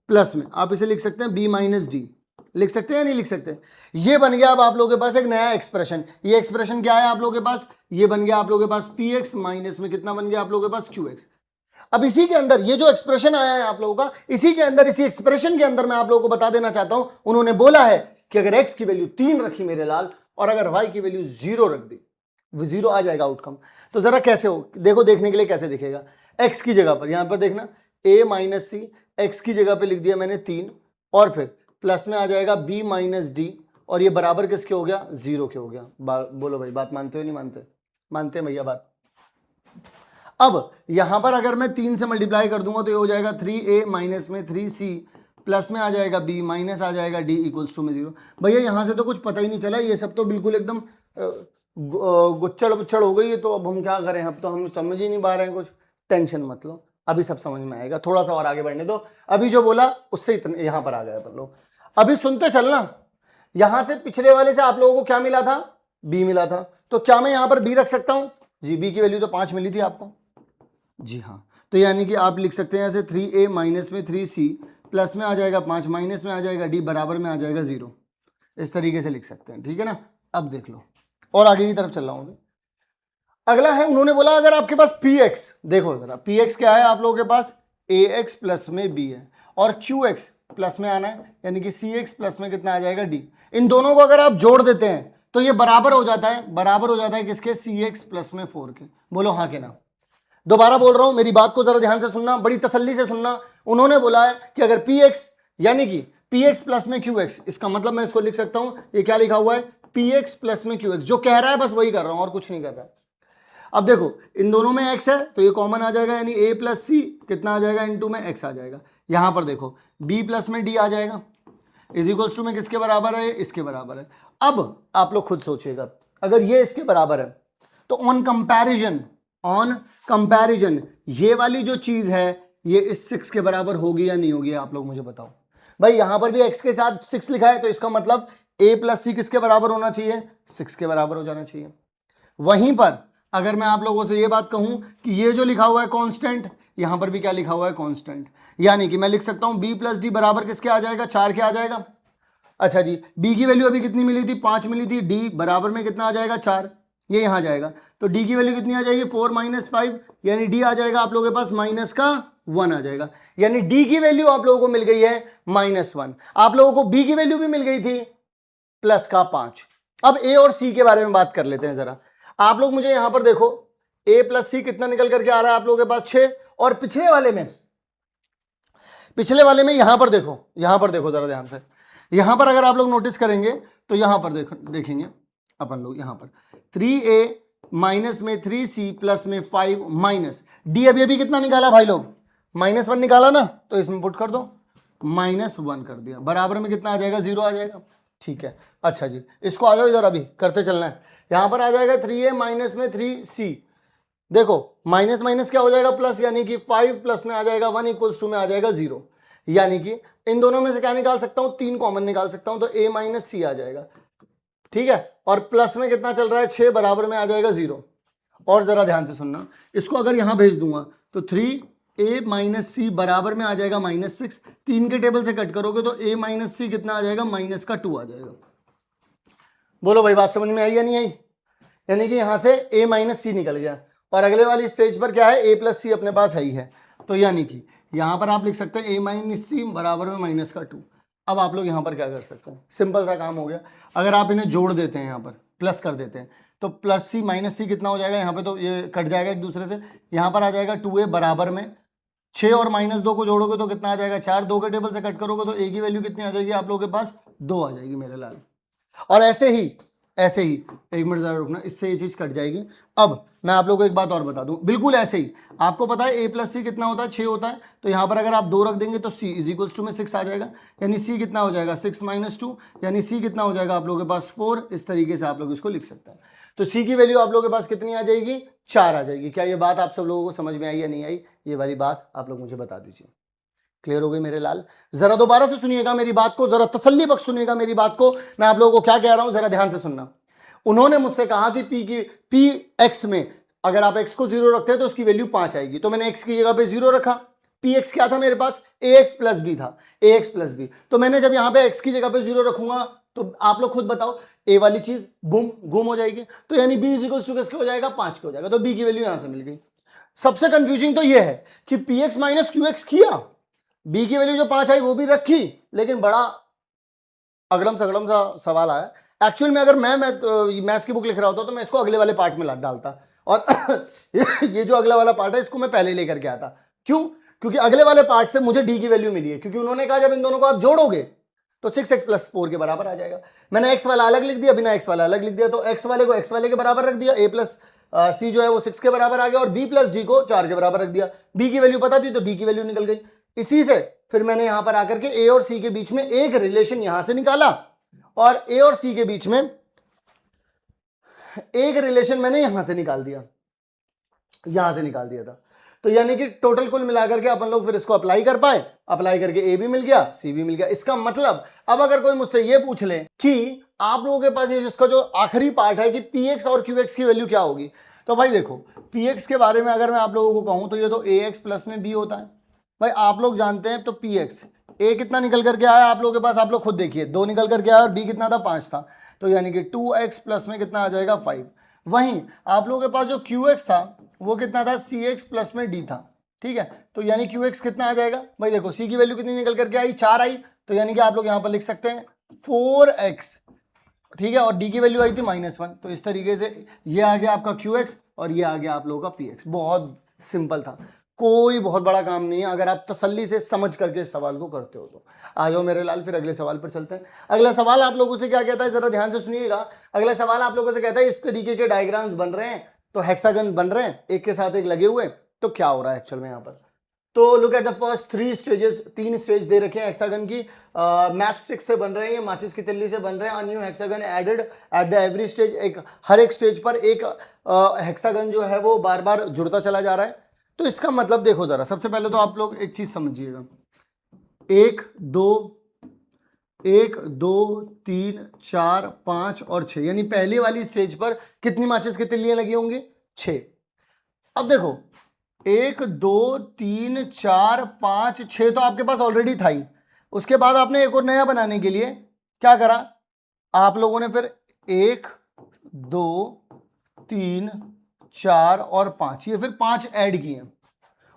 प्लस में आप इसे लिख सकते हैं b माइनस डी। लिख सकते हैं या नहीं लिख सकते? ये बन गया अब आप लोगों के पास एक नया एक्सप्रेशन। ये एक्सप्रेशन क्या है आप लोगों के पास? ये बन गया आप लोगों के पास px माइनस में कितना बन गया आप लोगों के पास qx। अब इसी के अंदर ये जो एक्सप्रेशन आया है आप लोगों का, इसी के अंदर, इसी एक्सप्रेशन के अंदर मैं आप लोगों को बता देना चाहता हूं, उन्होंने बोला है कि अगर x की वैल्यू 3 रखी मेरे लाल और अगर y की वैल्यू 0 रख दी, वो 0 आ जाएगा आउटकम। तो जरा कैसे हो देखो, देखने के लिए कैसे दिखेगा। x की जगह पर यहां पर देखना a माइनस सी, x की जगह पे लिख दिया मैंने 3 और फिर प्लस में आ जाएगा b माइनस डी और ये बराबर किसके हो गया? 0 के हो गया। बोलो भाई, बात मानते हो नहीं मानते? मानते हैं भैया बात। अब यहां पर अगर मैं 3 से मल्टीप्लाई कर दूंगा तो ये हो जाएगा 3a माइनस में 3c प्लस में आ जाएगा b माइनस आ जाएगा d इक्वल्स टू में 0। भैया यहां से तो कुछ पता ही नहीं चला, ये सब तो बिल्कुल एकदम गुच्चड़ बुच्चड़ हो गई है। तो अब हम क्या करें? अब तो हम समझ ही नहीं पा रहे हैं कुछ। टेंशन मत लो, अभी सब समझ में आएगा, थोड़ा सा और आगे बढ़ने दो। अभी जो बोला उससे इतने यहां पर आ गए अपन लोग। अभी सुनते चलना, यहां से पिछले वाले से आप लोगों को क्या मिला था? b मिला था। तो क्या मैं यहां पर b रख सकता हूं? जी, b की वैल्यू तो 5 मिली थी आपको। जी हाँ, तो यानी कि आप लिख सकते हैं ऐसे 3a माइनस में 3c प्लस में आ जाएगा 5 माइनस में आ जाएगा d बराबर में आ जाएगा 0। इस तरीके से लिख सकते हैं, ठीक है ना। अब देख लो और आगे की तरफ चल रहा हूं। अगला है, उन्होंने बोला अगर आपके पास px, देखो जरा px क्या है आप लोगों के पास? ax प्लस में b है और qx प्लस में आना है, यानी कि cx प्लस में कितना आ जाएगा d। इन दोनों को अगर आप जोड़ देते हैं तो ये बराबर हो जाता है, बराबर हो जाता है किसके? cx प्लस में 4 के। बोलो हाँ के ना। दोबारा बोल रहा हूं, मेरी बात को जरा ध्यान से सुनना, बड़ी तसल्ली से सुनना। उन्होंने बोला है कि अगर px यानी कि px प्लस में qx, इसका मतलब मैं इसको लिख सकता हूं, ये क्या लिखा हुआ है? px प्लस में qx। जो कह रहा है बस वही कर रहा हूं और कुछ नहीं कर रहा। अब देखो इन दोनों में x है तो ये कॉमन आ जाएगा, यानी a प्लस सी कितना आ जाएगा? इनटू में x आ जाएगा। यहां पर देखो b प्लस में d आ जाएगा इज इक्वल्स टू में किसके बराबर है? इसके बराबर है। अब आप लोग खुद सोचिएगा, अगर ये इसके बराबर है तो ऑन कंपैरिजन ये वाली जो चीज है ये इस 6 के बराबर होगी या नहीं होगी? आप लोग मुझे बताओ भाई। यहां पर भी x के साथ 6 लिखा है तो इसका मतलब a प्लस सी किसके बराबर होना चाहिए? 6 के बराबर हो जाना चाहिए। वहीं पर अगर मैं आप लोगों से ये बात कहूं कि ये जो लिखा हुआ है कांस्टेंट, यहां पर भी क्या लिखा हुआ है? कांस्टेंट। यानी कि मैं लिख सकता हूं b प्लस डी बराबर किसके आ जाएगा? 4 के आ जाएगा। अच्छा जी, b की वैल्यू अभी कितनी मिली थी? 5 मिली थी। d बराबर में कितना आ जाएगा? 4। ये यहां जाएगा तो d की वैल्यू कितनी आ जाएगी? 4 माइनस 5, यानी d आ जाएगा आप लोगों के पास माइनस का 1 आ जाएगा। यानी d की वैल्यू आप लोगों को मिल गई है -1। आप लोगों को b की वैल्यू भी मिल गई थी प्लस का 5। अब a और c के बारे में बात कर लेते हैं जरा। आप लोग मुझे यहां पर देखो, a प्लस सी कितना निकल करके आ रहा है आप लोगों के पास? 6। और पिछले वाले में यहां पर देखो जरा ध्यान से। यहां पर अगर आप लोग नोटिस करेंगे तो यहां पर देखेंगे अपन लोग, यहां पर 3a माइनस में 3c प्लस में 5 माइनस d। अभी कितना निकाला भाई लोग? -1 निकाला ना, तो इसमें पुट कर दो, -1 कर दिया, बराबर में कितना आ जाएगा? 0 आ जाएगा। ठीक है, अच्छा जी, इसको आ जाओ इधर, अभी करते चलना है। यहां पर आ जाएगा 3a माइनस में 3c, देखो माइनस माइनस क्या हो जाएगा? प्लस, यानी कि 5 प्लस में आ जाएगा 1 इक्वल्स टू में आ जाएगा 0। यानी कि इन दोनों में से क्या निकाल सकता हूं? 3 कॉमन निकाल सकता हूं, तो a माइनस सी आ जाएगा। ठीक है, और प्लस में कितना चल रहा है? 6, बराबर में आ जाएगा 0। और जरा ध्यान से सुनना, इसको अगर यहां भेज दूंगा तो 3a माइनस सी बराबर में आ जाएगा -6। 3 के टेबल से कट करोगे तो a माइनस सी कितना आ जाएगा? -2 आ जाएगा। बोलो भाई, बात समझ में आई या नहीं आई? यानी कि यहां से a माइनस सी निकल गया और अगले वाली स्टेज पर क्या है? a प्लस सी अपने पास है ही है। तो यानी कि यहां पर आप लिख सकते हैं a माइनस सी बराबर में माइनस का 2। अब आप लोग यहां पर क्या कर सकते हैं, सिंपल सा काम हो गया। अगर आप इन्हें जोड़ देते हैं, यहां पर प्लस कर देते हैं, तो प्लस सी माइनस सी कितना हो जाएगा, यहाँ पे तो ये कट जाएगा एक दूसरे से, यहाँ पर आ जाएगा 2a बराबर में 6 और -2 को जोड़ोगे तो कितना आ जाएगा 4, 2 के टेबल से कट करोगे तो a की वैल्यू कितनी आ जाएगी आप लोगों के पास, 2 आ जाएगी मेरे लाल। और ऐसे ही एक मिनट जरा रुकना, इससे ये चीज कट जाएगी। अब मैं आप लोगों को एक बात और बता दूं, बिल्कुल ऐसे ही आपको पता है a प्लस सी कितना होता है, 6 होता है। तो यहाँ पर अगर आप 2 रख देंगे तो c इज इक्वल्स टू में 6 आ जाएगा, यानी c कितना हो जाएगा 6 - 2, यानी c कितना हो जाएगा आप लोगों के पास 4। इस तरीके से आप लोग इसको लिख सकते हैं। तो c की वैल्यू आप लोगों के पास कितनी आ जाएगी, 4 आ जाएगी। क्या ये बात आप सब लोगों को समझ में आई या नहीं आई, ये वाली बात आप लोग मुझे बता दीजिए। क्लियर हो गई मेरे लाल? जरा दोबारा से सुनिएगा मेरी बात को, जरा तसल्ली बख्श सुनिएगा मेरी बात को। मैं आप लोगों को क्या कह रहा हूं, जरा ध्यान से सुनना। उन्होंने मुझसे कहा कि पी एक्स में अगर आप x को 0 रखते हैं तो उसकी वैल्यू 5 आएगी, तो मैंने x की जगह पे 0 रखा। पी एक्स क्या था मेरे पास, ax प्लस बी था, ax प्लस बी। तो मैंने जब यहां पे x की जगह पे 0 रखूंगा तो आप लोग खुद बताओ, a वाली चीज बुम गुम हो जाएगी, तो यानी b इक्वल्स टू किसके हो जाएगा, 5 के हो जाएगा। तो b की वैल्यू यहां से मिल गई। सबसे कंफ्यूजिंग तो यह है कि px माइनस qx किया, b की वैल्यू जो 5 आई वो भी रखी, लेकिन बड़ा अगड़म सगड़म सा सवाल आया। एक्चुअल में अगर मैं मैथ्स की बुक लिख रहा होता तो मैं इसको अगले वाले पार्ट में डालता, और ये जो अगला वाला पार्ट है इसको मैं पहले लेकर के आता। क्यों? क्योंकि अगले वाले पार्ट से मुझे डी की वैल्यू मिली है, क्योंकि उन्होंने कहा जब इन दोनों को आप जोड़ोगे तो 6x + 4 के बराबर आ जाएगा। मैंने x वाला अलग लिख दिया, बिना x वाला अलग लिख दिया, तो x वाले को x वाले के बराबर रख दिया, a प्लस सी जो है वो 6 के बराबर आ गया, और b प्लस डी को 4 के बराबर रख दिया। b की वैल्यू पता थी तो d की वैल्यू निकल गई। इसी से फिर मैंने यहां पर आकर के a और c के बीच में एक रिलेशन यहां से निकाला, और a और c के बीच में एक रिलेशन मैंने यहां से निकाल दिया, यहां से निकाल दिया था। तो यानी कि टोटल कुल मिलाकर के अपन लोग फिर इसको अप्लाई कर पाए, अप्लाई करके a भी मिल गया, c भी मिल गया। इसका मतलब अब अगर कोई मुझसे ये पूछ ले कि आप लोगों के पास ये जिसका जो आखिरी पार्ट है कि px और qx की वैल्यू क्या होगी, तो भाई देखो px के बारे में अगर मैं आप लोगों को कहूं तो ये तो ax प्लस में b होता है। भाई आप लोग जानते हैं, तो px a कितना निकल करके आया आप लोगों के पास, आप लोग खुद देखिए, 2 निकल करके आया, और b कितना था 5 था, तो यानी कि 2x प्लस में कितना आ जाएगा 5। वहीं आप लोगों के पास जो qx था वो कितना था, cx प्लस में d था, ठीक है। तो यानी qx कितना आ जाएगा, भाई देखो c की वैल्यू कितनी निकल करके आई, 4 आई, तो यानी कि आप लोग यहां पर लिख सकते हैं 4x, ठीक है, और d की वैल्यू आई थी -1। तो इस तरीके से ये आ गया आपका qx और ये आ गया आप लोगों का px। बहुत सिंपल था, कोई बहुत बड़ा काम नहीं है अगर आप तसल्ली से समझ करके इस सवाल को करते हो तो। आ जाओ मेरे लाल, फिर अगले सवाल पर चलते हैं। अगला सवाल आप लोगों से क्या कहता है, जरा ध्यान से सुनिएगा। अगला सवाल आप लोगों से कहता है इस तरीके के डायग्राम्स बन रहे हैं, तो हेक्सागन बन रहे हैं एक के साथ एक लगे हुए, तो क्या हो रहा है एक्चुअल में यहाँ पर। तो look at the first 3 stages, 3 stage दे रखे हैं हेक्सागन की, मैच स्टिक से बन रहे हैं, ये माचिस की तिल्ली से बन रहे हैं। New hexagon added at the every stage, एक हर एक स्टेज पर एक हेक्सागन जो है वो बार बार जुड़ता चला जा रहा है। तो इसका मतलब देखो जरा, सबसे पहले तो आप लोग एक चीज समझिएगा, 1 2 3 4 5 और 6, यानी पहली वाली स्टेज पर कितनी माचिस की तिल्लियां लगी होंगी, 6। अब देखो 1 2 3 4 5 6 तो आपके पास ऑलरेडी था ही, उसके बाद आपने एक और नया बनाने के लिए क्या करा, आप लोगों ने फिर 1 2 3 4 और 5, ये फिर 5 ऐड किए,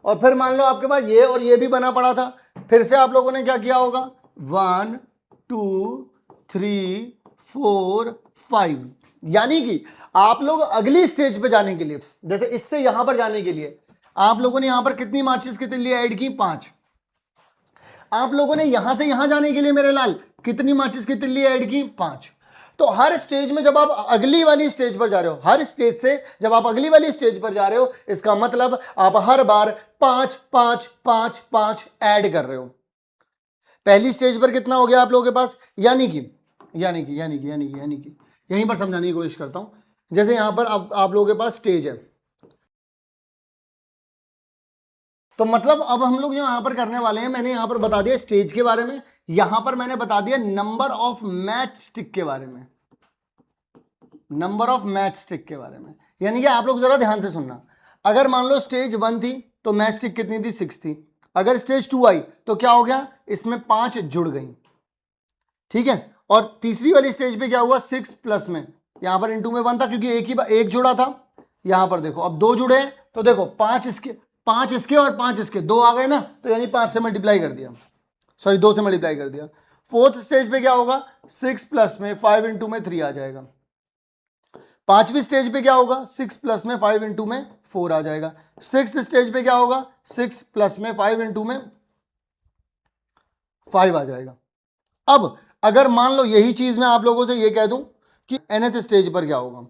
और फिर मान लो आपके पास ये और ये भी बना पड़ा था, फिर से आप लोगों ने क्या किया होगा, 1 2 3 4 5, यानी कि आप लोग अगली स्टेज पे जाने के लिए, जैसे इससे यहां पर जाने के लिए आप लोगों ने यहां पर कितनी माचिस की तिल्लियां ऐड की, 5। आप लोगों ने यहां से यहां जाने के लिए मेरे लाल कितनी माचिस की तिल्लियां ऐड की, 5। तो हर स्टेज में जब आप अगली वाली स्टेज पर जा रहे हो, हर स्टेज से जब आप अगली वाली स्टेज पर जा रहे हो, इसका मतलब आप हर बार 5 5 5 5 ऐड कर रहे हो। पहली स्टेज पर कितना हो गया आप लोगों के पास, यानी कि यहीं पर समझाने की कोशिश करता हूं। जैसे यहां पर आप लोगों के पास स्टेज है, तो मतलब अब हम लोग जो यहां पर करने वाले हैं, मैंने यहां पर बता दिया स्टेज के बारे में, यहां पर मैंने बता दिया नंबर ऑफ मैच स्टिक के बारे में, नंबर ऑफ मैच स्टिक के बारे में। यानी कि आप लोग जरा ध्यान से सुनना, अगर मान लो स्टेज 1 थी तो मैच स्टिक कितनी थी, 6 थी। अगर स्टेज 2 आई तो क्या हो गया, इसमें 5 जुड़ गई, ठीक है। और तीसरी वाली स्टेज पे क्या हुआ, 6 प्लस में, यहां पर इंटू में 1 था क्योंकि एक जुड़ा था। यहां पर देखो अब 2 जुड़े हैं, तो देखो 5 इसके 5 इसके और 5 इसके, 2 आ गए ना, तो यानी 5 से मल्टीप्लाई कर दिया, सॉरी 2 से मल्टीप्लाई कर दिया। फोर्थ स्टेज पे क्या होगा, 6 प्लस में 5 इंटू में 3 आ जाएगा। पांचवी स्टेज पे क्या होगा, 6 प्लस में 5 इंटू में 4 आ जाएगा। सिक्स स्टेज पे क्या होगा, 6 प्लस में 5 इंटू में 5 आ जाएगा। अब अगर मान लो यही चीज मैं आप लोगों से ये कह दूं कि nth स्टेज पर क्या होगा,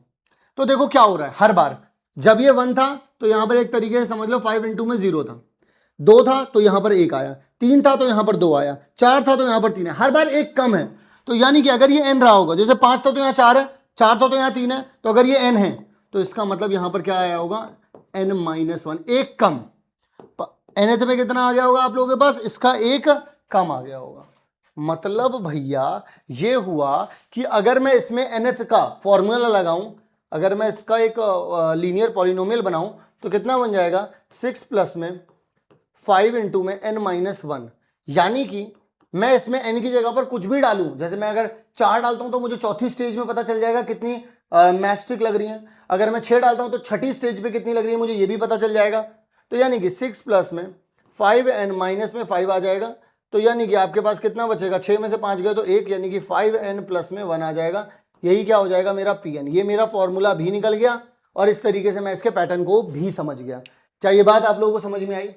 तो देखो क्या हो रहा है, हर बार जब ये 1 था तो यहां पर एक तरीके से समझ लो 5 इंटू में 0 था, 2 था तो यहां पर 1 आया, 3 था तो यहां पर 2 आया, 4 था तो यहां पर 3 है, हर बार एक कम है। तो यानी कि अगर ये n रहा होगा, जैसे 5 था तो यहां 4 है, 4 था तो यहां 3 है, तो अगर ये n है तो इसका मतलब यहां पर क्या आया होगा, n-1, एक कम। nth में कितना आ गया होगा आप लोगों के पास, इसका एक कम आ गया होगा। मतलब भैया ये हुआ कि अगर मैं इसमें nth का फॉर्मूला लगाऊं, अगर मैं इसका एक लीनियर पॉलिनोमियल बनाऊं तो कितना बन जाएगा, 6 प्लस में 5 इंटू में n-1। यानी कि मैं इसमें n की जगह पर कुछ भी डालूं, जैसे मैं अगर 4 डालता हूं तो मुझे चौथी स्टेज में पता चल जाएगा कितनी मैच स्टिक लग रही है, अगर मैं 6 डालता हूं तो छठी स्टेज पे कितनी लग रही है मुझे ये भी पता चल जाएगा। तो यानी कि 6 प्लस में 5n माइनस में 5 आ जाएगा, तो यानी कि आपके पास कितना बचेगा, 6 में से 5 गए तो 1, यानी कि 5n प्लस में 1 आ जाएगा। यही क्या हो जाएगा मेरा Pn। ये मेरा फॉर्मूला भी निकल गया और इस तरीके से मैं इसके पैटर्न को भी समझ गया। क्या ये बात आप लोगों को समझ में आई,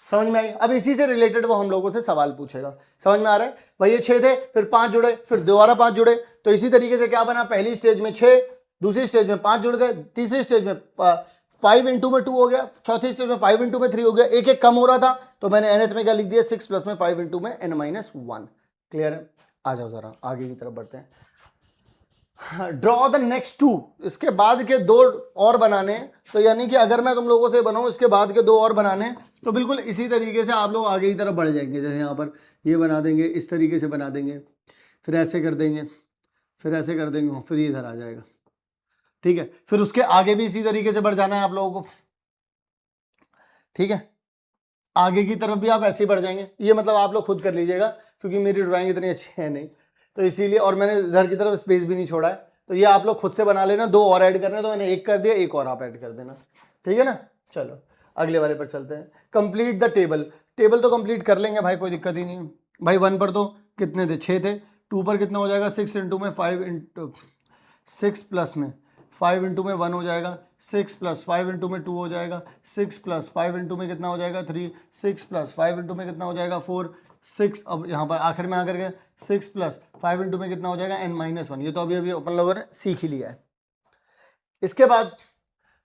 समझ में आई? अब इसी से रिलेटेड वो हम लोगों से सवाल पूछेगा, समझ में आ रहा है भाई, ये 6 थे फिर 5 जुड़े फिर दोबारा 5 जुड़े, तो इसी तरीके से क्या बना, पहली स्टेज में 6, दूसरी स्टेज में 5 जुड़ गए, तीसरी स्टेज में 5 इंटू में 2 हो गया, चौथी स्टेज में 5 इंटू में 3 हो गया, एक एक कम हो रहा था, तो मैंने nth में क्या लिख दिया, 6 प्लस में 5 इंटू में n-1। क्लियर है? आ जाओ जरा आगे की तरफ बढ़ते हैं। ड्रॉ द नेक्स्ट 2, इसके बाद के 2 और बनाने, तो यानी कि अगर मैं तुम लोगों से बनाऊं इसके बाद के 2 और बनाने, तो बिल्कुल इसी तरीके से आप लोग आगे की तरफ बढ़ जाएंगे। जैसे यहाँ पर ये बना देंगे, इस तरीके से बना देंगे, फिर ऐसे कर देंगे, फिर ऐसे कर देंगे, फिर इधर आ जाएगा, ठीक है। फिर उसके आगे भी इसी तरीके से बढ़ जाना है आप लोगों को, ठीक है। आगे की तरफ भी आप ऐसे ही बढ़ जाएंगे, ये मतलब आप लोग खुद कर लीजिएगा क्योंकि मेरी ड्राइंग इतनी अच्छी है नहीं, तो इसीलिए, और मैंने इधर की तरफ स्पेस भी नहीं छोड़ा है, तो ये आप लोग खुद से बना लेना। 2 और ऐड करने तो मैंने 1 कर दिया, 1 और आप ऐड कर देना, ठीक है ना। चलो अगले वाले पर चलते हैं। कंप्लीट द टेबल, टेबल तो कंप्लीट कर लेंगे भाई, कोई दिक्कत ही नहीं है भाई। 1 पर तो कितने थे, 6 थे, 2 पर कितना हो जाएगा, 6 इंटू में 5 इंटू 6 प्लस में 5 इंटू में 1 हो जाएगा, 6 प्लस 5 इंटू में 2 हो जाएगा, 6 प्लस 5 इंटू में कितना हो जाएगा 3, 6 प्लस 5 इंटू में कितना हो जाएगा 4, 6, अब यहाँ पर आखिर में आकर के 6 प्लस 5 इंटू में कितना हो जाएगा n-1। ये तो अभी अभी अपन लोगों ने सीख ही लिया है। इसके बाद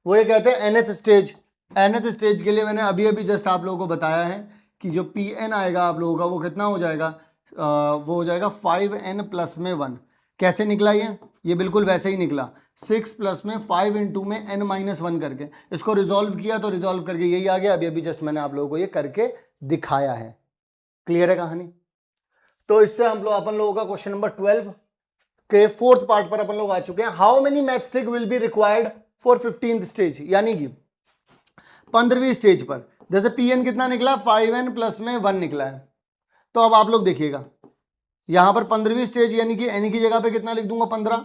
वो ये कहते हैं nth स्टेज। nth स्टेज के लिए मैंने अभी अभी जस्ट आप लोगों को बताया है कि जो Pn आएगा आप लोगों का वो कितना हो जाएगा, वो हो जाएगा 5n प्लस में 1। कैसे निकला ये बिल्कुल वैसे ही निकला, 6 प्लस में 5 इंटू में n-1 करके इसको रिजॉल्व किया, तो रिजॉल्व करके यही आ गया। अभी अभी जस्ट मैंने आप लोगों को ये करके दिखाया है। क्लियर है कहानी? तो इससे हम लोग अपन लोगों का क्वेश्चन नंबर 12 के 4th पार्ट पर अपन लोग आ चुके हैं। How many match stick will be required for 15th stage, यानी कि 15वीं स्टेज पर जैसे Pn कितना निकला, 5n प्लस में 1 निकला है। तो अब आप लोग देखिएगा यहां पर 15वीं स्टेज, यानी कि n की जगह पे कितना लिख दूंगा 15,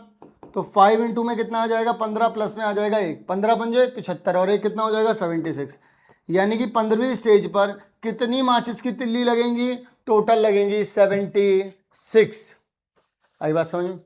तो 5 इंटू में कितना आ जाएगा 15 प्लस में आ जाएगा 1, 15 पंजे 75 और 1 कितना हो जाएगा 76। यानी कि 15वीं स्टेज पर कितनी माचिस की तिल्ली लगेंगी, टोटल लगेंगी 76। आई बात समझ में?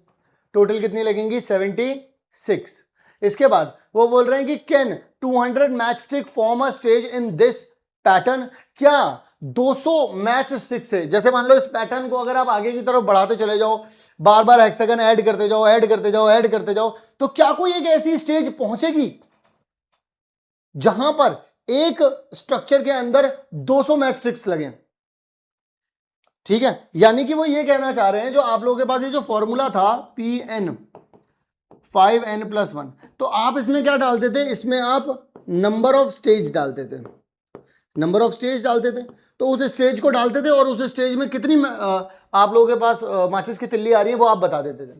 टोटल कितनी लगेंगी 76। इसके बाद वो बोल रहे हैं कि can 200 match stick form a stage in this pattern, क्या 200 मैच स्टिक से, जैसे मान लो इस पैटर्न को अगर आप आगे की तरफ बढ़ाते चले जाओ, बार बार हेक्सागन ऐड करते जाओ, ऐड करते जाओ, ऐड करते जाओ, तो क्या कोई एक ऐसी स्टेज पहुंचेगी जहां पर एक स्ट्रक्चर के अंदर 200 मैच स्टिक्स लगे? ठीक है, यानी कि वो ये कहना चाह रहे हैं, जो आप लोगों के पास ये जो फॉर्मूला था Pn 5n प्लस 1, तो आप इसमें क्या डालते थे, इसमें आप नंबर ऑफ स्टेज डालते थे, नंबर ऑफ स्टेज डालते थे, तो उस स्टेज को डालते थे और उस स्टेज में कितनी आप लोगों के पास माचिस की तिल्ली आ रही है वो आप बता देते थे।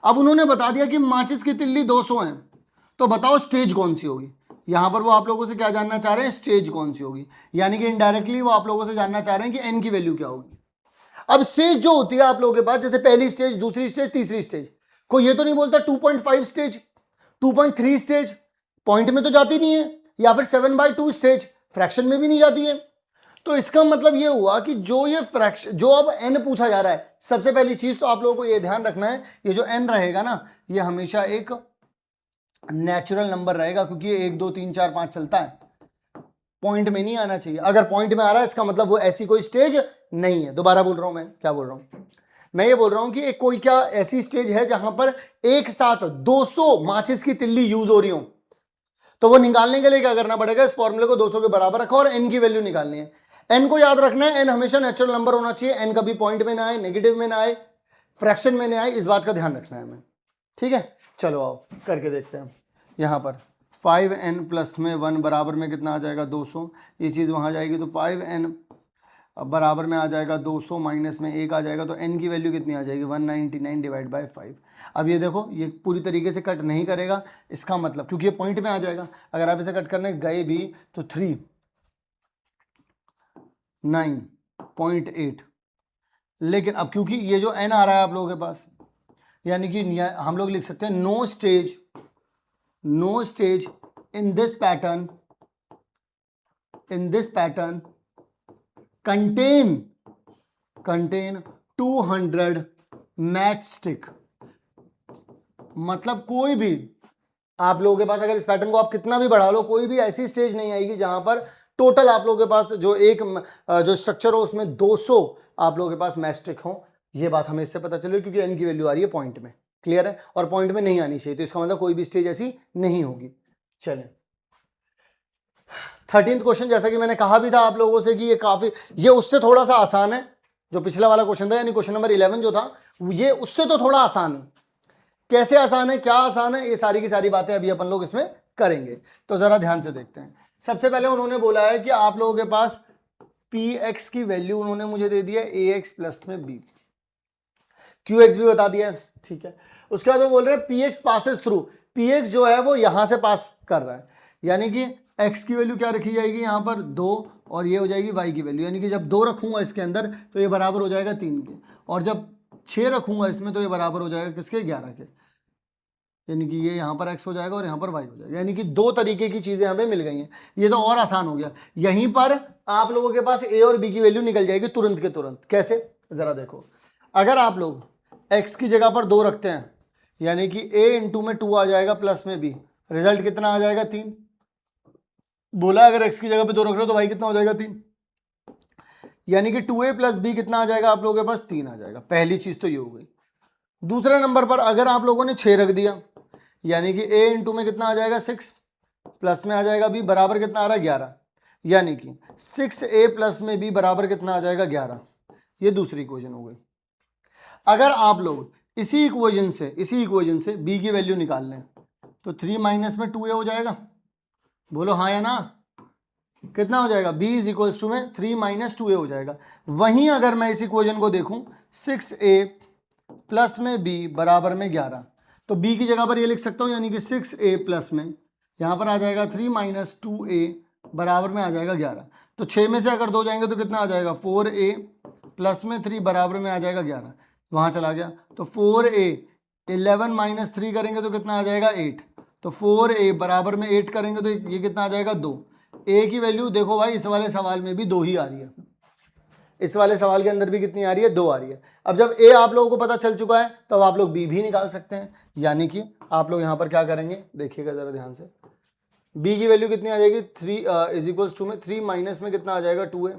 अब उन्होंने बता दिया कि माचिस की तिल्ली 200 है, तो बताओ स्टेज कौन सी होगी। यहां पर वो आप लोगों से क्या जानना चाह रहे हैं, स्टेज कौन सी होगी, यानी कि इनडायरेक्टली वो आप लोगों से जानना चाह रहे हैं कि n की वैल्यू क्या होगी। अब स्टेज जो होती है आप लोगों के पास, जैसे पहली स्टेज, दूसरी स्टेज, तीसरी स्टेज, कोई ये तो नहीं बोलता 2.5 स्टेज, 2.3 स्टेज, पॉइंट में तो जाती नहीं है, या फिर 7/2 स्टेज, फ्रैक्शन में भी नहीं जाती है। तो इसका मतलब ये हुआ कि जो ये फ्रैक्शन, जो अब n पूछा जा रहा है, सबसे पहली चीज तो आप लोगों को ये ध्यान रखना है, ये जो n रहेगा ना, ये हमेशा एक नेचुरल नंबर रहेगा, क्योंकि ये 1 2 3 4 5 चलता है, पॉइंट में नहीं आना चाहिए। अगर पॉइंट में आ रहा है इसका मतलब वो ऐसी कोई स्टेज नहीं है। दोबारा बोल रहा हूं, मैं क्या बोल रहा हूं, मैं ये बोल रहा हूं कि एक कोई क्या ऐसी स्टेज है जहां पर एक साथ 200 माचिस की तिल्ली यूज हो रही हो, तो वो निकालने के लिए क्या करना पड़ेगा, इस फॉर्मूले को 200 के बराबर रखो और n की वैल्यू निकालनी है। n को याद रखना है, n हमेशा नेचुरल नंबर होना चाहिए, n कभी पॉइंट में ना आए, नेगेटिव में ना आए, फ्रैक्शन में ना आए, इस बात का ध्यान रखना है हमें। ठीक है, चलो आओ करके देखते हैं। यहां पर 5n प्लस में 1 बराबर में कितना आ जाएगा 200, ये चीज़ वहाँ जाएगी तो 5n बराबर में आ जाएगा 200, माइनस में 1 आ जाएगा, तो n की वैल्यू कितनी आ जाएगी 199 डिवाइड बाय 5। अब ये देखो ये पूरी तरीके से कट नहीं करेगा, इसका मतलब क्योंकि ये पॉइंट में आ जाएगा, अगर आप इसे कट करने गए भी तो 3 9.8, लेकिन अब क्योंकि ये जो n आ रहा है आप लोगों के पास, यानी कि हम लोग लिख सकते हैं no stage in this pattern contain 200 matchstick। मतलब कोई भी आप लोगों के पास, अगर इस पैटर्न को आप कितना भी बढ़ा लो, कोई भी ऐसी स्टेज नहीं आएगी जहां पर टोटल आप लोगों के पास जो एक जो स्ट्रक्चर हो उसमें 200 आप लोगों के पास मैचस्टिक हो। ये बात हमें इससे पता चली क्योंकि n की वैल्यू आ रही है पॉइंट में, क्लियर है, और पॉइंट में नहीं आनी चाहिए, तो इसका मतलब कोई भी स्टेज ऐसी नहीं होगी। चलें 13th क्वेश्चन, जैसा कि मैंने कहा भी था आप लोगों से कि ये उससे थोड़ा सा आसान है, जो पिछला वाला क्वेश्चन था, यानी क्वेश्चन नंबर 11 जो था, ये उससे तो थोड़ा आसान है। कैसे आसान है, क्या आसान है, ये सारी की सारी बातें अभी अपन लोग इसमें करेंगे, तो जरा ध्यान से देखते हैं। सबसे पहले उन्होंने बोला है कि आप लोगों के पास px की वैल्यू उन्होंने मुझे दे दिया ax प्लस में b, qx भी बता दिया, ठीक है। उसके बाद वो बोल रहे हैं px पासेस थ्रू, px जो है वो यहां से पास कर रहा है, यानी कि x की वैल्यू क्या रखी जाएगी यहाँ पर 2, और ये हो जाएगी y की वैल्यू, यानी कि जब 2 रखूंगा इसके अंदर तो ये बराबर हो जाएगा 3 के, और जब 6 रखूंगा इसमें तो ये बराबर हो जाएगा किसके 11 के, यानी कि ये यहाँ पर x हो जाएगा और यहाँ पर y हो जाएगा, यानी कि 2 तरीके की चीजें यहाँ पे मिल गई हैं। ये तो और आसान हो गया, यहीं पर आप लोगों के पास a और b की वैल्यू निकल जाएगी तुरंत के तुरंत। कैसे, जरा देखो, अगर आप लोग x की जगह पर 2 रखते हैं, यानी कि a इंटू में 2 आ जाएगा प्लस में b, रिजल्ट कितना आ जाएगा 3। बोला अगर x की जगह पे 2 रख रहे हो तो y कितना हो जाएगा 3, यानी कि 2a प्लस b कितना आ जाएगा आप लोगों के पास 3 आ जाएगा। पहली चीज तो ये हो गई। दूसरे नंबर पर अगर आप लोगों ने 6 रख दिया, यानी कि a इंटू में कितना आ जाएगा 6, प्लस में आ जाएगा b, बराबर कितना आ रहा है 11, यानी कि 6a प्लस में b बराबर कितना आ जाएगा 11। ये दूसरी इक्वेशन हो गई। अगर आप लोग इसी इक्वेशन से b की वैल्यू निकाल लें तो 3 माइनस में 2a हो जाएगा, बोलो हाँ या ना, कितना हो जाएगा b इज इक्वल्स टू में 3 माइनस 2a हो जाएगा। वहीं अगर मैं इस इक्वेशन को देखूं 6a प्लस में b बराबर में 11, तो b की जगह पर ये लिख सकता हूं, यानी कि 6a प्लस में यहां पर आ जाएगा 3 माइनस 2a बराबर में आ जाएगा 11, तो 6 में से अगर 2 जाएंगे तो कितना आ जाएगा 4a प्लस में 3 बराबर में आ जाएगा 11, वहां चला गया, तो 4a 11 माइनस 3 करेंगे तो कितना आ जाएगा 8, तो 4a बराबर में 8 करेंगे तो ये कितना आ जाएगा 2। a की वैल्यू देखो भाई इस वाले सवाल में भी 2 ही आ रही है, इस वाले सवाल के अंदर भी कितनी आ रही है 2 आ रही है। अब जब a आप लोगों को पता चल चुका है तो आप लोग b भी निकाल सकते हैं, यानी कि आप लोग यहां पर क्या करेंगे देखिएगा जरा ध्यान से, b की वैल्यू कितनी आ जाएगी 3 इज इक्वल्स टू में 3 माइनस में कितना आ जाएगा 2a,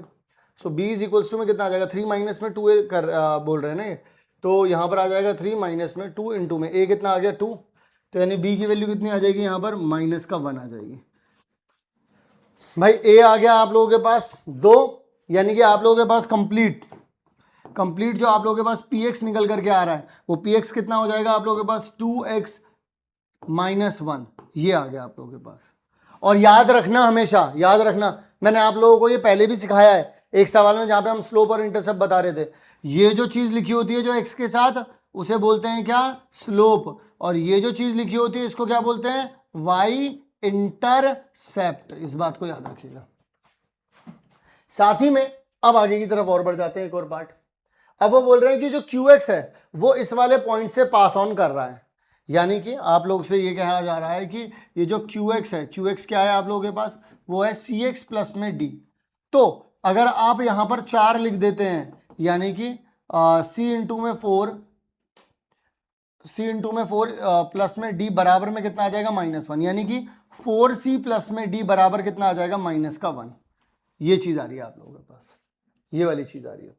so b is equals to में कितना आ जाएगा 3 माइनस में 2a कर बोल रहे हैं ना ये, तो यहां पर आ जाएगा 3 माइनस में 2 इंटू में a कितना आ गया 2, तो यानी b की वैल्यू कितनी आ जाएगी यहाँ पर माइनस का 1 आ जाएगी। भाई a आ गया आप लोगों के पास 2, यानी कि आप लोगों के पास कंप्लीट जो आप लोगों के पास px निकल करके आ रहा है वो px कितना हो जाएगा आप लोगों के पास 2x माइनस 1, ये आ गया आप लोगों के पास। और याद रखना, हमेशा याद रखना, मैंने आप लोगों को ये पहले भी सिखाया है एक सवाल में जहां पे हम स्लोप और इंटरसेप्ट बता रहे थे, ये जो चीज लिखी होती है जो x के साथ उसे बोलते हैं क्या स्लोप, और ये जो चीज लिखी होती है इसको क्या बोलते हैं y इंटरसेप्ट, इस बात को याद रखिएगा। साथ ही में अब आगे की तरफ और बढ़ जाते हैं, एक और पार्ट। अब वो बोल रहे हैं कि जो qx है वो इस वाले पॉइंट से पास ऑन कर रहा है, यानी कि आप लोग से ये कहा जा रहा है कि ये जो QX है, QX क्या है आप लोगों के पास, वो है CX प्लस में D। तो अगर आप यहां पर 4 लिख देते हैं, यानी कि C इंटू में 4 प्लस में D बराबर में कितना आ जाएगा -1, यानी कि 4C प्लस में D बराबर कितना आ जाएगा -1। ये चीज आ रही है आप लोगों के पास, ये वाली चीज आ रही है।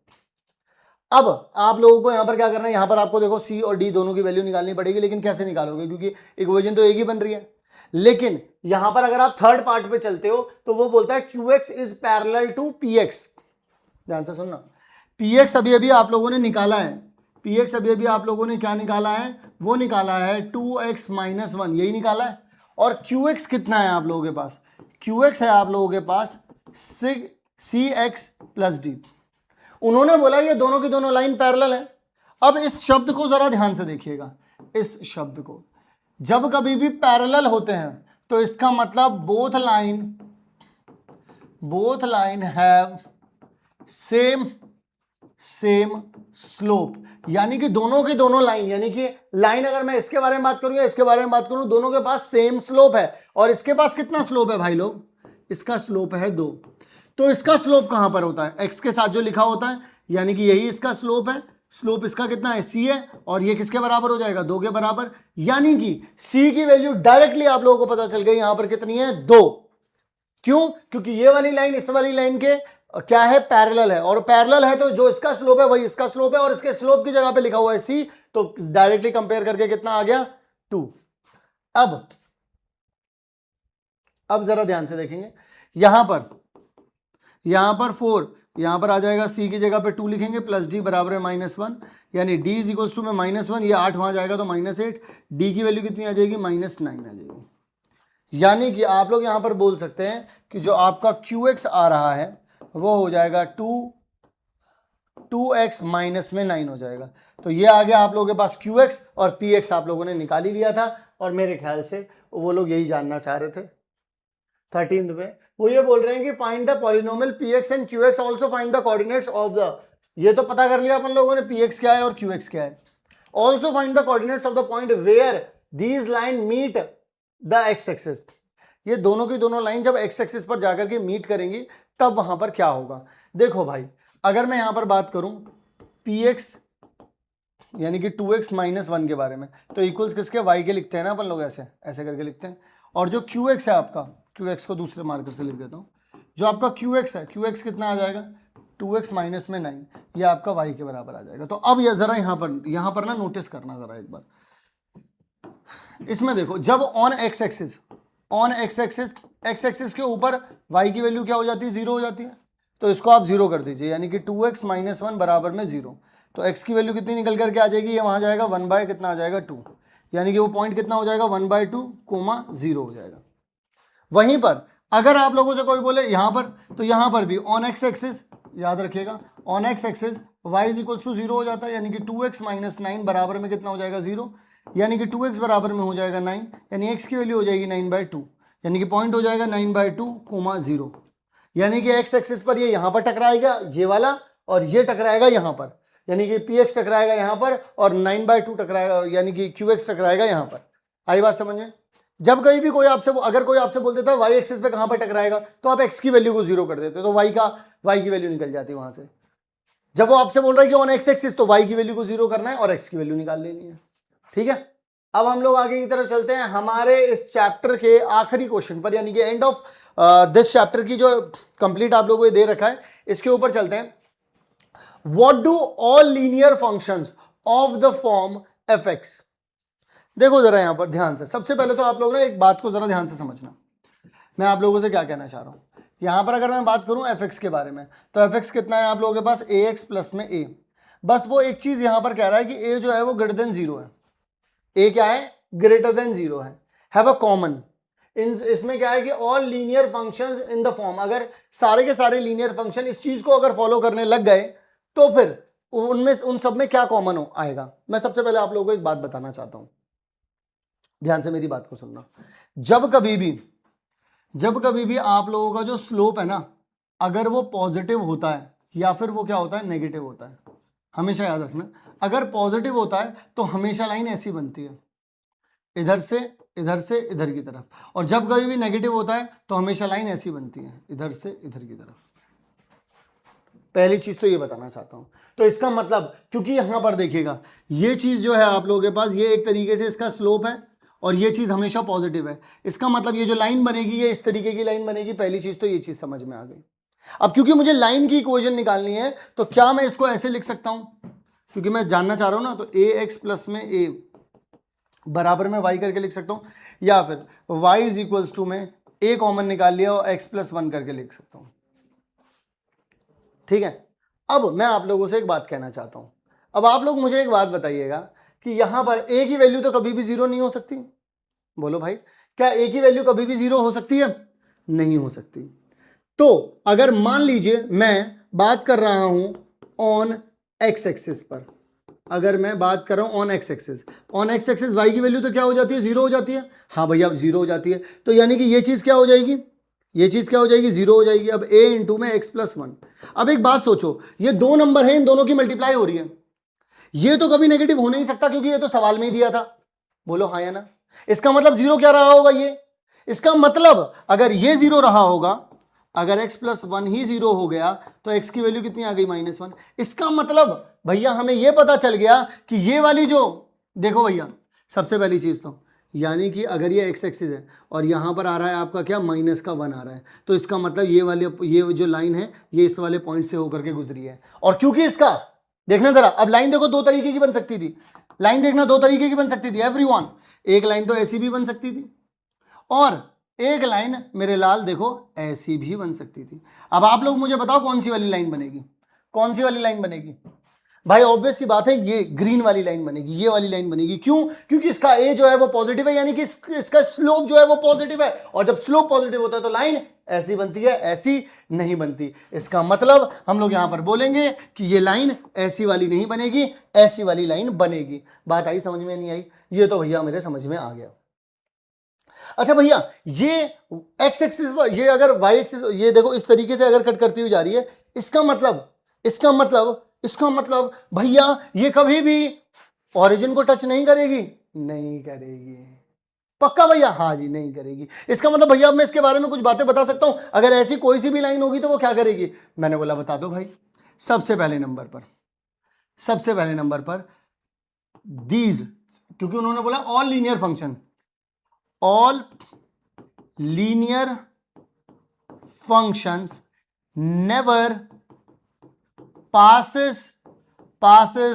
अब आप लोगों को यहां पर क्या करना है, यहां पर आपको देखो C और D दोनों की वैल्यू निकालनी पड़ेगी, लेकिन कैसे निकालोगे, क्योंकि इक्वेशन तो एक ही बन रही है। लेकिन यहां पर अगर आप थर्ड पार्ट पे चलते हो तो वो बोलता है QX is parallel to PX। ध्यान से सुनना, PX अभी अभी आप लोगों ने निकाला है, PX अभी अभी आप लोगों ने क्या निकाला है, वो निकाला है 2x माइनस 1, यही निकाला है। और QX कितना है आप लोगों के पास, QX है आप लोगों के पास CX प्लस D। उन्होंने बोला ये दोनों की दोनों लाइन पैरेलल है। अब इस शब्द को जरा ध्यान से देखिएगा, इस शब्द को, जब कभी भी पैरेलल होते हैं तो इसका मतलब both line have same slope, यानी कि दोनों की दोनों लाइन, यानी कि लाइन अगर मैं इसके बारे में बात करूं या इसके बारे में बात करूं, दोनों के पास सेम स्लोप है। और इसके पास कितना स्लोप है भाई लोग, इसका स्लोप है 2। तो इसका स्लोप कहां पर होता है, x के साथ जो लिखा होता है, यानी कि यही इसका स्लोप है। स्लोप इसका कितना है, c है, और ये किसके बराबर हो जाएगा, 2 के बराबर। यानी कि c की वैल्यू डायरेक्टली आप लोगों को पता चल गई यहां पर कितनी है, 2। क्यों, क्योंकि ये वाली लाइन इस वाली लाइन के क्या है, पैरेलल है, और पैरेलल है तो जो इसका स्लोप है वही इसका स्लोप है, और इसके स्लोप की जगह पे लिखा हुआ है c, तो डायरेक्टली कंपेयर करके कितना आ गया, 2। अब जरा ध्यान से देखेंगे, यहां पर 4, यहां पर आ जाएगा, c की जगह पे 2 लिखेंगे, प्लस d बराबर है -1, यानी d इज इक्वल टू में -1, ये 8 वहां जाएगा तो -8, d की वैल्यू कितनी आ जाएगी, -9 आ जाएगी। यानी कि आप लोग यहां पर बोल सकते हैं कि जो आपका QX आ रहा है वो हो जाएगा 2x माइनस में 9 हो जाएगा। तो ये आ गया आप लोगों के पास QX, और PX आप लोगों ने निकाल ही लिया था, और मेरे ख्याल से वो लोग यही जानना चाह रहे थे 13th में। वो ये बोल रहे हैं कि find the polynomial PX and QX, also find the coordinates of the, ये तो पता कर लिया अपन लोगों ने PX क्या है और QX क्या है। Also find the coordinates of the point where these line meet the X axis. ये दोनों की दोनों लाइन जब एक्स एक्सिस पर जाकर के मीट करेंगी तब वहां पर क्या होगा। देखो भाई, अगर मैं यहां पर बात करूं PX यानी कि 2x माइनस 1 के बारे में, तो इक्वल्स किसके, y के लिखते हैं ना अपन लोग, ऐसे ऐसे करके लिखते हैं। और जो QX है आपका, QX को दूसरे मार्कर से लिख देता हूं, जो आपका QX है, QX कितना आ जाएगा, 2x माइनस में 9, ये आपका y के बराबर आ जाएगा। तो अब ये जरा यहां पर ना नोटिस करना जरा एक बार, इसमें देखो, जब ऑन एक्स एक्सिस के ऊपर y की वैल्यू क्या हो जाती है, 0 हो जाती है, तो इसको आप 0 कर दीजिए, यानी कि 2x माइनस 1 बराबर में 0। तो x की वैल्यू कितनी निकल करके आ जाएगी, ये वहां जाएगा 1 बाय कितना आ जाएगा 2, यानी कि वो पॉइंट कितना हो जाएगा 1/2, 0 हो जाएगा। वहीं पर अगर आप लोगों से कोई बोले यहां पर, तो यहां पर भी ऑन एक्स एक्सिस, याद रखिएगा, on x axis y is equal to 0 हो जाता है, यानी कि 2x माइनस 9 बराबर में कितना हो जाएगा 0, यानी कि 2x बराबर में हो जाएगा 9, यानी x की वैल्यू हो जाएगी 9/2, यानी कि पॉइंट हो जाएगा 9/2, 0, यानी कि x एक्सिस पर ये यहां पर टकराएगा ये वाला, और ये टकराएगा यहां पर, यानी कि PX टकराएगा यहां पर, और 9/2 टकराएगा, यानी कि QX टकराएगा यहां पर। आई बात समझ में। जब कहीं भी कोई आपसे, अगर कोई आपसे बोल देता है y एक्सिस पे कहां पर टकराएगा, तो आप x की वैल्यू को 0 कर देते, तो y की वैल्यू निकल जाती है वहां से। जब वो आपसे बोल रहा है कि ऑन एक्स एक्सिस, तो y की वैल्यू को 0 करना है और x की वैल्यू निकाल लेनी है। ठीक है, अब हम लोग आगे की तरफ चलते हैं हमारे इस चैप्टर के आखिरी क्वेश्चन पर, यानी कि एंड ऑफ दिस चैप्टर की जो कंप्लीट आप लोगों को दे रखा है, इसके ऊपर चलते हैं। What do all linear functions of the form fx। देखो जरा यहां पर ध्यान से, सबसे पहले तो आप लोग ना एक बात को जरा ध्यान से समझना, मैं आप लोगों से क्या कहना चाह रहा हूं। यहां पर अगर मैं बात करूं fx के बारे में, तो fx कितना है आप लोगों के पास, ax प्लस में a। बस वो एक चीज यहां पर कह रहा है कि a जो है वो ग्रेटर देन 0 है, a क्या है, ग्रेटर देन 0 है, हैव अ कॉमन। इसमें क्या है कि all linear functions in the form, अगर सारे के सारे लीनियर फंक्शन इस चीज को अगर फॉलो करने लग गए, तो फिर उनमें उन सब में क्या कॉमन हो आएगा। मैं सबसे पहले आप लोगों को एक बात बताना चाहता हूं, ध्यान से मेरी बात को सुनना। जब कभी भी आप लोगों का जो स्लोप है ना, अगर वो पॉजिटिव होता है या फिर वो क्या होता है, नेगेटिव होता है, हमेशा याद रखना। अगर पॉजिटिव होता है तो हमेशा लाइन ऐसी बनती है, इधर से इधर की तरफ, और जब कभी भी नेगेटिव होता है तो हमेशा लाइन ऐसी बनती है, इधर से इधर की तरफ। पहली चीज तो ये बताना चाहता हूं। तो इसका मतलब, क्योंकि यहां पर देखिएगा ये चीज जो है आप लोगों के पास, ये एक तरीके से इसका स्लोप है और ये चीज हमेशा पॉजिटिव है। इसका मतलब ये जो लाइन बनेगी ये इस तरीके की लाइन बनेगी। पहली चीज तो ये चीज समझ में आ गई। अब क्योंकि मुझे लाइन की इक्वेशन निकालनी है तो क्या मैं इसको ऐसे लिख सकता हूं, क्योंकि मैं जानना चाह रहा हूं ना, तो ए एक्स प्लस में ए बराबर में वाई करके लिख सकता हूं, या फिर वाई इज इक्वल्स टू में ए कॉमन निकाल लिया और एक्स प्लस 1 करके लिख सकता हूं। ठीक है। अब मैं आप लोगों से एक बात कहना चाहता हूं। अब आप लोग मुझे एक बात बताइएगा कि यहां पर ए की वैल्यू तो कभी भी जीरो नहीं हो सकती। बोलो भाई, क्या ए की वैल्यू कभी भी जीरो हो सकती है? नहीं हो सकती। तो अगर मान लीजिए मैं बात कर रहा हूं ऑन एक्स एक्सिस पर, अगर मैं बात कर रहा हूं on x axis, on x axis y की वैल्यू तो क्या हो जाती है? जीरो हो जाती है। हाँ भैया, जीरो हो जाती है। तो यानी कि ये चीज क्या हो जाएगी? ये चीज क्या हो जाएगी? जीरो हो जाएगी। अब a इंटू में एक्स प्लस 1। अब एक बात सोचो, ये दो नंबर है, इन दोनों की मल्टीप्लाई हो रही है, ये तो कभी नेगेटिव हो नहीं सकता क्योंकि ये तो सवाल में ही दिया था। बोलो हाँ या ना? इसका मतलब जीरो क्या रहा होगा? ये इसका मतलब अगर ये जीरो रहा होगा, अगर x प्लस 1 ही जीरो हो गया तो x की वैल्यू कितनी आ गई? -1। इसका मतलब भैया हमें यह पता चल गया कि ये वाली जो, देखो भैया सबसे पहली चीज तो, यानी कि अगर ये x एक्सिस है और यहां पर आ रहा है आपका क्या? -1 आ रहा है, तो इसका मतलब ये जो लाइन है ये इस वाले पॉइंट से होकर के गुजरी है। और क्योंकि इसका, देखना जरा, अब लाइन देखो दो तरीके की बन सकती थी, लाइन देखना दो तरीके की बन सकती थी एवरीवन। एक लाइन तो ऐसी भी बन सकती थी और एक लाइन मेरे लाल देखो ऐसी भी बन सकती थी। अब आप लोग मुझे बताओ कौन सी वाली लाइन बनेगी? कौन सी वाली लाइन बनेगी? भाई ऑब्वियस सी बात है, ये ग्रीन वाली लाइन बनेगी, ये वाली लाइन बनेगी। क्यों? क्योंकि इसका ए जो है वो पॉजिटिव है, यानी कि इसका स्लोप जो है वो पॉजिटिव है, और जब स्लोप पॉजिटिव होता है तो लाइन ऐसी बनती है, ऐसी नहीं बनती। इसका मतलब हम लोग यहां पर बोलेंगे कि ये लाइन ऐसी वाली नहीं बनेगी, ऐसी वाली लाइन बनेगी। बात आई समझ में? नहीं आई? ये तो भैया मेरे समझ में आ गया। अच्छा भैया, ये एक्स एक्सिस पर, ये अगर वाई एक्सिस, ये देखो इस तरीके से अगर कट करती हुई जा रही है, इसका मतलब भैया ये कभी भी ओरिजिन को टच नहीं करेगी? नहीं करेगी। पक्का भैया? हाँ जी, नहीं करेगी। इसका मतलब भैया अब मैं इसके बारे में कुछ बातें बता सकता हूं, अगर ऐसी कोई सी भी लाइन होगी तो वो क्या करेगी? मैंने बोला बता दो भाई। सबसे पहले नंबर पर दीज, क्योंकि उन्होंने बोला all linear function, all linear functions never passes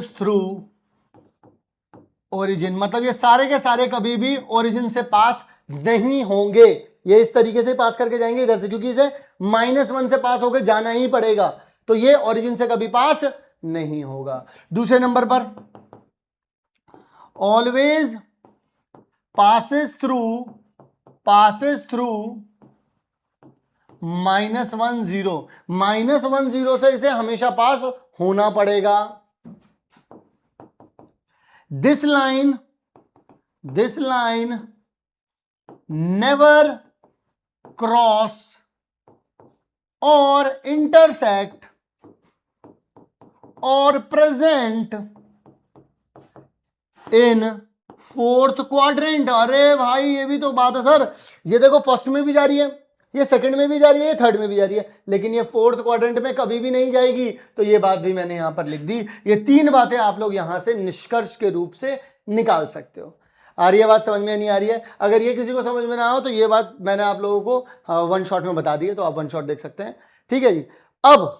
through origin। मतलब ये सारे के सारे कभी भी origin से पास नहीं होंगे, ये इस तरीके से पास करके जाएंगे इधर से, क्योंकि इसे -1 से पास होकर जाना ही पड़ेगा, तो ये origin से कभी पास नहीं होगा। दूसरे नंबर पर always passes through -1 0। -1 0 से इसे हमेशा पास होना पड़ेगा। दिस लाइन नेवर क्रॉस और इंटरसेक्ट और प्रेजेंट इन फोर्थ क्वाड्रेंट। अरे भाई ये भी तो बात है सर, ये देखो फर्स्ट में भी जा रही है, ये सेकंड में भी जा रही है, ये थर्ड में भी जा रही है, लेकिन ये फोर्थ क्वाड्रेंट में कभी भी नहीं जाएगी। तो ये बात भी मैंने यहां पर लिख दी। ये तीन बातें आप लोग यहां से निष्कर्ष के रूप से निकाल सकते हो। आ रही है बात समझ में? नहीं आ रही है? अगर ये किसी को समझ में ना आओ तो ये बात मैंने आप लोगों को वन शॉट में बता दी है, तो आप वन शॉट देख सकते हैं। ठीक है जी। अब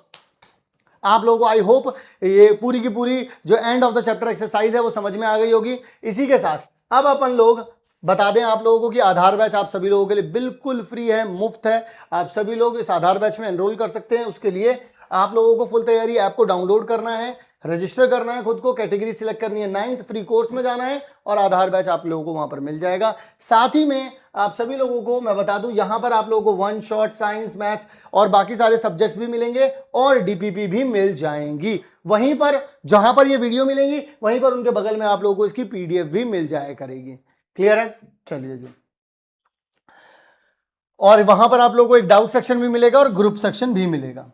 आप लोगों को आई होप ये पूरी की पूरी जो end of the chapter exercise है वो समझ में आ गई होगी। इसी के साथ अब अपन लोग बता दें आप लोगों को कि आधार बैच आप सभी लोगों के लिए बिल्कुल फ्री है, मुफ्त है। आप सभी लोग इस आधार बैच में एनरोल कर सकते हैं। उसके लिए आप लोगों को फुल तैयारी ऐप को डाउनलोड करना है, रजिस्टर करना है, खुद को कैटेगरी सिलेक्ट करनी है, 9th फ्री कोर्स में जाना है और आधार बैच आप लोगों को वहां पर मिल जाएगा। साथ ही में आप सभी लोगों को मैं बता दूं, यहां पर आप लोगों को वन शॉट, साइंस, मैथ्स और बाकी सारे सब्जेक्ट्स भी मिलेंगे और डीपीपी भी मिल जाएंगी। वहीं पर जहां पर ये वीडियो मिलेंगी वहीं पर उनके बगल में आप लोगों को इसकी पीडीएफ भी मिल जाया करेगी। क्लियर है? चलिए जी। और वहां पर आप लोगों को एक डाउट सेक्शन भी मिलेगा और ग्रुप सेक्शन भी मिलेगा।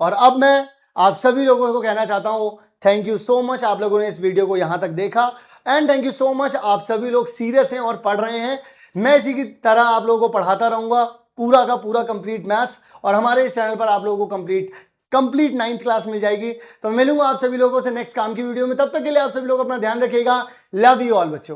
और अब मैं आप सभी लोगों को कहना चाहता हूं थैंक यू सो मच आप लोगों ने इस वीडियो को यहां तक देखा and thank you so much आप सभी लोग सीरियस हैं और पढ़ रहे हैं। मैं इसी की तरह आप लोगों को पढ़ाता रहूंगा पूरा का पूरा कंप्लीट मैथ्स और हमारे इस चैनल पर आप लोगों को कंप्लीट 9th क्लास मिल जाएगी। तो मिलूंगा आप सभी लोगों से नेक्स्ट काम की वीडियो में, तब तक के लिए आप सभी लोग अपना ध्यान रखिएगा। लव यू ऑल बच्चों।